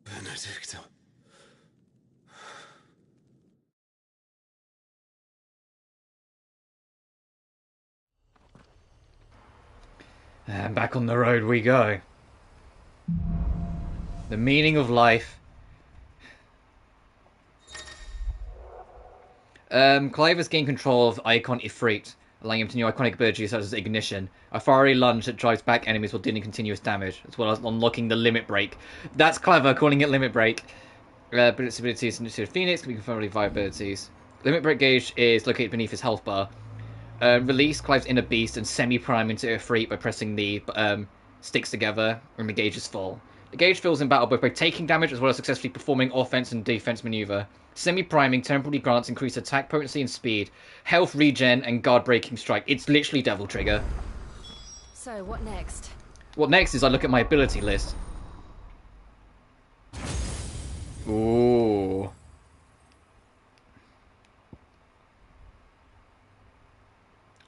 Benedicta. And back on the road we go. The meaning of life. Clive has gained control of Icon Ifrit, allowing him to new iconic abilities such as Ignition, a fiery lunge that drives back enemies while dealing continuous damage, as well as unlocking the Limit Break. That's clever, calling it Limit Break. Its abilities in Phoenix can be confirmed via abilities. Limit Break gauge is located beneath his health bar. Release Clive's inner beast and semi-prime into Ifrit by pressing the sticks together, and the gauge is full. The gauge fills in battle both by taking damage as well as successfully performing offense and defense maneuver. Semi-priming temporarily grants increased attack potency and speed, health regen, and guard-breaking strike. It's literally Devil Trigger. So, what next? What next is I look at my ability list. Ooh.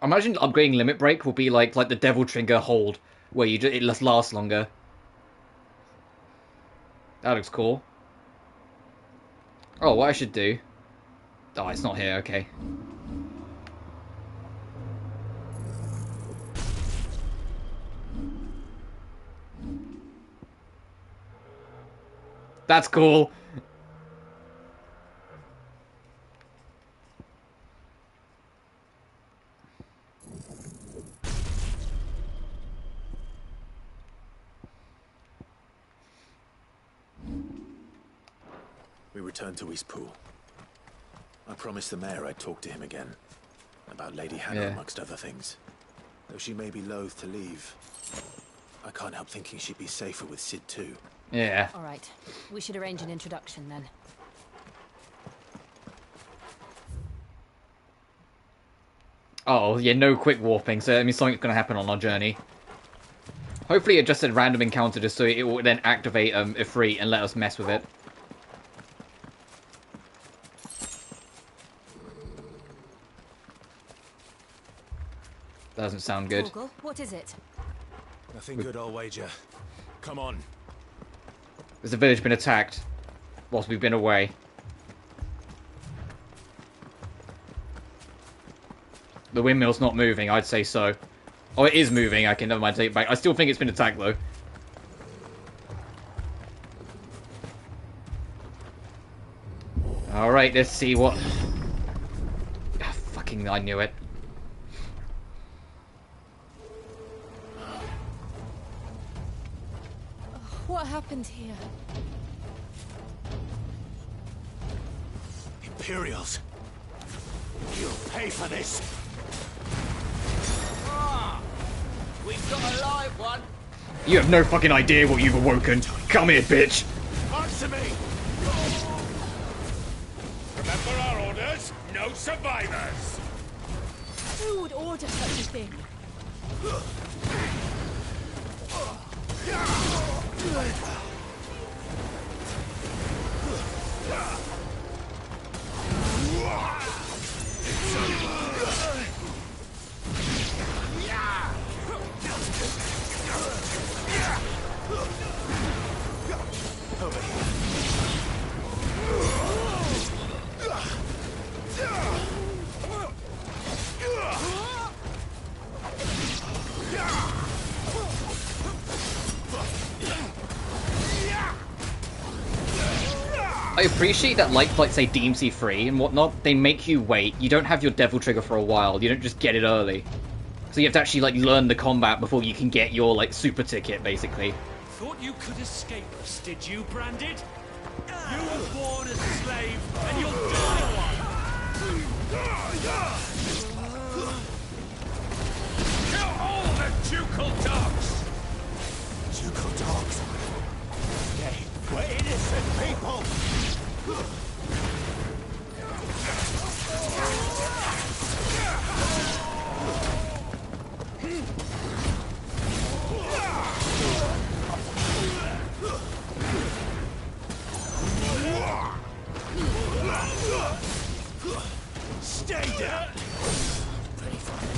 I imagine upgrading Limit Break will be like the Devil Trigger hold, where it lasts longer. That looks cool. Oh, what I should do... Oh, it's not here, okay. That's cool. We returned to Eastpool. I promised the mayor I'd talk to him again. About Lady Hannah, amongst other things. Though she may be loath to leave, I can't help thinking she'd be safer with Sid too. Yeah. Alright, we should arrange an introduction then. Oh, yeah, no quick warping, so that means something's gonna happen on our journey. Hopefully it just said random encounter just so it will then activate Ifrit and let us mess with it. Doesn't sound good. Torgal, what is it? Nothing good, I'll wager. Come on. Has the village been attacked whilst we've been away? The windmill's not moving, I'd say so. Oh, it is moving, I can never mind take it back. I still think it's been attacked though. Alright, let's see what... Ah, fucking, I knew it. What happened here? Imperials. You'll pay for this. We've got a live one. You have no fucking idea what you've awoken. Come here, bitch. Answer me. Remember our orders? No survivors. Who would order such a thing? I appreciate that, like say DMC free and whatnot, they make you wait. You don't have your devil trigger for a while. You don't just get it early. So you have to actually like learn the combat before you can get your like super ticket, basically. Thought you could escape us, did you, Branded? You were born as a slave, and you'll die one. Kill all the ducal dogs. Ducal dogs. We're innocent people! Stay down! Ready for this?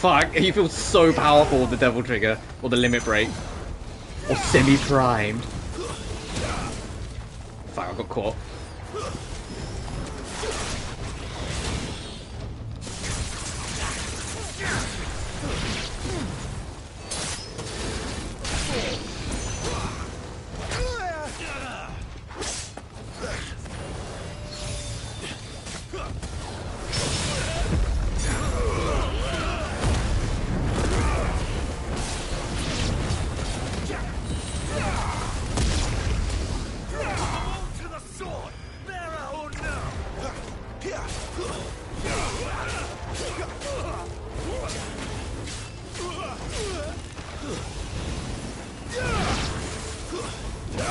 Fuck, he feels so powerful with the devil trigger, or the limit break, or semi-primed. Fuck, I got caught.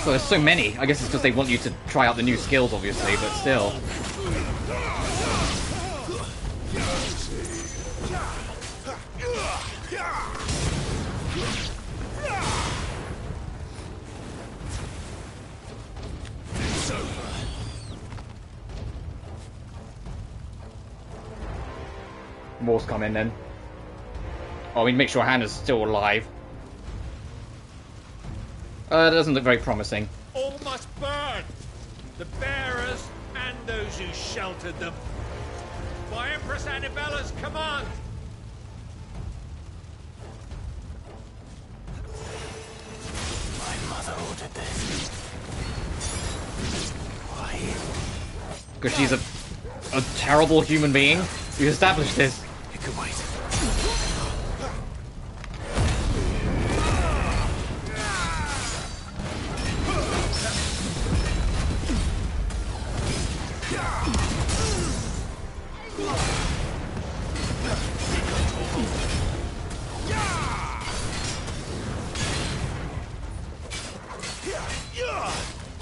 So there's so many. I guess it's because they want you to try out the new skills, obviously, but still. More's coming then. Oh, we make sure Hannah's still alive. That doesn't look very promising. All must burn. The bearers and those who sheltered them. By Empress Annabella's command. My mother ordered this. Why? Because she's a terrible human being. We established this. It could wait.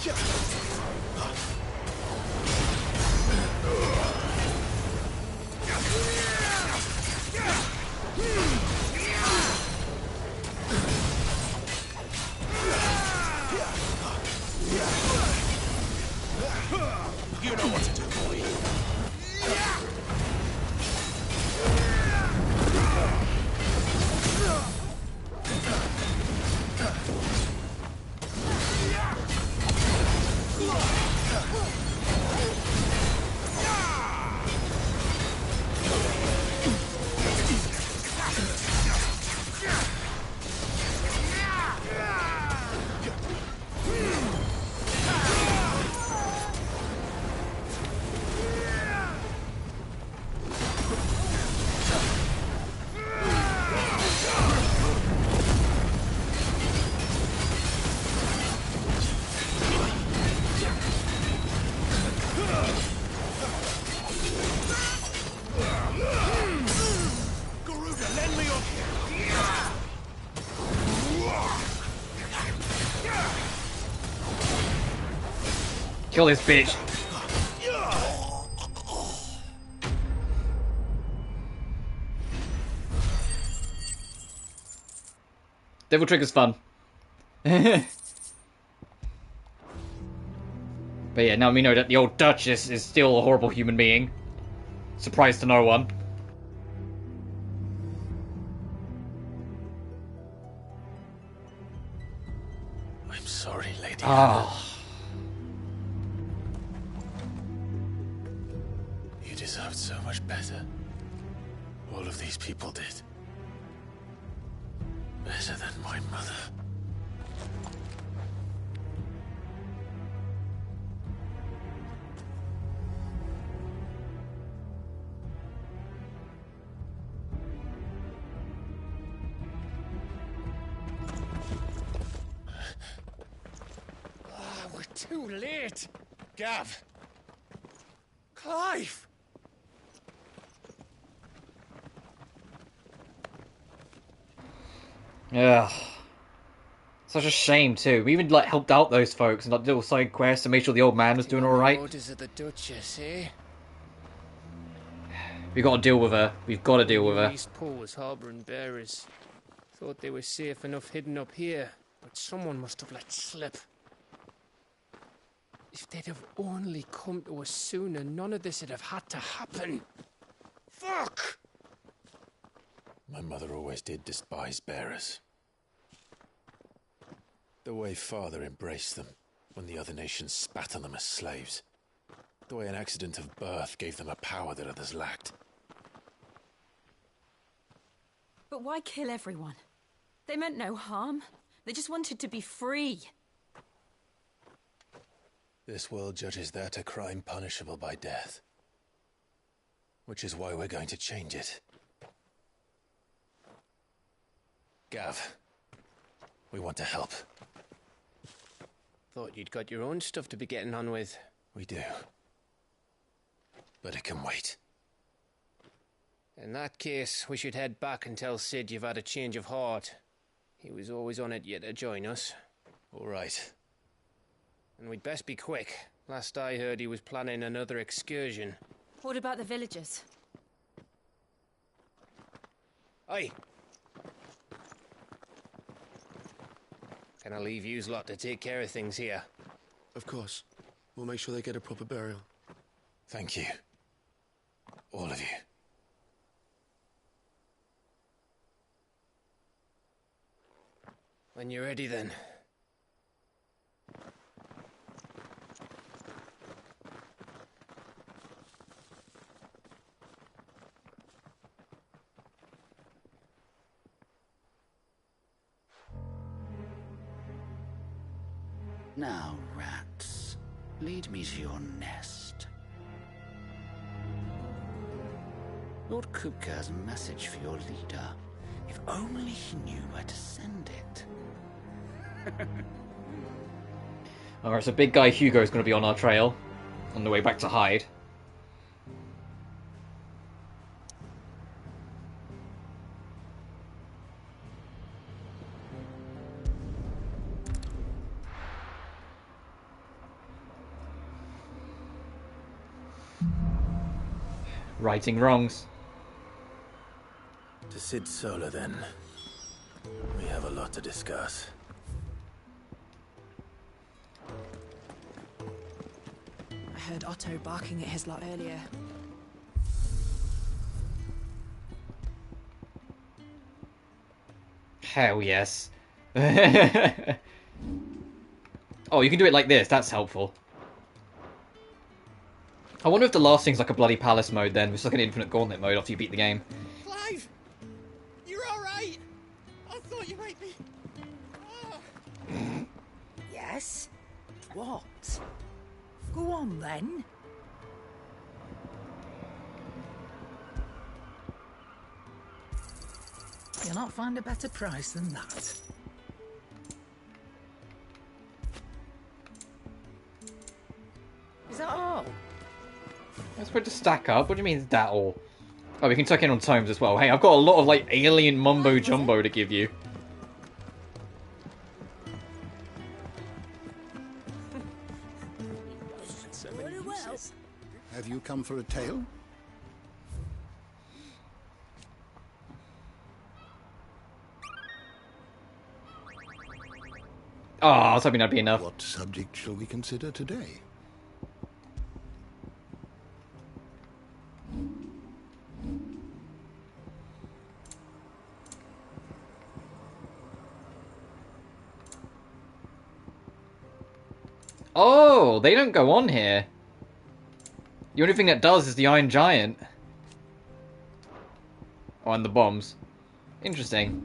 You know what to do, boy. Kill this bitch. Devil Trigger's fun. But yeah, now we know that the old Duchess is still a horrible human being. Surprise to no one. I'm sorry, Lady Ah. Anna. You deserved so much better. All of these people did. Better than my mother. We're too late. Gav. Clive. Yeah. Such a shame too. We even like helped out those folks and like little side quests to make sure the old man was doing alright. Orders of the Duchess, eh? We gotta deal with her. We've gotta deal with her. East Pool was harbouring bearers. Thought they were safe enough hidden up here, but someone must have let slip. If they'd have only come to us sooner, none of this would have had to happen. Fuck! My mother always did despise bearers. The way Father embraced them when the other nations spat on them as slaves. The way an accident of birth gave them a power that others lacked. But why kill everyone? They meant no harm. They just wanted to be free. This world judges that a crime punishable by death. Which is why we're going to change it. Gav, we want to help. Thought you'd got your own stuff to be getting on with. We do. But it can wait. In that case, we should head back and tell Sid you've had a change of heart. He was always on it yet to join us. All right. And we'd best be quick. Last I heard, he was planning another excursion. What about the villagers? Aye. Can I leave yous lot to take care of things here? Of course. We'll make sure they get a proper burial. Thank you. All of you. When you're ready, then. Now, rats, lead me to your nest. Lord Kupka has a message for your leader. If only he knew where to send it. Alright, so big guy Hugo's gonna be on our trail on the way back to Hyde. Righting wrongs. To Sid Solar, then. We have a lot to discuss. I heard Otto barking at his lot earlier. Hell yes. Oh, you can do it like this. That's helpful. I wonder if the last thing's like a bloody palace mode then. It's like an infinite gauntlet mode after you beat the game. Clive! You're alright! I thought you might be... Yes? What? Go on, then. You'll not find a better price than that. Is that all? That's supposed to stack up. What do you mean, is that all? Oh, we can tuck in on tomes as well. Hey, I've got a lot of, like, alien mumbo-jumbo to give you. Have you come for a tale? Oh, I was hoping that'd be enough. What subject shall we consider today? Oh, they don't go on here. The only thing that does is the Iron Giant. Oh, and the bombs. Interesting.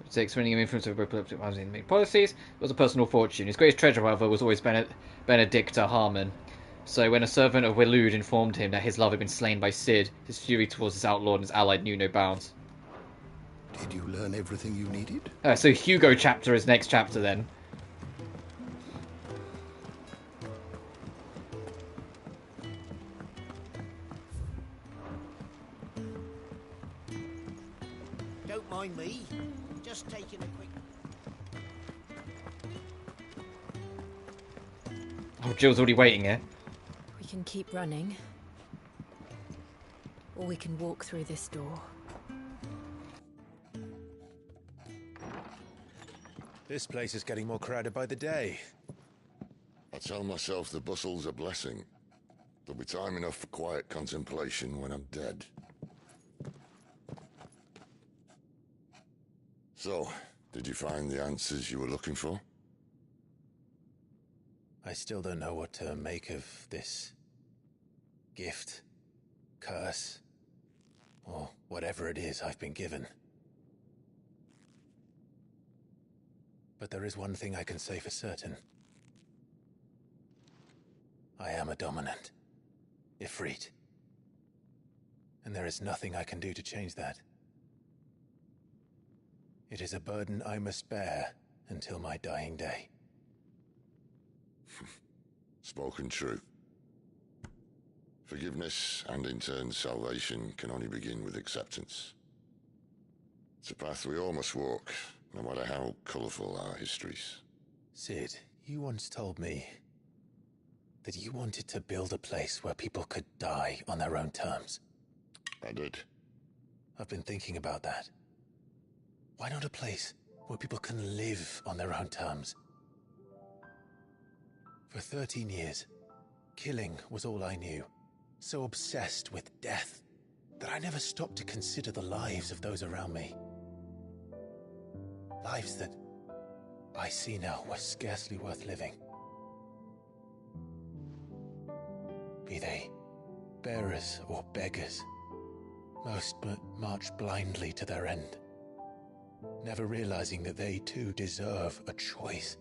Six, winning influence over political policies was a personal fortune. His greatest treasure, however, was always Benedicta Harmon. So when a servant of Waloed informed him that his love had been slain by Cid, his fury towards his outlawed and his allied knew no bounds. Did you learn everything you needed? So Hugo chapter is next chapter then. Don't mind me. Just taking a quick... Oh, Jill's already waiting here. We can keep running. Or we can walk through this door. This place is getting more crowded by the day. I tell myself the bustle's a blessing. There'll be time enough for quiet contemplation when I'm dead. So, did you find the answers you were looking for? I still don't know what to make of this gift, curse, or whatever it is I've been given. But there is one thing I can say for certain. I am a dominant, Ifrit. And there is nothing I can do to change that. It is a burden I must bear until my dying day. Spoken true. Forgiveness and in turn salvation can only begin with acceptance. It's a path we all must walk, no matter how colourful our histories. Cid, you once told me that you wanted to build a place where people could die on their own terms. I did. I've been thinking about that. Why not a place where people can live on their own terms? For 13 years, killing was all I knew. So obsessed with death that I never stopped to consider the lives of those around me. Lives that I see now were scarcely worth living. Be they bearers or beggars, most march blindly to their end, never realizing that they too deserve a choice.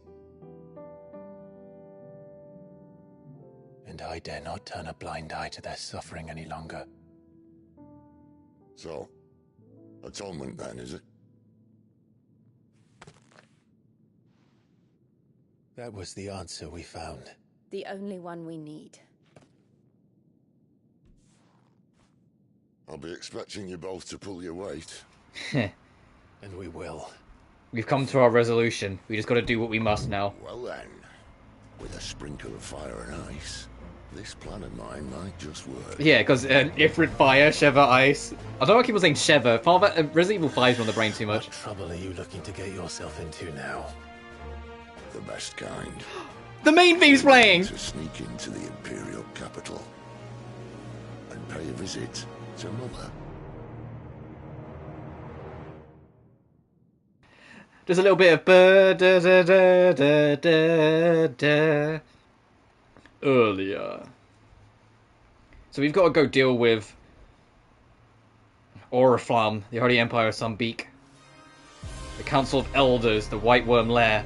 And I dare not turn a blind eye to their suffering any longer. So, atonement then, is it? That was the answer we found. The only one we need. I'll be expecting you both to pull your weight. And we will. We've come to our resolution. We just got to do what we must now. Well then, with a sprinkle of fire and ice, this plan of mine might just work. Yeah, because Ifrit fire, Sheva ice. I don't know why people saying Sheva. Resident Evil 5's on the brain too much. What trouble are you looking to get yourself into now? The best kind. The main theme's playing! To sneak into the Imperial capital and pay a visit to Mother. There's a little bit of da-da-da-da-da-da earlier. So we've got to go deal with Oriflamme, the Holy Empire of Sunbeak, the Council of Elders, the White Worm Lair.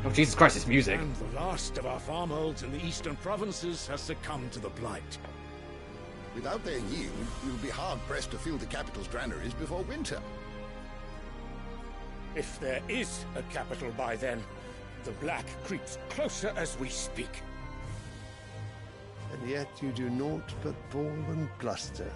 Oh, Jesus Christ, this music. And the last of our farmholds in the eastern provinces has succumbed to the blight. Without their yield, we will be hard-pressed to fill the capital's granaries before winter. If there is a capital by then, the black creeps closer as we speak. And yet you do naught but bawl and bluster.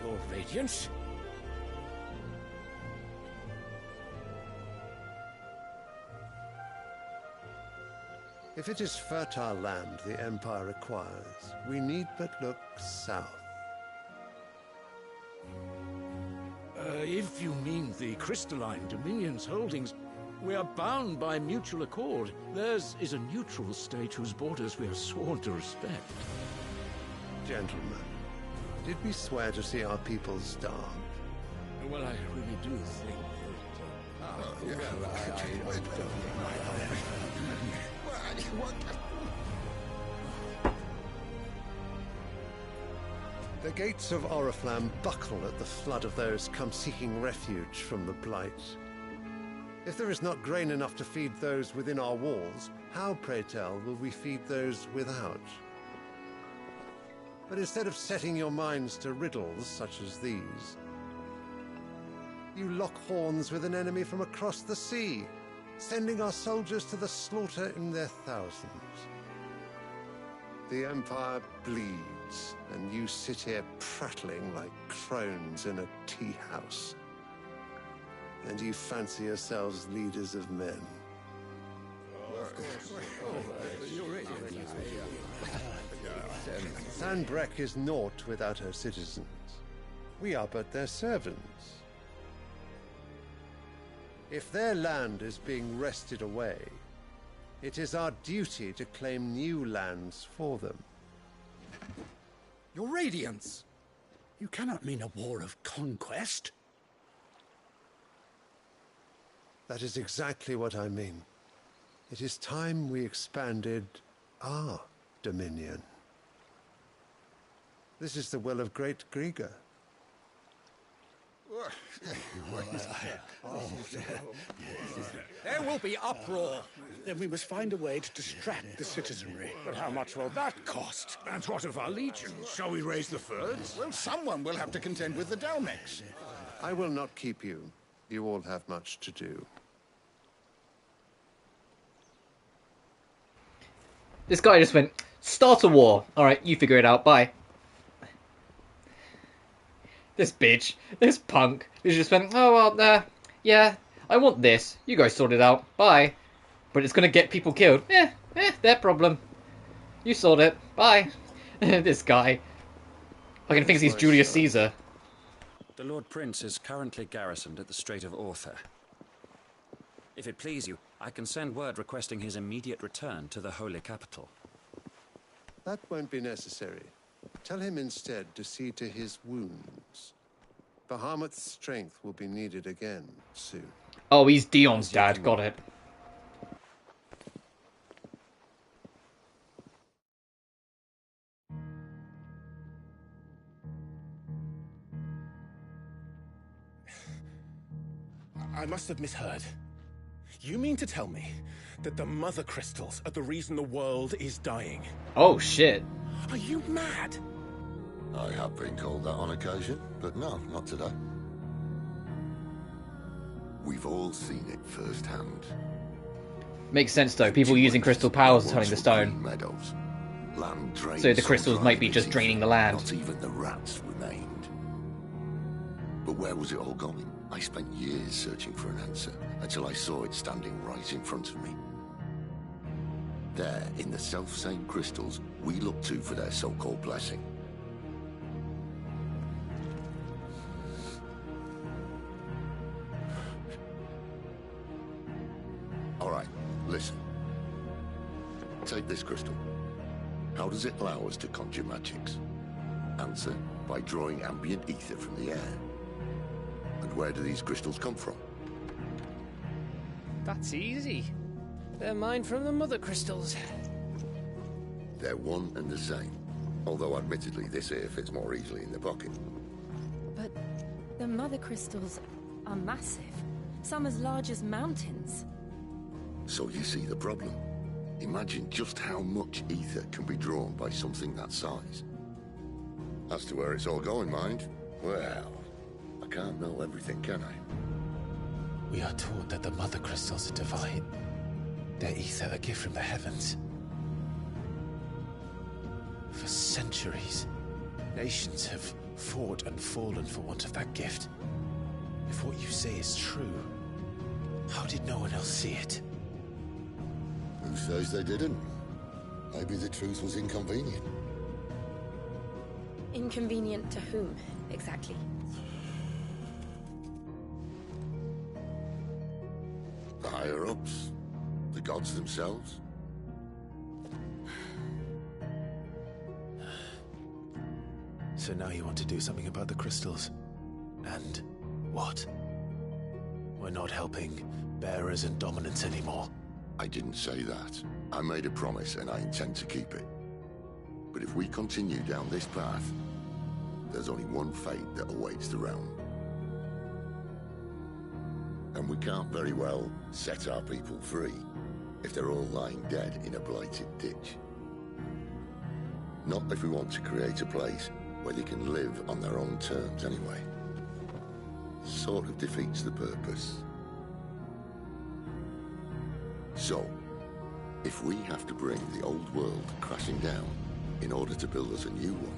Your Radiance? If it is fertile land the Empire requires, we need but look south. If you mean the crystalline Dominion's holdings, we are bound by mutual accord. Theirs is a neutral state whose borders we are sworn to respect. Gentlemen, did we swear to see our people starve? Well, I really do think The gates of Oriflamme buckle at the flood of those come seeking refuge from the blight. If there is not grain enough to feed those within our walls, how, pray tell, will we feed those without? But instead of setting your minds to riddles such as these, you lock horns with an enemy from across the sea, sending our soldiers to the slaughter in their thousands. The Empire bleeds, and you sit here prattling like crones in a tea house. And you fancy yourselves leaders of men. Sanbreque is naught without her citizens. We are but their servants. If their land is being wrested away, it is our duty to claim new lands for them. Your Radiance! You cannot mean a war of conquest. That is exactly what I mean. It is time we expanded our dominion. This is the will of great Grieger. There will be uproar. Then we must find a way to distract the citizenry. But how much will that cost? And what of our legions? Shall we raise the furs? Well, someone will have to contend with the Dalmex. I will not keep you. You all have much to do. This guy just went, start a war. Alright, you figure it out, bye. This bitch, this punk, who's just went, oh, well, yeah, I want this. You guys sort it out. Bye. But it's going to get people killed. Their problem. You sort it. Bye. This guy. I can think he's Julius Caesar. The Lord Prince is currently garrisoned at the Strait of Author. If it please you, I can send word requesting his immediate return to the Holy Capital. That won't be necessary. Tell him instead to see to his wounds. Bahamut's strength will be needed again soon. Oh, he's Dion's dad. Got it. I must have misheard. You mean to tell me that the mother crystals are the reason the world is dying? Oh, shit. Are you mad? I have been called that on occasion, but no, not today. We've all seen it firsthand. Makes sense though. People using crystal powers turning the stone. Meadows. Land drained So the so crystals dry might be that just draining the land. Not even the rats remained. But where was it all going? I spent years searching for an answer until I saw it standing right in front of me. There, in the self-same crystals we look to for their so-called blessing. All right, listen. Take this crystal. How does it allow us to conjure magics? Answer, by drawing ambient ether from the air. And where do these crystals come from? That's easy. They're mine from the mother crystals. They're one and the same. Although admittedly this here fits more easily in the pocket. But the mother crystals are massive. Some as large as mountains. So you see the problem. Imagine just how much ether can be drawn by something that size. As to where it's all going, mind, well, I can't know everything, can I? We are taught that the mother crystals are divine. Their ether a gift from the heavens. For centuries, nations have fought and fallen for want of that gift. If what you say is true, how did no one else see it? Who says they didn't? Maybe the truth was inconvenient. Inconvenient to whom, exactly? The higher-ups? The gods themselves? So now you want to do something about the crystals. And what? We're not helping bearers and dominants anymore. I didn't say that. I made a promise and I intend to keep it. But if we continue down this path, there's only one fate that awaits the realm. And we can't very well set our people free if they're all lying dead in a blighted ditch. Not if we want to create a place where they can live on their own terms anyway. Sort of defeats the purpose. So, if we have to bring the old world crashing down in order to build us a new one,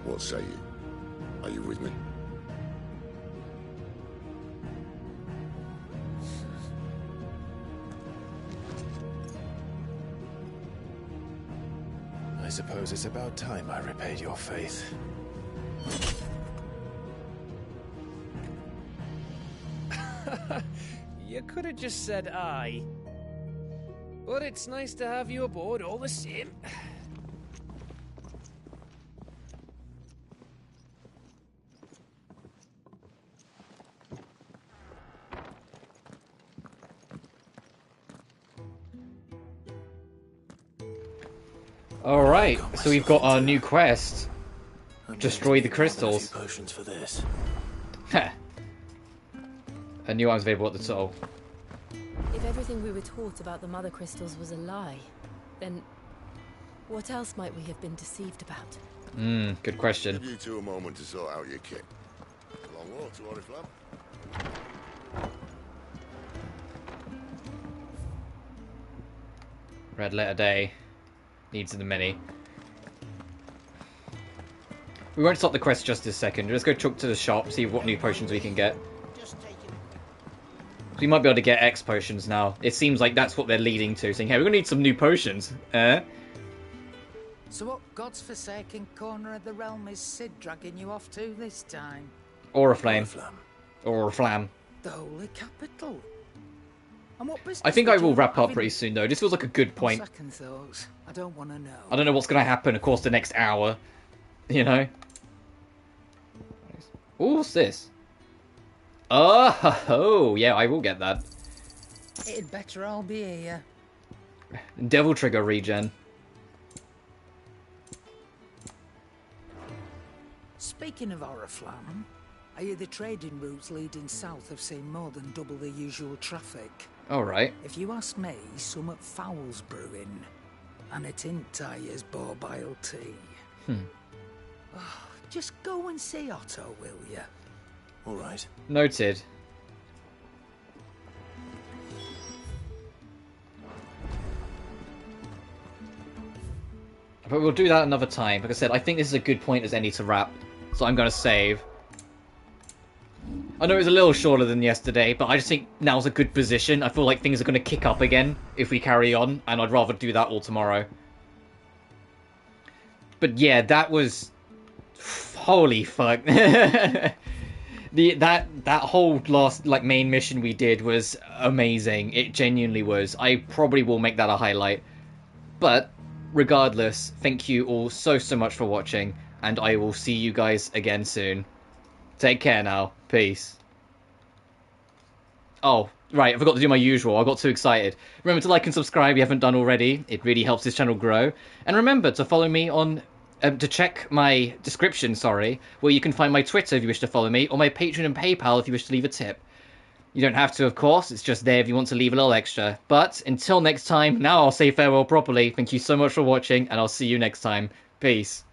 what say you? Are you with me? I suppose it's about time I repaid your faith. You could have just said aye. But it's nice to have you aboard all the same. Alright, so we've got our new quest. Destroy the crystals. Potions for this. A new item's available at the top. If everything we were taught about the mother crystals was a lie, then what else might we have been deceived about? Good question. Give you two a moment to sort out your kit. A long walk to Oriflamme. Red letter day. Needs in the mini. We won't stop the quest just a second. Let's go chuck to the shop, see what new potions we can get. We might be able to get X potions now. It seems like that's what they're leading to, saying, hey, we're going to need some new potions. So what God's forsaken corner of the realm is Sid dragging you off to this time? Oriflamme. Oriflamme. The holy capital. And what business I think I would you will wrap have up in- pretty soon, though. This feels like a good On point. second thoughts, I don't want to know. I don't know what's going to happen, of course, the next hour. You know? Ooh, what's this? Oh, yeah, I will get that. It'd better all be here. Devil Trigger regen. Speaking of Oriflamme, I hear the trading routes leading south have seen more than double the usual traffic. Alright. If you ask me, summat foul's brewing. And it ain't Tyre's borbile tea. Just go and see Otto, will you? All right. Noted. But we'll do that another time. Like I said, I think this is a good point as any to wrap. So I'm going to save. I know it was a little shorter than yesterday, but I just think now's a good position. I feel like things are going to kick up again if we carry on, and I'd rather do that all tomorrow. But yeah, that was... Holy fuck. That whole last main mission we did was amazing. It genuinely was. I probably will make that a highlight. But regardless, thank you all so much for watching, and I will see you guys again soon. Take care now. Peace. Oh, right, I forgot to do my usual. I got too excited. Remember to like and subscribe if you haven't done already. It really helps this channel grow. And remember to follow me on... to check my description, where you can find my Twitter if you wish to follow me, or my Patreon and PayPal if you wish to leave a tip. You don't have to, of course. It's just there if you want to leave a little extra. But until next time, now I'll say farewell properly. Thank you so much for watching, and I'll see you next time. Peace.